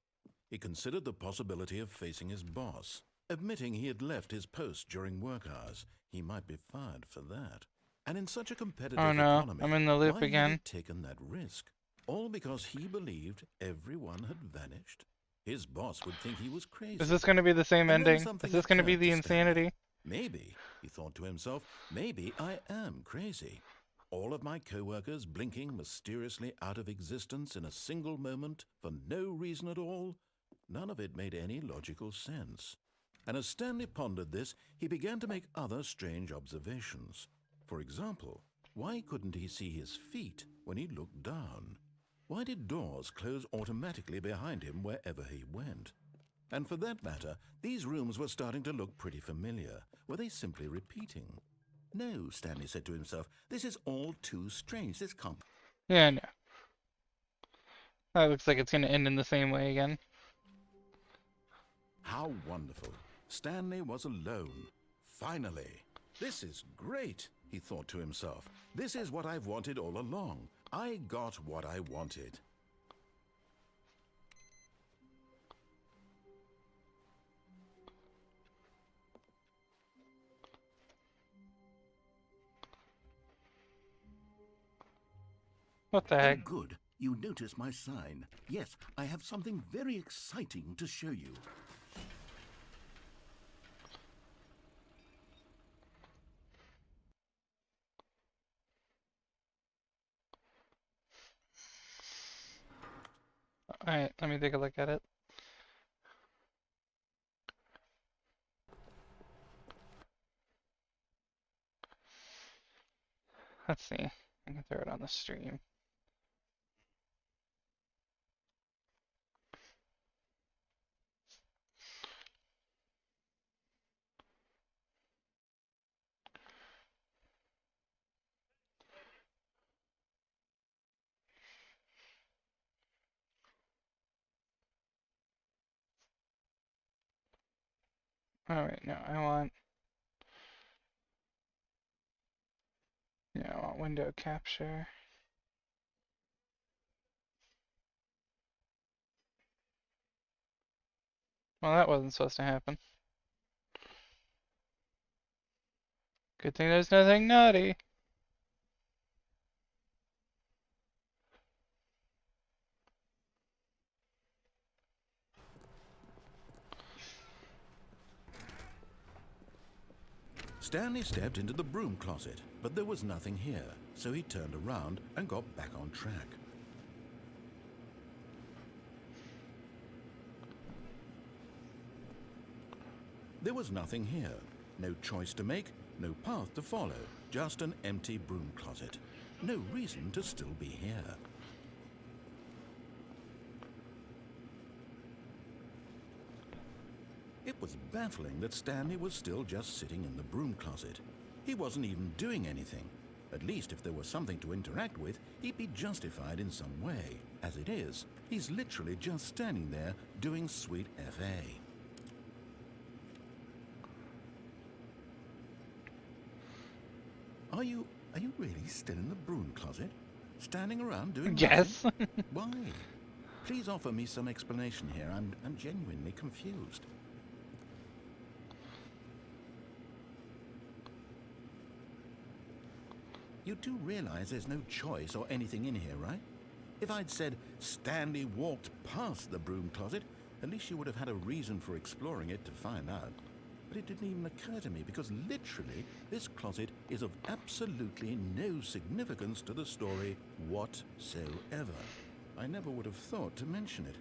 He considered the possibility of facing his boss. Admitting he had left his post during work hours, he might be fired for that. And in such a competitive Oh no, economy, I'm in the loop why again. had he taken that risk? All because he believed everyone had vanished? His boss would think he was crazy. Is this going to be the same And then ending? something Is this going to be occurred the to insanity? Stanley. Maybe, he thought to himself, maybe I am crazy. All of my co-workers blinking mysteriously out of existence in a single moment for no reason at all? None of it made any logical sense. And as Stanley pondered this, he began to make other strange observations. For example, why couldn't he see his feet when he looked down? Why did doors close automatically behind him wherever he went? And for that matter, these rooms were starting to look pretty familiar. Were they simply repeating? No, Stanley said to himself, this is all too strange. This can't... Yeah, no. That looks like it's going to end in the same way again. How wonderful. Stanley was alone. Finally. This is great, he thought to himself. This is what I've wanted all along. I got what I wanted. What the heck? Oh, good. You notice my sign. Yes, I have something very exciting to show you. Alright, let me take a look at it. Let's see. I can throw it on the stream. Alright, no, I want window capture. Well, that wasn't supposed to happen. Good thing there's nothing naughty. Stanley stepped into the broom closet, but there was nothing here, so he turned around and got back on track. There was nothing here. No choice to make, no path to follow, just an empty broom closet. No reason to still be here. It was baffling that Stanley was still just sitting in the broom closet. He wasn't even doing anything. At least if there was something to interact with, he'd be justified in some way. As it is, he's literally just standing there doing sweet FA. Are you really still in the broom closet? Standing around doing Yes. nothing? Why? Please offer me some explanation here. I'm genuinely confused. You do realize there's no choice or anything in here, right? If I'd said Stanley walked past the broom closet, at least you would have had a reason for exploring it to find out. But it didn't even occur to me because literally this closet is of absolutely no significance to the story whatsoever. I never would have thought to mention it.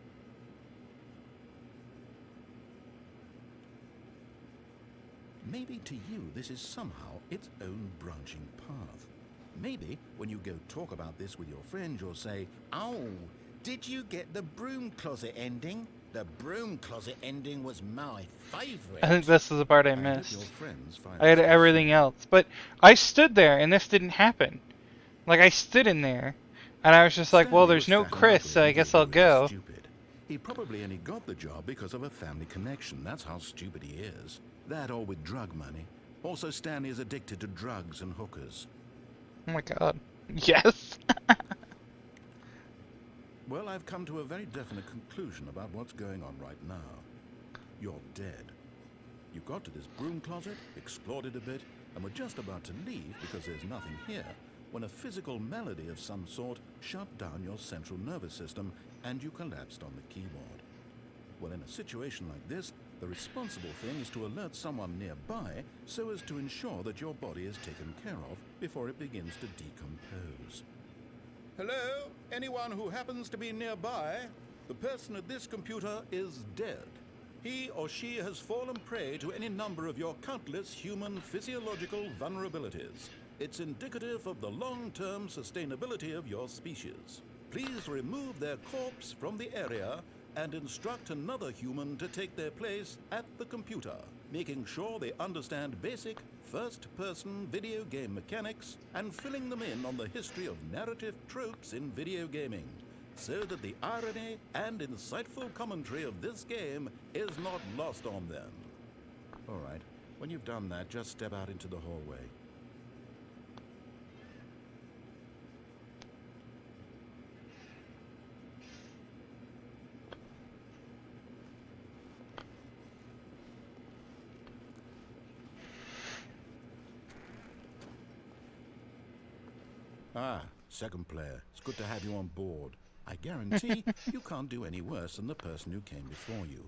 Maybe to you this is somehow its own branching path. Maybe when you go talk about this with your friends, you'll say, "Oh, did you get the broom closet ending? The broom closet ending was my favorite." I think this is the part I hope your missed. friends find I had this everything confusing. else, but I stood there and this didn't happen. Like, I stood in there and I was just like, well, Stanley there's was no fat and Chris, ugly so I and guess I'll really, really go. stupid. He probably only got the job because of a family connection. That's how stupid he is. That or with drug money. Also, Stanley is addicted to drugs and hookers. Oh my god. Yes. Well, I've come to a very definite conclusion about what's going on right now. You're dead. You got to this broom closet, explored it a bit, and were just about to leave because there's nothing here, when a physical malady of some sort shut down your central nervous system and you collapsed on the keyboard. Well, in a situation like this, the responsible thing is to alert someone nearby so as to ensure that your body is taken care of before it begins to decompose. Hello? Anyone who happens to be nearby? The person at this computer is dead. He or she has fallen prey to any number of your countless human physiological vulnerabilities. It's indicative of the long-term sustainability of your species. Please remove their corpse from the area and instruct another human to take their place at the computer, making sure they understand basic first-person video game mechanics and filling them in on the history of narrative tropes in video gaming, so that the irony and insightful commentary of this game is not lost on them. All right, when you've done that, just step out into the hallway. Ah, second player. It's good to have you on board. I guarantee you can't do any worse than the person who came before you.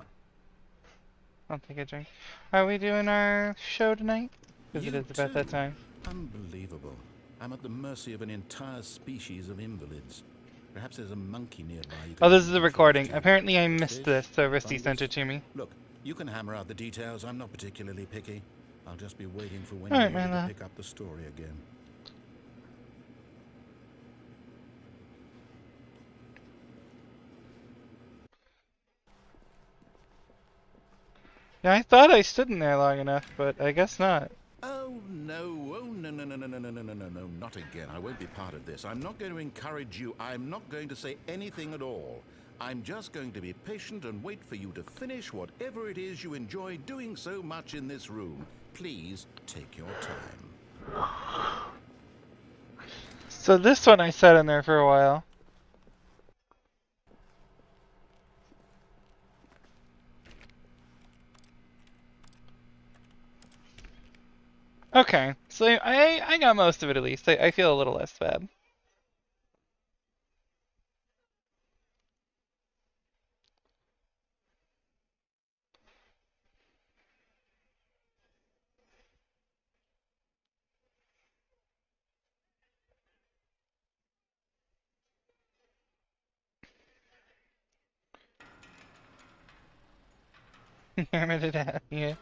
I'll take a drink. Are we doing our show tonight? Because it You is about that too? time. Unbelievable. I'm at the mercy of an entire species of invalids. Perhaps there's a monkey nearby you can Oh, this hand is a the recording. keys to. Apparently I missed Fish, this, so Risty fungus. sent it to me. Look, you can hammer out the details. I'm not particularly picky. I'll just be waiting for when Alright, you're ready man, to pick up the story again. Yeah, I thought I stood in there long enough, but I guess not. Oh no, no, not again. I won't be part of this. I'm not going to encourage you. I'm not going to say anything at all. I'm just going to be patient and wait for you to finish whatever it is you enjoy doing so much in this room. Please take your time. So this one I sat in there for a while. Okay, so I got most of it at least. I feel a little less bad. Hammered it out, yeah.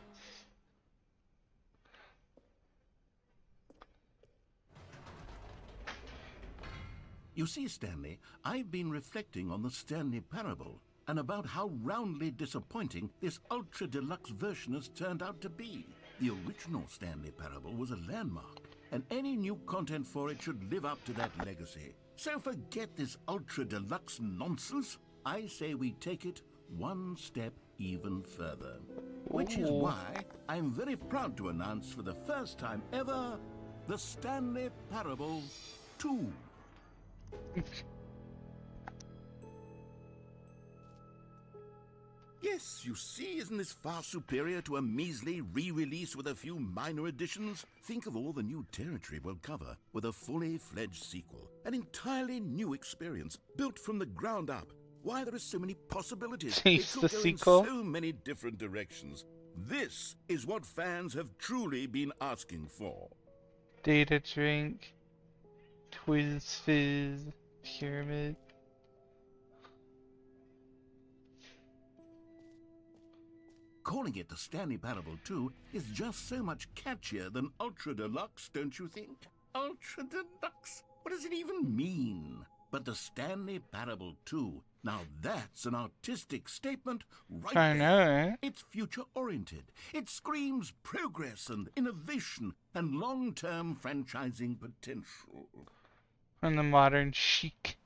You see, Stanley, I've been reflecting on the Stanley Parable and about how roundly disappointing this ultra deluxe version has turned out to be. The original Stanley Parable was a landmark, and any new content for it should live up to that legacy. So forget this ultra deluxe nonsense. I say we take it one step even further. Which is Ooh. why I'm very proud to announce for the first time ever the Stanley Parable 2. Yes, you see, isn't this far superior to a measly re-release with a few minor additions? Think of all the new territory we'll cover with a fully fledged sequel. An entirely new experience, built from the ground up. Why, there are so many possibilities. Jeez, It the could go in sequel? so many different directions. This is what fans have truly been asking for. Data drink, Twiz Fizz, Pyramid. Calling it the Stanley Parable 2 is just so much catchier than Ultra Deluxe, don't you think? Ultra Deluxe? What does it even mean? But the Stanley Parable 2, now that's an artistic statement right I there. know, right? It's future-oriented. It screams progress and innovation and long-term franchising potential. From the modern chic.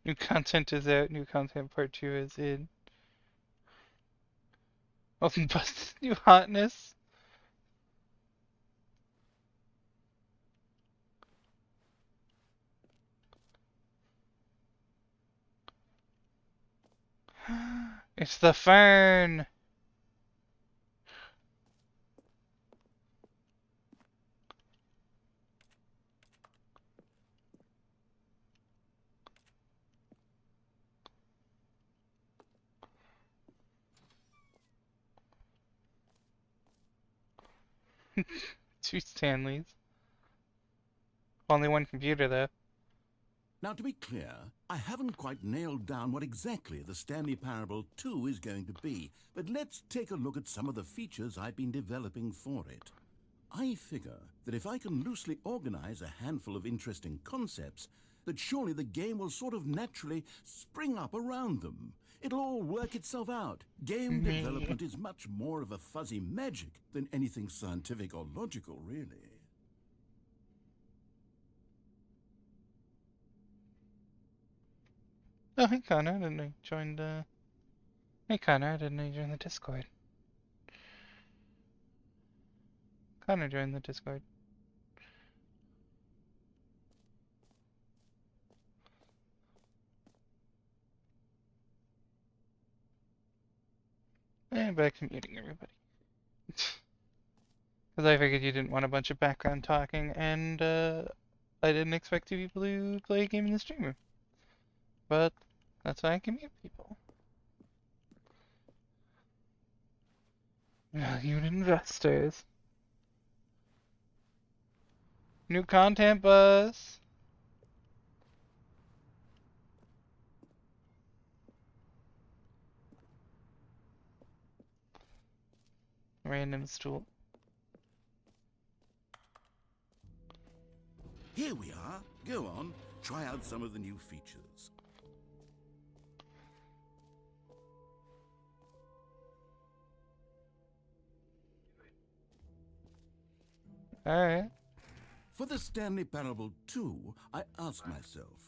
New content is out, new content part 2 is in. Open bus, new hotness. It's the fern! Two Stanleys. Only one computer though. Now, to be clear, I haven't quite nailed down what exactly the Stanley Parable 2 is going to be, but let's take a look at some of the features I've been developing for it. I figure that if I can loosely organize a handful of interesting concepts, that surely the game will sort of naturally spring up around them. It'll all work itself out. Game development is much more of a fuzzy magic than anything scientific or logical, really. Oh, hey Connor, I didn't know you joined, Hey Connor, I didn't know you joined the Discord. Connor joined the Discord. And back to muting everybody. Because I figured you didn't want a bunch of background talking, and I didn't expect you people to play a game in the stream room. But that's why I can mute people. Valued investors. New content buzz. Random stool. Here we are. Go on, try out some of the new features. Alright. For the Stanley Parable 2, I asked myself,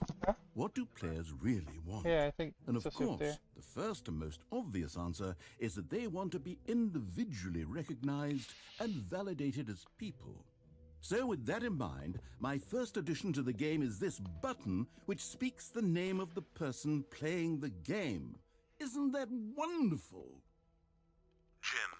what do players really want? Yeah, I think And of it's up there. course, the first and most obvious answer is that they want to be individually recognized and validated as people. So with that in mind, my first addition to the game is this button which speaks the name of the person playing the game. Isn't that wonderful? Jim.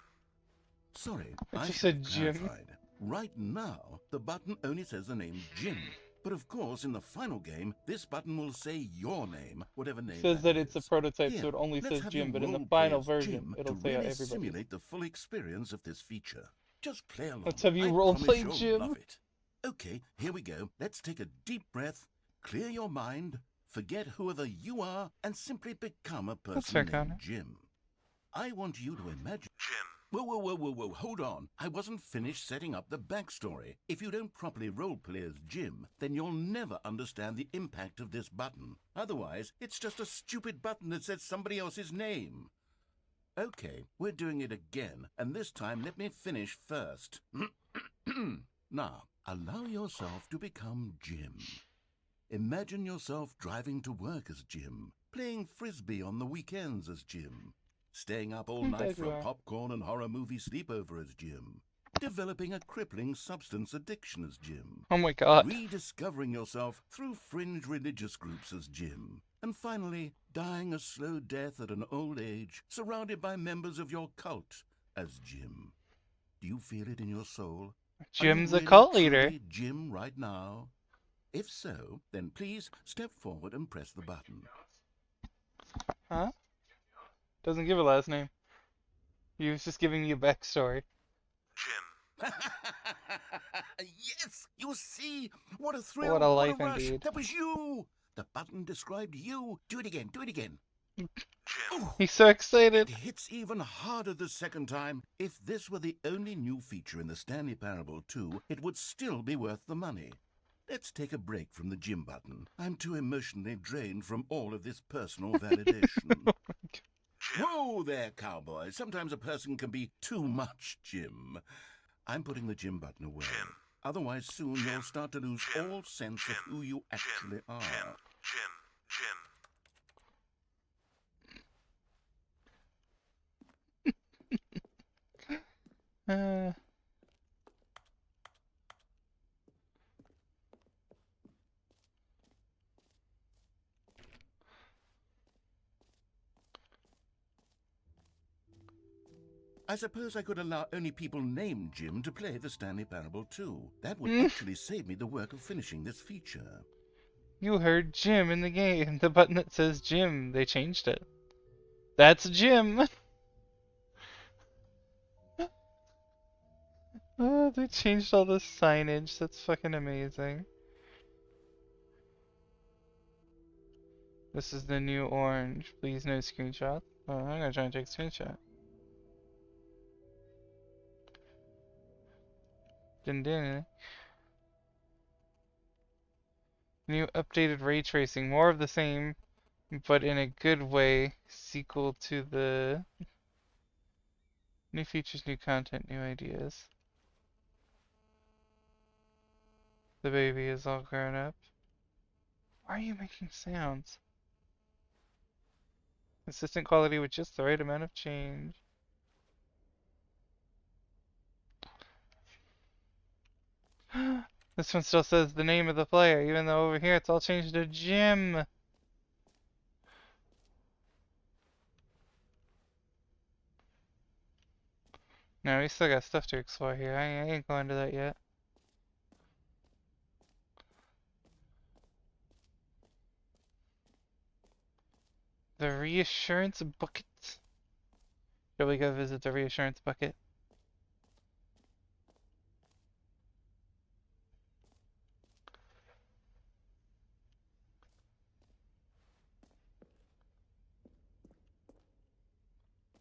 Sorry, It I just should said have Jim. clarified. Right now, the button only says the name Jim. But of course, in the final game, this button will say your name, whatever name Says that it's a is. prototype, Here, so it only let's says have Jim, you but in the role final play as version, Jim it'll to say really everybody. simulate the full experience of this feature. Just play along. Let's have you I role promise play you'll Jim. love it. Okay, here we go. Let's take a deep breath, clear your mind, forget whoever you are, and simply become a That's person fair, named Connor. Jim. I want you to imagine... Jim. Whoa, hold on. I wasn't finished setting up the backstory. If you don't properly roleplay as Jim, then you'll never understand the impact of this button. Otherwise, it's just a stupid button that says somebody else's name. Okay, we're doing it again, and this time let me finish first. Now, allow yourself to become Jim. Imagine yourself driving to work as Jim, playing frisbee on the weekends as Jim, staying up all night for a popcorn and horror movie sleepover as Jim, developing a crippling substance addiction as Jim, Oh my god. rediscovering yourself through fringe religious groups as Jim, and finally dying a slow death at an old age, surrounded by members of your cult as Jim. Do you feel it in your soul? Jim's Are a you cult really, leader. truly Jim right now? If so, then please step forward and press the button. Huh? Doesn't give a last name. He was just giving you a backstory. Jim. Yes! You see? What a thrill! What a life rush! indeed. That was you! The button described you! Do it again, do it again! Jim. He's so excited. It hits even harder the second time. If this were the only new feature in the Stanley Parable 2, it would still be worth the money. Let's take a break from the Jim button. I'm too emotionally drained from all of this personal validation. Whoa there, cowboy. Sometimes a person can be too much Jim. I'm putting the Jim button away. Jim. Otherwise, soon you'll start to lose Jim. all sense of who you actually are. Jim. I suppose I could allow only people named Jim to play the Stanley Parable 2. That would actually save me the work of finishing this feature. You heard Jim in the game. The button that says Jim, they changed it. That's Jim. Oh, they changed all the signage. That's fucking amazing. This is the new orange. Please no screenshot. Oh, I'm gonna try and take a screenshot. Didn't do anything. New updated ray tracing. More of the same, but in a good way. Sequel to the... New features, new content, new ideas. The baby is all grown up. Why are you making sounds? Consistent quality with just the right amount of change. This one still says the name of the player, even though over here it's all changed to Jim. No, we still got stuff to explore here. I ain't going to that yet. The reassurance bucket. Shall we go visit the reassurance bucket?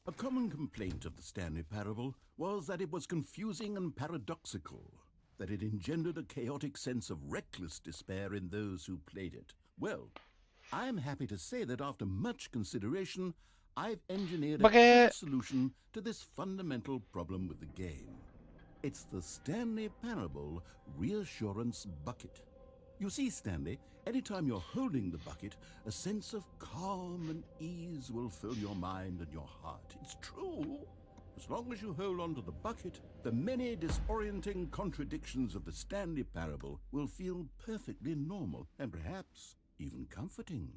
A common complaint of the Stanley Parable was that it was confusing and paradoxical, that it engendered a chaotic sense of reckless despair in those who played it. Well, I'm happy to say that after much consideration, I've engineered a clever solution to this fundamental problem with the game. It's the Stanley Parable Reassurance Bucket. You see, Stanley, anytime you're holding the bucket, a sense of calm and ease will fill your mind and your heart. It's true. As long as you hold on to the bucket, the many disorienting contradictions of the Stanley Parable will feel perfectly normal and perhaps even comforting.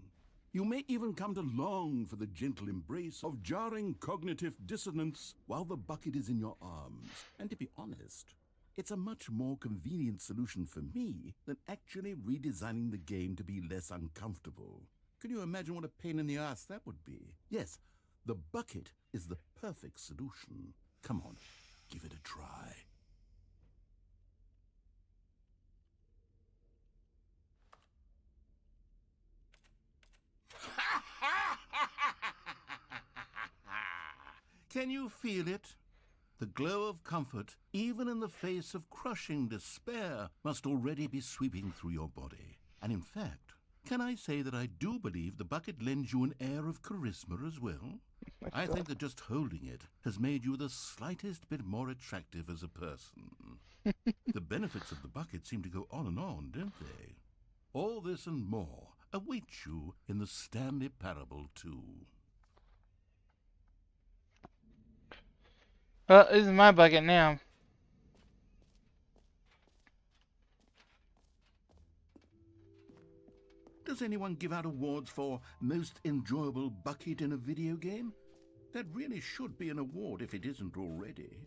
You may even come to long for the gentle embrace of jarring cognitive dissonance while the bucket is in your arms. And to be honest, it's a much more convenient solution for me than actually redesigning the game to be less uncomfortable. Can you imagine what a pain in the ass that would be? Yes, the bucket is the perfect solution. Come on, give it a try. Can you feel it? The glow of comfort, even in the face of crushing despair, must already be sweeping through your body. And in fact, can I say that I do believe the bucket lends you an air of charisma as well? I think that just holding it has made you the slightest bit more attractive as a person. The benefits of the bucket seem to go on and on, don't they? All this and more await you in the Stanley Parable 2. Well, this is my bucket now. Does anyone give out awards for most enjoyable bucket in a video game? That really should be an award if it isn't already.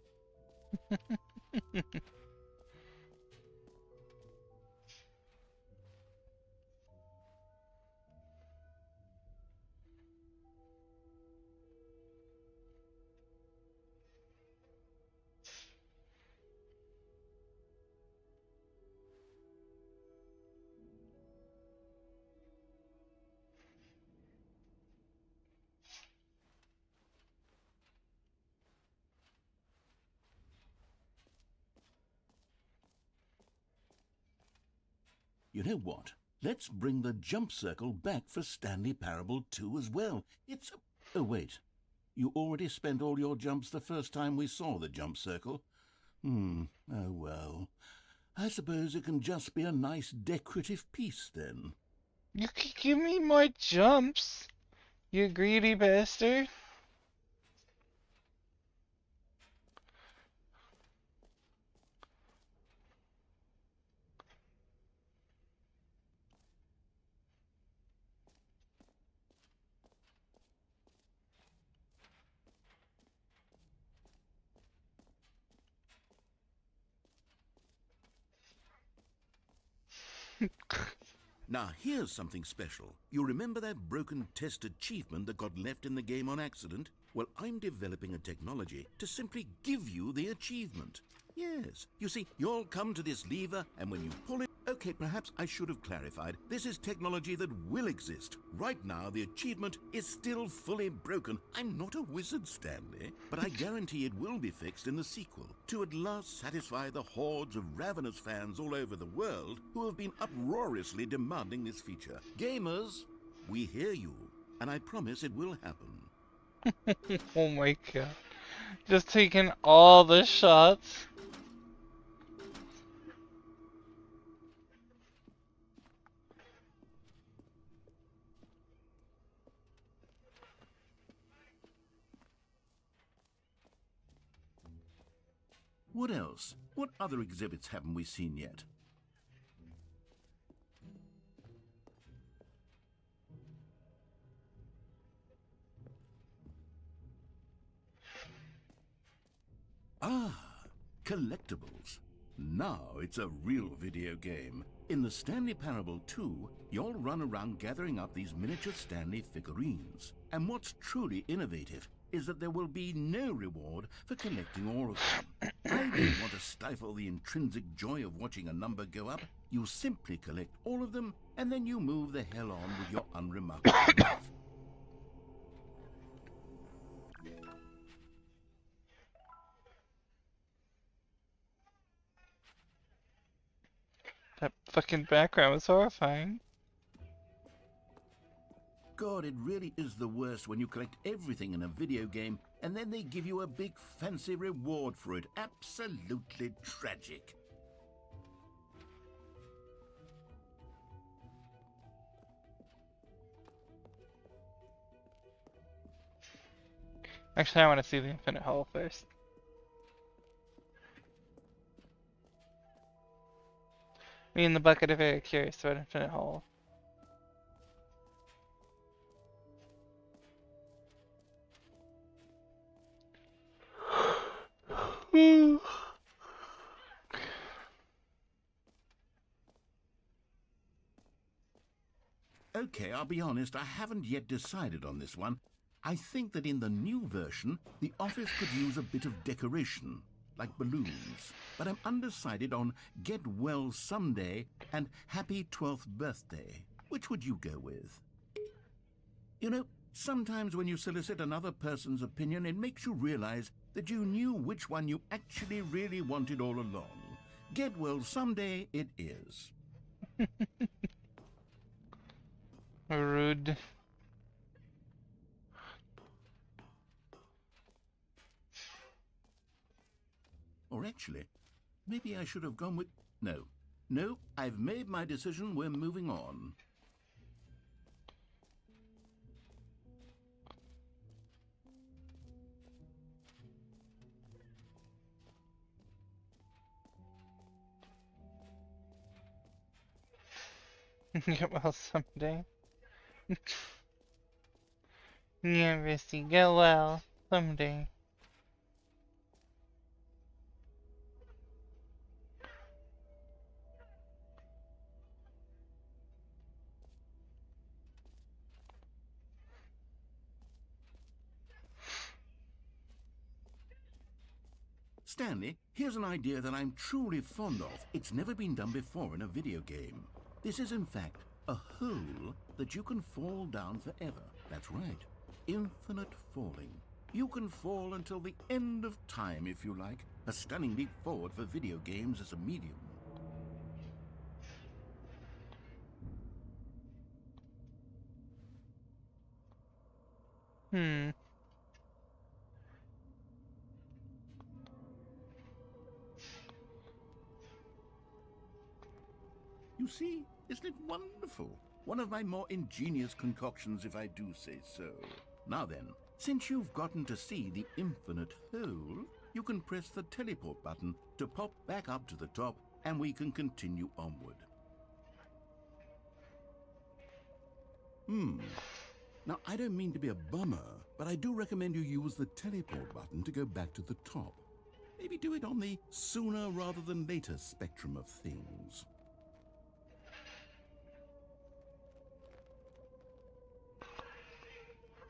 You know what? Let's bring the jump circle back for Stanley Parable 2 as well. It's a... Oh, wait. You already spent all your jumps the first time we saw the jump circle? Oh well. I suppose it can just be a nice decorative piece then. You could give me more jumps, you greedy bastard. Now here's something special. You remember that broken test achievement that got left in the game on accident? Well, I'm developing a technology to simply give you the achievement. Yes. You see, you'll come to this lever, and when you pull it... Okay, perhaps I should have clarified. This is technology that will exist. Right now, the achievement is still fully broken. I'm not a wizard, Stanley, but I guarantee it will be fixed in the sequel to at last satisfy the hordes of ravenous fans all over the world who have been uproariously demanding this feature. Gamers, we hear you, and I promise it will happen. Oh my god. Just taking all the shots. What else? What other exhibits haven't we seen yet? Ah, collectibles. Now it's a real video game. In the Stanley Parable 2, you'll run around gathering up these miniature Stanley figurines. And what's truly innovative is that there will be no reward for collecting all of them. I don't want to stifle the intrinsic joy of watching a number go up. You simply collect all of them, and then you move the hell on with your unremarkable life. That fucking background was horrifying. God, it really is the worst when you collect everything in a video game and then they give you a big fancy reward for it. Absolutely tragic. Actually, I want to see the infinite hole first. Me and the bucket are very curious about infinite hole. Okay, I'll be honest, I haven't yet decided on this one. I think that in the new version, the office could use a bit of decoration, like balloons. But I'm undecided on Get Well Someday and Happy 12th Birthday. Which would you go with? You know, sometimes when you solicit another person's opinion, it makes you realize that you knew which one you actually really wanted all along. Get Well Someday it is. Rude. Or actually, maybe I should have gone with... No. No, I've made my decision. We're moving on. Get well someday. Yeah, Misty, get well someday. Stanley, here's an idea that I'm truly fond of. It's never been done before in a video game. This is, in fact, a hole that you can fall down forever. That's right. Infinite falling. You can fall until the end of time, if you like. A stunning leap forward for video games as a medium. Hmm. You see, isn't it wonderful? One of my more ingenious concoctions, if I do say so. Now then, since you've gotten to see the infinite hole, you can press the teleport button to pop back up to the top, and we can continue onward. Now, I don't mean to be a bummer, but I do recommend you use the teleport button to go back to the top. Maybe do it on the sooner rather than later spectrum of things.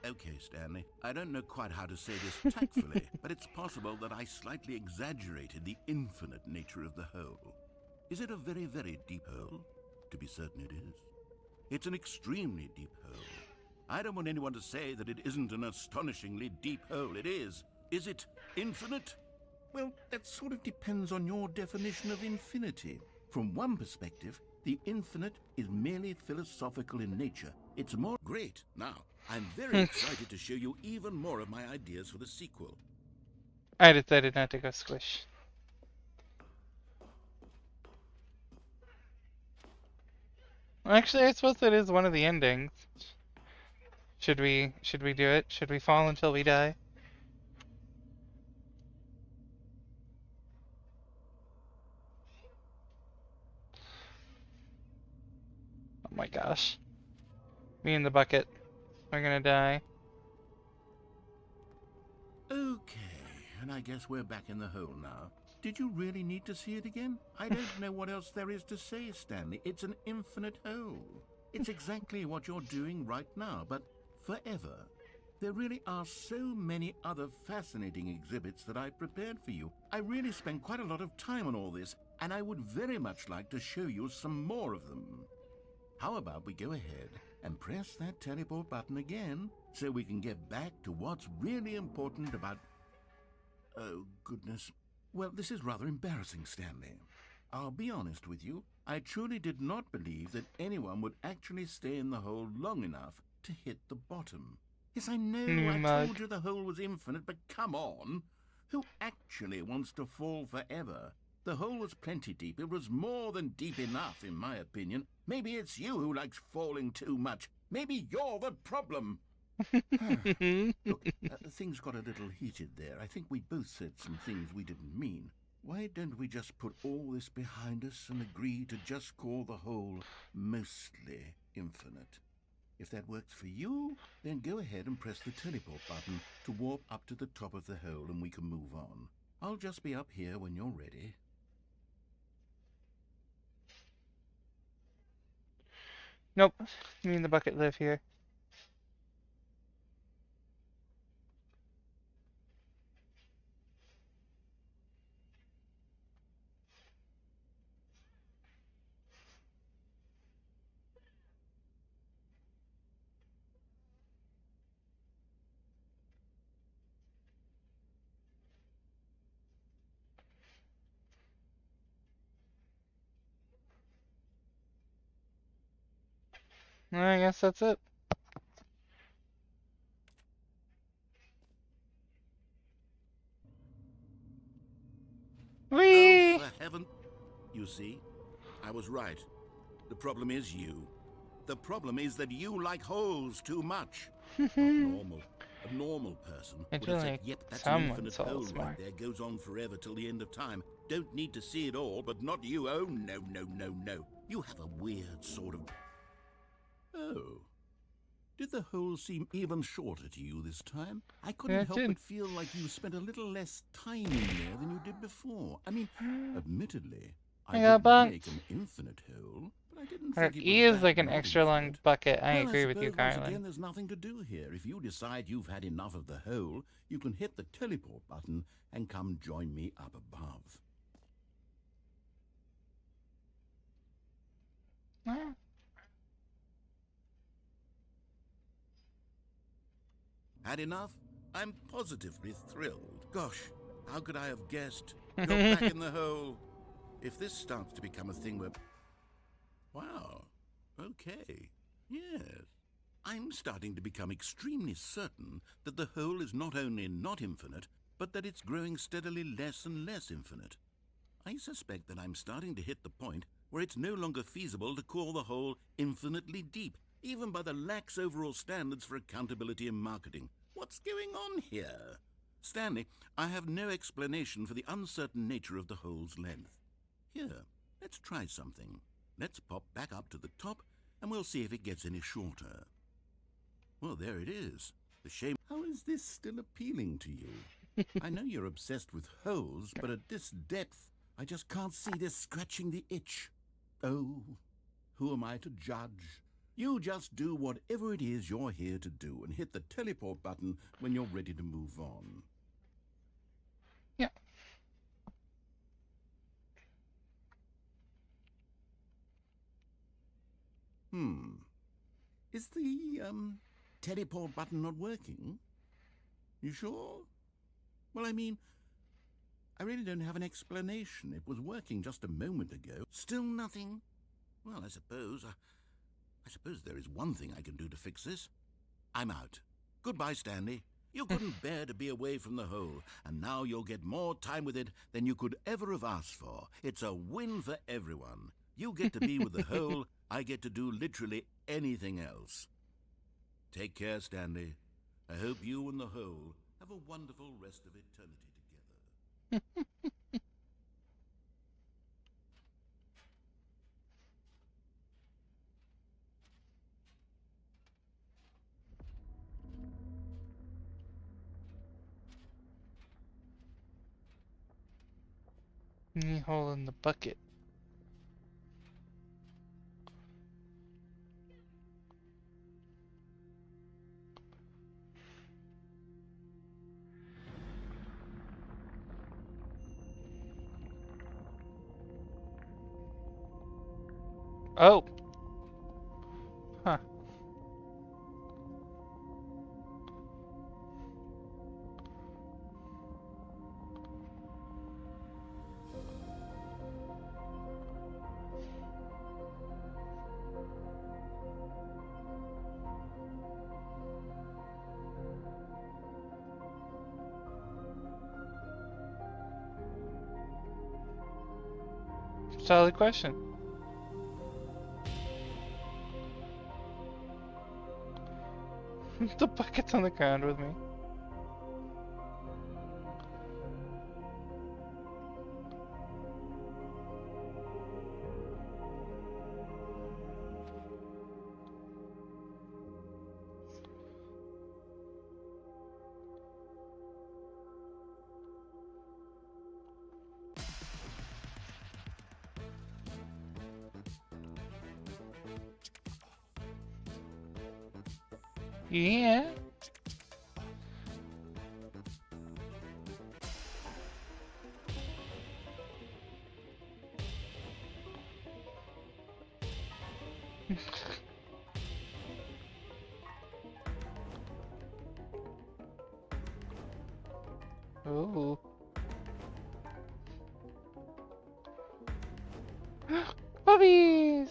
Okay, Stanley, I don't know quite how to say this tactfully, but it's possible that I slightly exaggerated the infinite nature of the hole. Is it a very, very deep hole? To be certain it is. It's an extremely deep hole. I don't want anyone to say that it isn't an astonishingly deep hole. It is. Is it infinite? Well, that sort of depends on your definition of infinity. From one perspective, the infinite is merely philosophical in nature. It's more... Great. Now, I'm very excited to show you even more of my ideas for the sequel. I decided not to go squish. Actually, I suppose that is one of the endings. Should we do it? Should we fall until we die? Oh my gosh. Me in the bucket. We're gonna die. Okay, and I guess we're back in the hole now. Did you really need to see it again? I don't know what else there is to say, Stanley. It's an infinite hole. It's exactly what you're doing right now, but forever. There really are so many other fascinating exhibits that I prepared for you. I really spent quite a lot of time on all this, and I would very much like to show you some more of them. How about we go ahead and press that teleport button again so we can get back to what's really important about... Oh, goodness. Well, this is rather embarrassing, Stanley. I'll be honest with you. I truly did not believe that anyone would actually stay in the hole long enough to hit the bottom. Yes, I know, New I mug. told you the hole was infinite, but come on. Who actually wants to fall forever? The hole was plenty deep. It was more than deep enough, in my opinion. Maybe it's you who likes falling too much. Maybe you're the problem. Look, things got a little heated there. I think we both said some things we didn't mean. Why don't we just put all this behind us and agree to just call the hole mostly infinite? If that works for you, then go ahead and press the teleport button to warp up to the top of the hole and we can move on. I'll just be up here when you're ready. Nope. Me and the bucket live here. I guess that's it. Oh, Whee! for heaven... You see, I was right. The problem is you. The problem is that you like holes too much. Not normal. A normal person I would do have said, like yep, that's an someone's infinite hole holes right more. there. Goes on forever till the end of time. Don't need to see it all, but not you. Oh, no, no, no, no. You have a weird sort of... Oh. Did the hole seem even shorter to you this time? I couldn't Yeah, it help did. but feel like you spent a little less time in there than you did before. I mean, admittedly, I I got didn't make bunked. an infinite hole, but I didn't Or think it was is that like an not extra long infinite. bucket. I Well, I agree with you, suppose once Carlin. again there's nothing to do here. If you decide you've had enough of the hole, you can hit the teleport button and come join me up above. Ah. Had enough? I'm positively thrilled. Gosh, how could I have guessed? You're back in the hole. If this starts to become a thing where... Wow. Okay. Yes. I'm starting to become extremely certain that the hole is not only not infinite, but that it's growing steadily less and less infinite. I suspect that I'm starting to hit the point where it's no longer feasible to call the hole infinitely deep, even by the lax overall standards for accountability and marketing. What's going on here? Stanley, I have no explanation for the uncertain nature of the hole's length. Here, let's try something. Let's pop back up to the top, and we'll see if it gets any shorter. Well, there it is. The shame... How is this still appealing to you? I know you're obsessed with holes, but at this depth, I just can't see this scratching the itch. Oh, who am I to judge? You just do whatever it is you're here to do and hit the teleport button when you're ready to move on. Yeah. Is the, teleport button not working? You sure? Well, I mean, I really don't have an explanation. It was working just a moment ago. Still nothing? Well, I suppose there is one thing I can do to fix this. I'm out. Goodbye, Stanley. You couldn't bear to be away from the hole, and now you'll get more time with it than you could ever have asked for. It's a win for everyone. You get to be with the hole, I get to do literally anything else. Take care, Stanley. I hope you and the hole have a wonderful rest of eternity together. Knee hole in the bucket. Oh. Huh. Solid question. The bucket's on the ground with me. Yeah. Ooh. Puppies!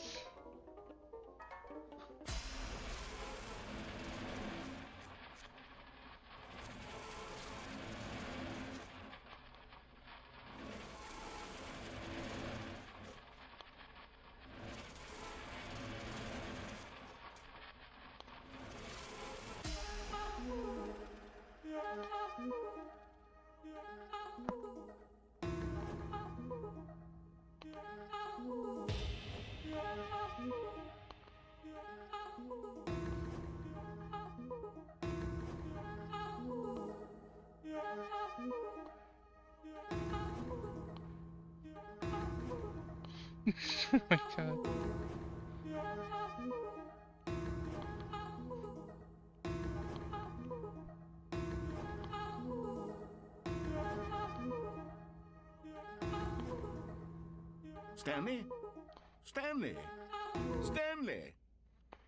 Oh my god. Stanley? Stanley? Stanley!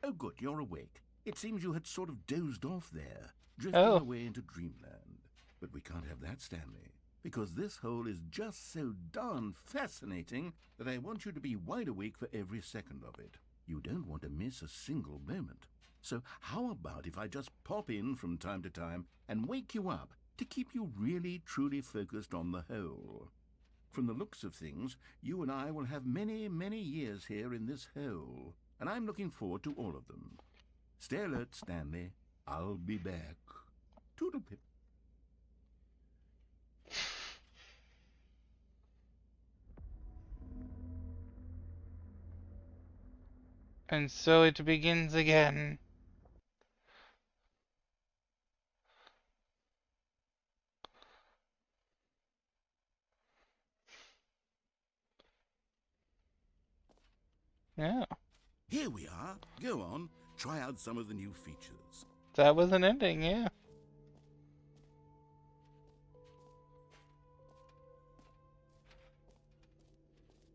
Oh, good, you're awake. It seems you had sort of dozed off there, drifting Oh. away into dreamland. But we can't have that, Stanley, because this hole is just so darn fascinating that I want you to be wide awake for every second of it. You don't want to miss a single moment. So how about if I just pop in from time to time and wake you up to keep you really, truly focused on the hole? From the looks of things, you and I will have many, many years here in this hole, and I'm looking forward to all of them. Stay alert, Stanley. I'll be back. Toodlepip. And so it begins again. Yeah. Here we are. Go on. Try out some of the new features. That was an ending, yeah.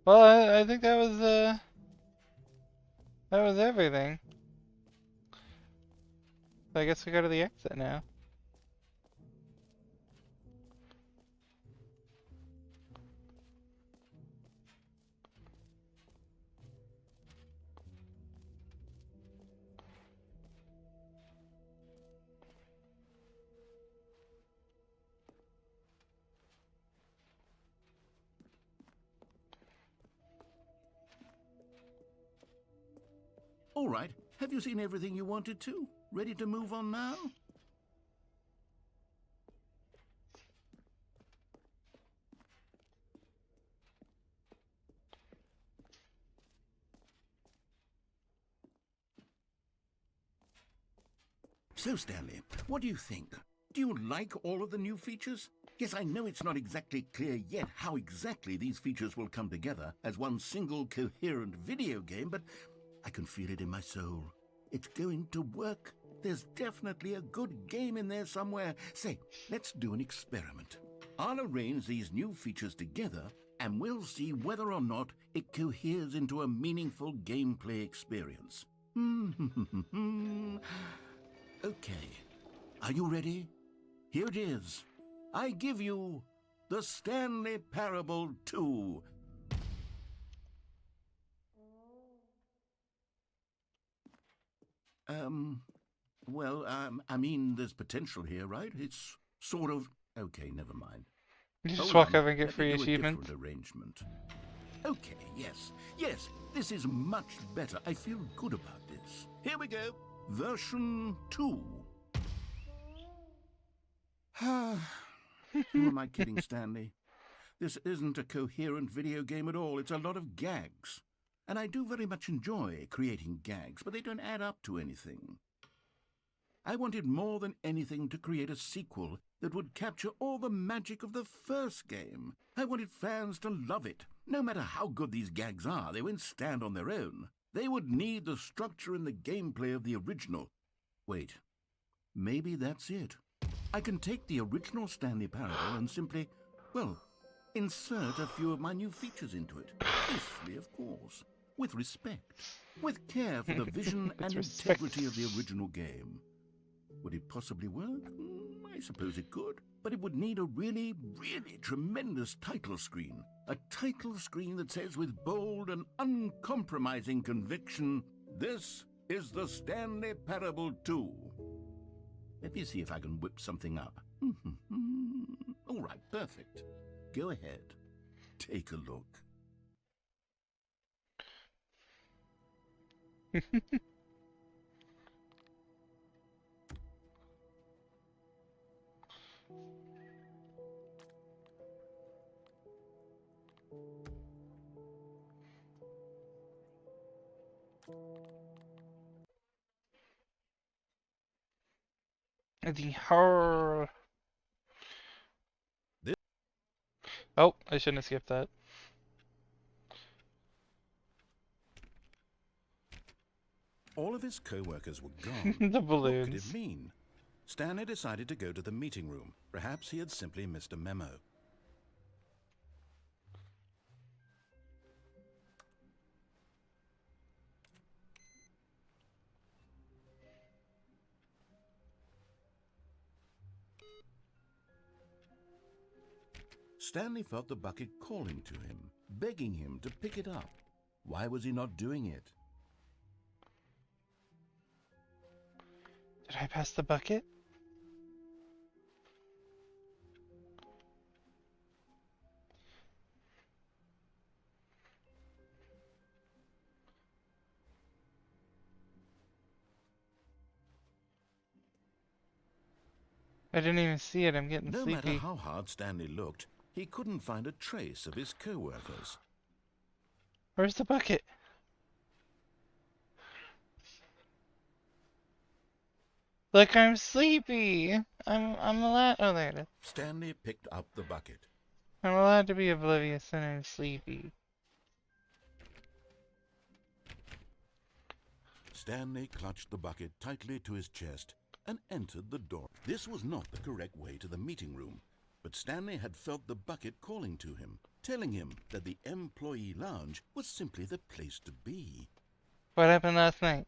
Well, I think that was everything. So I guess we go to the exit now. All right. Have you seen everything you wanted to? Ready to move on now? So, Stanley, what do you think? Do you like all of the new features? Yes, I know it's not exactly clear yet how exactly these features will come together as one single coherent video game, but I can feel it in my soul. It's going to work. There's definitely a good game in there somewhere. Say, let's do an experiment. I'll arrange these new features together, and we'll see whether or not it coheres into a meaningful gameplay experience. Okay. Are you ready? Here it is. I give you the Stanley Parable 2. I mean, there's potential here, right? It's sort of... Okay, never mind. You just Hold walk on, over and get let me free do a achievements. different arrangement. Okay, yes. Yes, this is much better. I feel good about this. Here we go. Version 2. Who am I kidding, Stanley? This isn't a coherent video game at all. It's a lot of gags. And I do very much enjoy creating gags, but they don't add up to anything. I wanted more than anything to create a sequel that would capture all the magic of the first game. I wanted fans to love it. No matter how good these gags are, they won't stand on their own. They would need the structure and the gameplay of the original. Wait, maybe that's it. I can take the original Stanley Parable and simply, well, insert a few of my new features into it. Tastefully, of course. With respect. With care for the vision and integrity of the original game. Would it possibly work? I suppose it could. But it would need a really, really tremendous title screen. A title screen that says with bold and uncompromising conviction, "This is the Stanley Parable 2. Let me see if I can whip something up. All right, perfect. Go ahead. Take a look. The horror. Oh, I shouldn't have skipped that. All of his co-workers were gone. The What could it balloons. mean? Stanley decided to go to the meeting room. Perhaps he had simply missed a memo. Stanley felt the bucket calling to him, begging him to pick it up. Why was he not doing it? Did I pass the bucket? I didn't even see it. I'm getting No sleepy. matter how hard Stanley looked, he couldn't find a trace of his co-workers. Where's the bucket? Look, I'm sleepy. I'm allowed. Oh, there it is. Stanley picked up the bucket. I'm allowed to be oblivious and I'm sleepy. Stanley clutched the bucket tightly to his chest and entered the door. This was not the correct way to the meeting room, but Stanley had felt the bucket calling to him, telling him that the employee lounge was simply the place to be. What happened last night?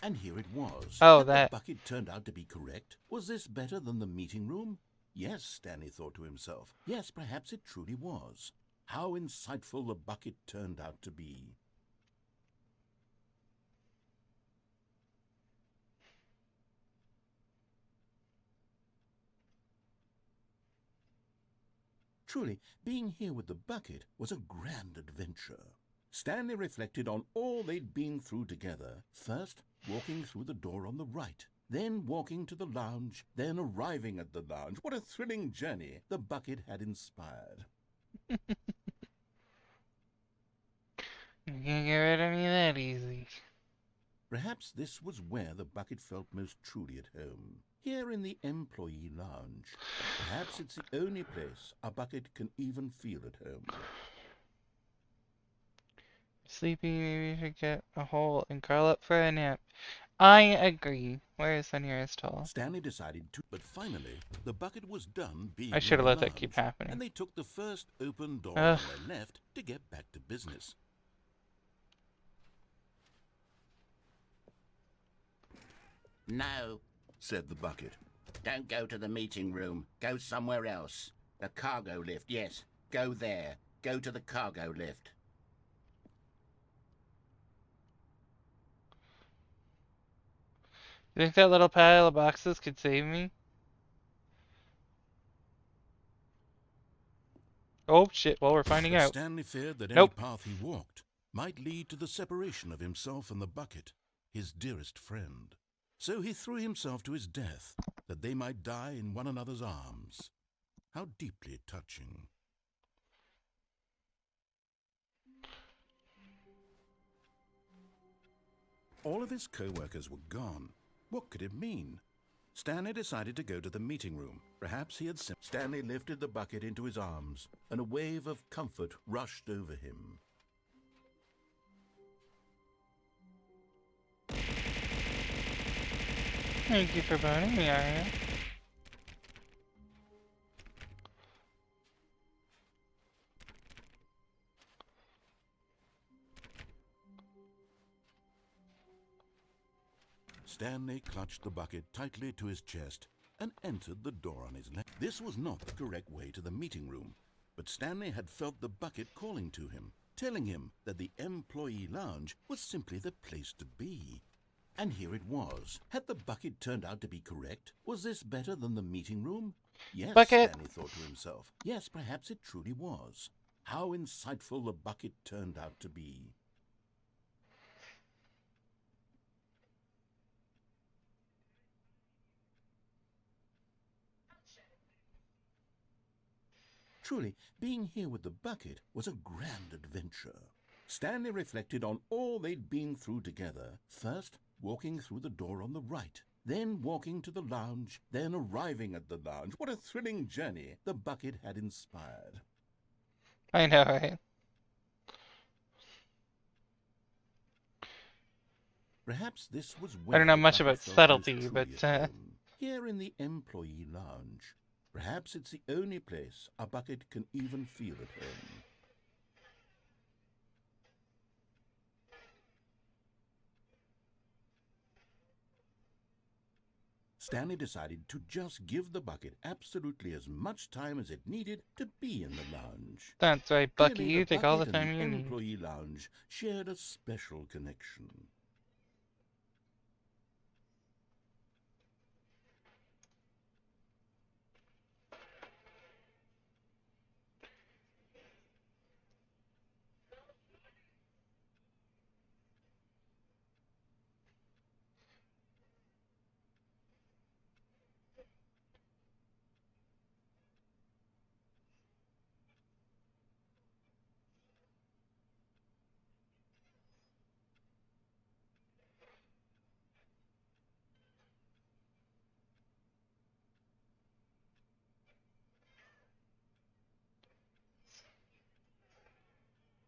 And here it was. Oh, Had that. the bucket turned out to be correct? Was this better than the meeting room? Yes, Stanley thought to himself. Yes, perhaps it truly was. How insightful the bucket turned out to be. Truly, being here with the bucket was a grand adventure. Stanley reflected on all they'd been through together. First, walking through the door on the right, then walking to the lounge, then arriving at the lounge. What a thrilling journey the bucket had inspired. You can't get rid of me that easy. Perhaps this was where the bucket felt most truly at home. Here in the employee lounge. Perhaps it's the only place a bucket can even feel at home. Sleepy, maybe you should get a hole and curl up for a nap. I agree. Where is the nearest hole? Stanley decided to, but finally, the bucket was done being I should in have the let that keep lounge, happening. and they took the first open door Ugh. on their left to get back to business. No, said the bucket. don't go to the meeting room. Go somewhere else. The cargo lift, yes. Go there. Go to the cargo lift. You think that little pile of boxes could save me? Oh shit, well we're finding But out. Stanley feared that any Nope. path he walked might lead to the separation of himself and the bucket, his dearest friend. So he threw himself to his death, that they might die in one another's arms. How deeply touching. All of his co-workers were gone. What could it mean? Stanley decided to go to the meeting room. Perhaps he had Stanley lifted the bucket into his arms, and a wave of comfort rushed over him. Thank you for burning me, Arya. Stanley clutched the bucket tightly to his chest and entered the door on his left. This was not the correct way to the meeting room, but Stanley had felt the bucket calling to him, telling him that the employee lounge was simply the place to be. And here it was. Had the bucket turned out to be correct? Was this better than the meeting room? Yes, Bucket. Stanley thought to himself. Yes, perhaps it truly was. How insightful the bucket turned out to be. Truly, being here with the bucket was a grand adventure. Stanley reflected on all they'd been through together. First, walking through the door on the right, then walking to the lounge, then arriving at the lounge. What a thrilling journey the bucket had inspired. I know, right? Perhaps this was I where don't know the much bucket about felt subtlety, most but truly at home. Here in the employee lounge. Perhaps it's the only place a bucket can even feel at home. Stanley decided to just give the bucket absolutely as much time as it needed to be in the lounge. That's right, Bucky. Clearly, You the take all the bucket and time the you need. employee lounge shared a special connection.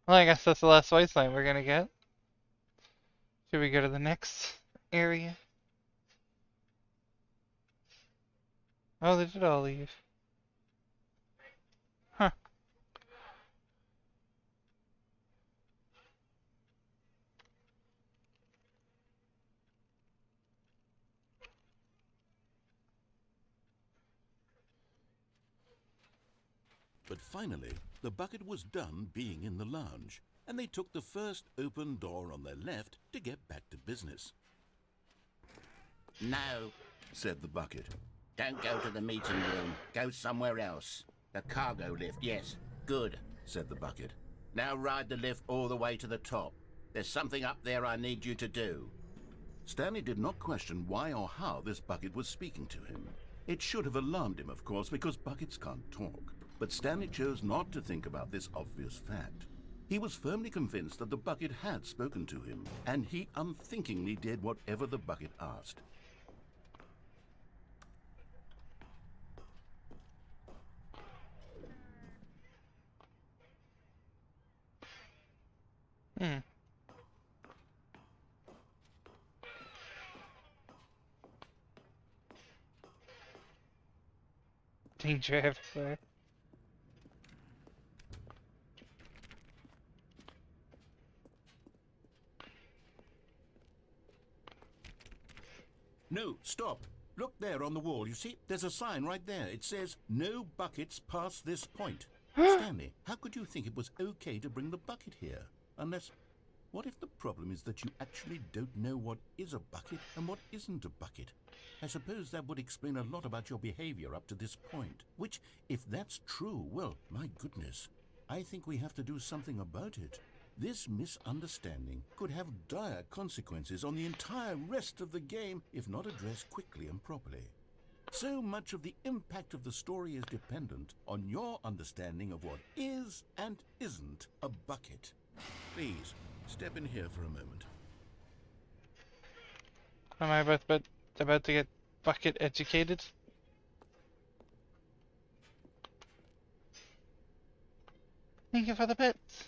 Well, I guess that's the last wasteland we're gonna get. Should we go to the next area? Oh, they did all leave. Huh. But finally, the bucket was done being in the lounge, and they took the first open door on their left to get back to business. No, Said the bucket. don't go to the meeting room. Go somewhere else. The cargo lift, yes. Good, Said the bucket. now ride the lift all the way to the top. There's something up there I need you to do. Stanley did not question why or how this bucket was speaking to him. It should have alarmed him, of course, because buckets can't talk. But Stanley chose not to think about this obvious fact. He was firmly convinced that the bucket had spoken to him, and he unthinkingly did whatever the bucket asked. Hmm. Danger everywhere. No, stop. Look there on the wall. You see, there's a sign right there. It says, "No buckets past this point." Stanley, how could you think it was okay to bring the bucket here? Unless... What if the problem is that you actually don't know what is a bucket and what isn't a bucket? I suppose that would explain a lot about your behavior up to this point. Which, if that's true, well, my goodness, I think we have to do something about it. This misunderstanding could have dire consequences on the entire rest of the game if not addressed quickly and properly. So much of the impact of the story is dependent on your understanding of what is and isn't a bucket. Please, step in here for a moment. Am I about to get bucket educated? Thank you for the bits.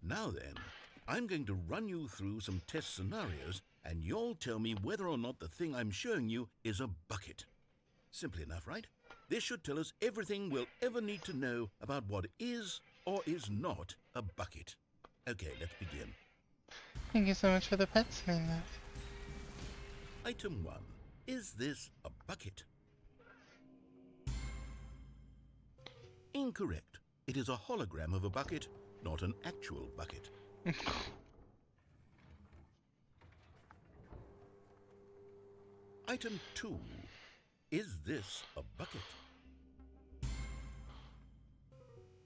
Now then, I'm going to run you through some test scenarios, and you'll tell me whether or not the thing I'm showing you is a bucket. Simple enough, right? This should tell us everything we'll ever need to know about what is or is not a bucket. Okay, let's begin. Thank you so much for the pets, man. Item 1. Is this a bucket? Incorrect. It is a hologram of a bucket, not an actual bucket. Item 2. Is this a bucket?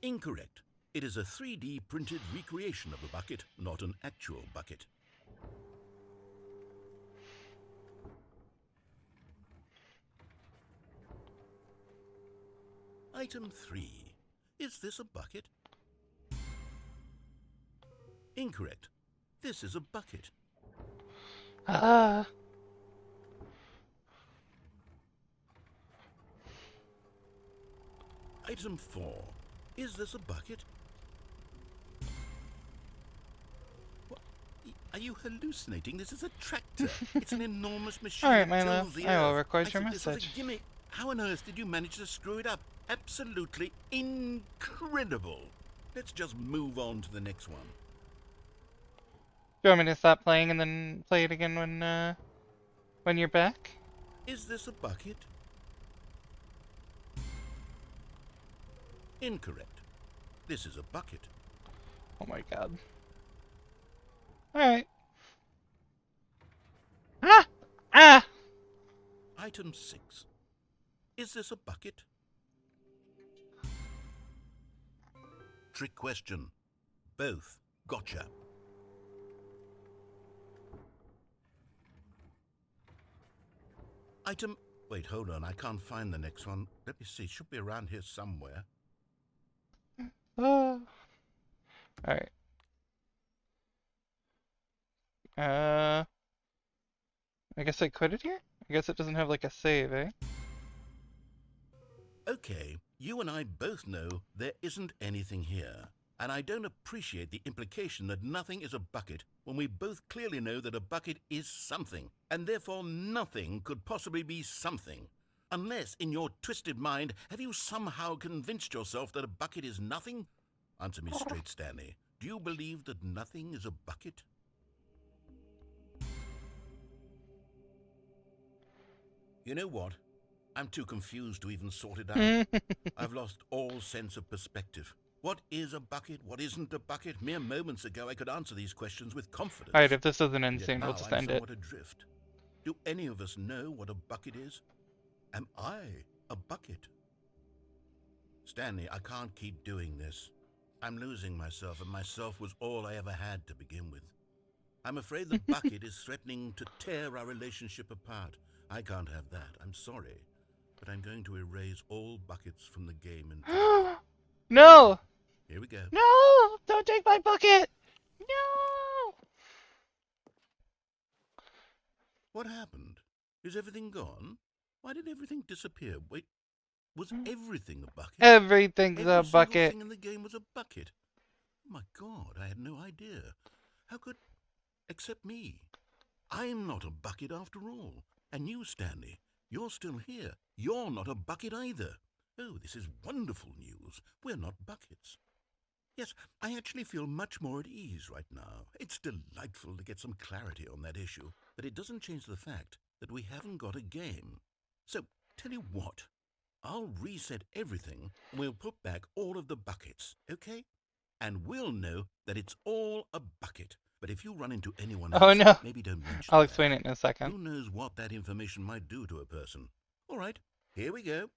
Incorrect. It is a 3D printed recreation of a bucket, not an actual bucket. Item 3. Is this a bucket? Incorrect. This is a bucket. Item 4. Is this a bucket? What? Are you hallucinating? This is a tractor. It's an enormous machine. Alright, that my tills love. the I will earth. record your said this was a message. gimmick. How on earth did you manage to screw it up? Absolutely incredible. Let's just move on to the next one. Do you want me to stop playing and then play it again when you're back? Is this a bucket? Incorrect. This is a bucket. Oh my god. Alright. Ah! Ah! Item 6. Is this a bucket? Trick question. Both. Gotcha. Item... Wait, hold on. I can't find the next one. Let me see. It should be around here somewhere. Alright. I guess I quit it here? I guess it doesn't have like a save, eh? Okay, you and I both know there isn't anything here. And I don't appreciate the implication that nothing is a bucket when we both clearly know that a bucket is something, and therefore nothing could possibly be something. Unless, in your twisted mind, have you somehow convinced yourself that a bucket is nothing? Answer me straight, Stanley. Do you believe that nothing is a bucket? You know what? I'm too confused to even sort it out. I've lost all sense of perspective. What is a bucket? What isn't a bucket? Mere moments ago I could answer these questions with confidence. Alright, if this doesn't end Yet soon, we'll now just I'm end it. somewhat adrift. Do any of us know what a bucket is? Am I a bucket? Stanley, I can't keep doing this. I'm losing myself, and myself was all I ever had to begin with. I'm afraid the bucket is threatening to tear our relationship apart. I can't have that. I'm sorry. But I'm going to erase all buckets from the game entirely. No! Okay, here we go. No! Don't take my bucket! No! What happened? Is everything gone? Why did everything disappear? Wait, was everything a bucket? Everything's Every a single bucket. thing in the game was a bucket. Oh my God, I had no idea. How could... Except me. I'm not a bucket after all. And you, Stanley, you're still here. You're not a bucket either. Oh, this is wonderful news. We're not buckets. Yes, I actually feel much more at ease right now. It's delightful to get some clarity on that issue, but it doesn't change the fact that we haven't got a game. So, tell you what, I'll reset everything, and we'll put back all of the buckets, okay? And we'll know that it's all a bucket. But if you run into anyone Oh else, no. maybe don't mention I'll that. explain it in a second. Who knows what that information might do to a person? All right, here we go.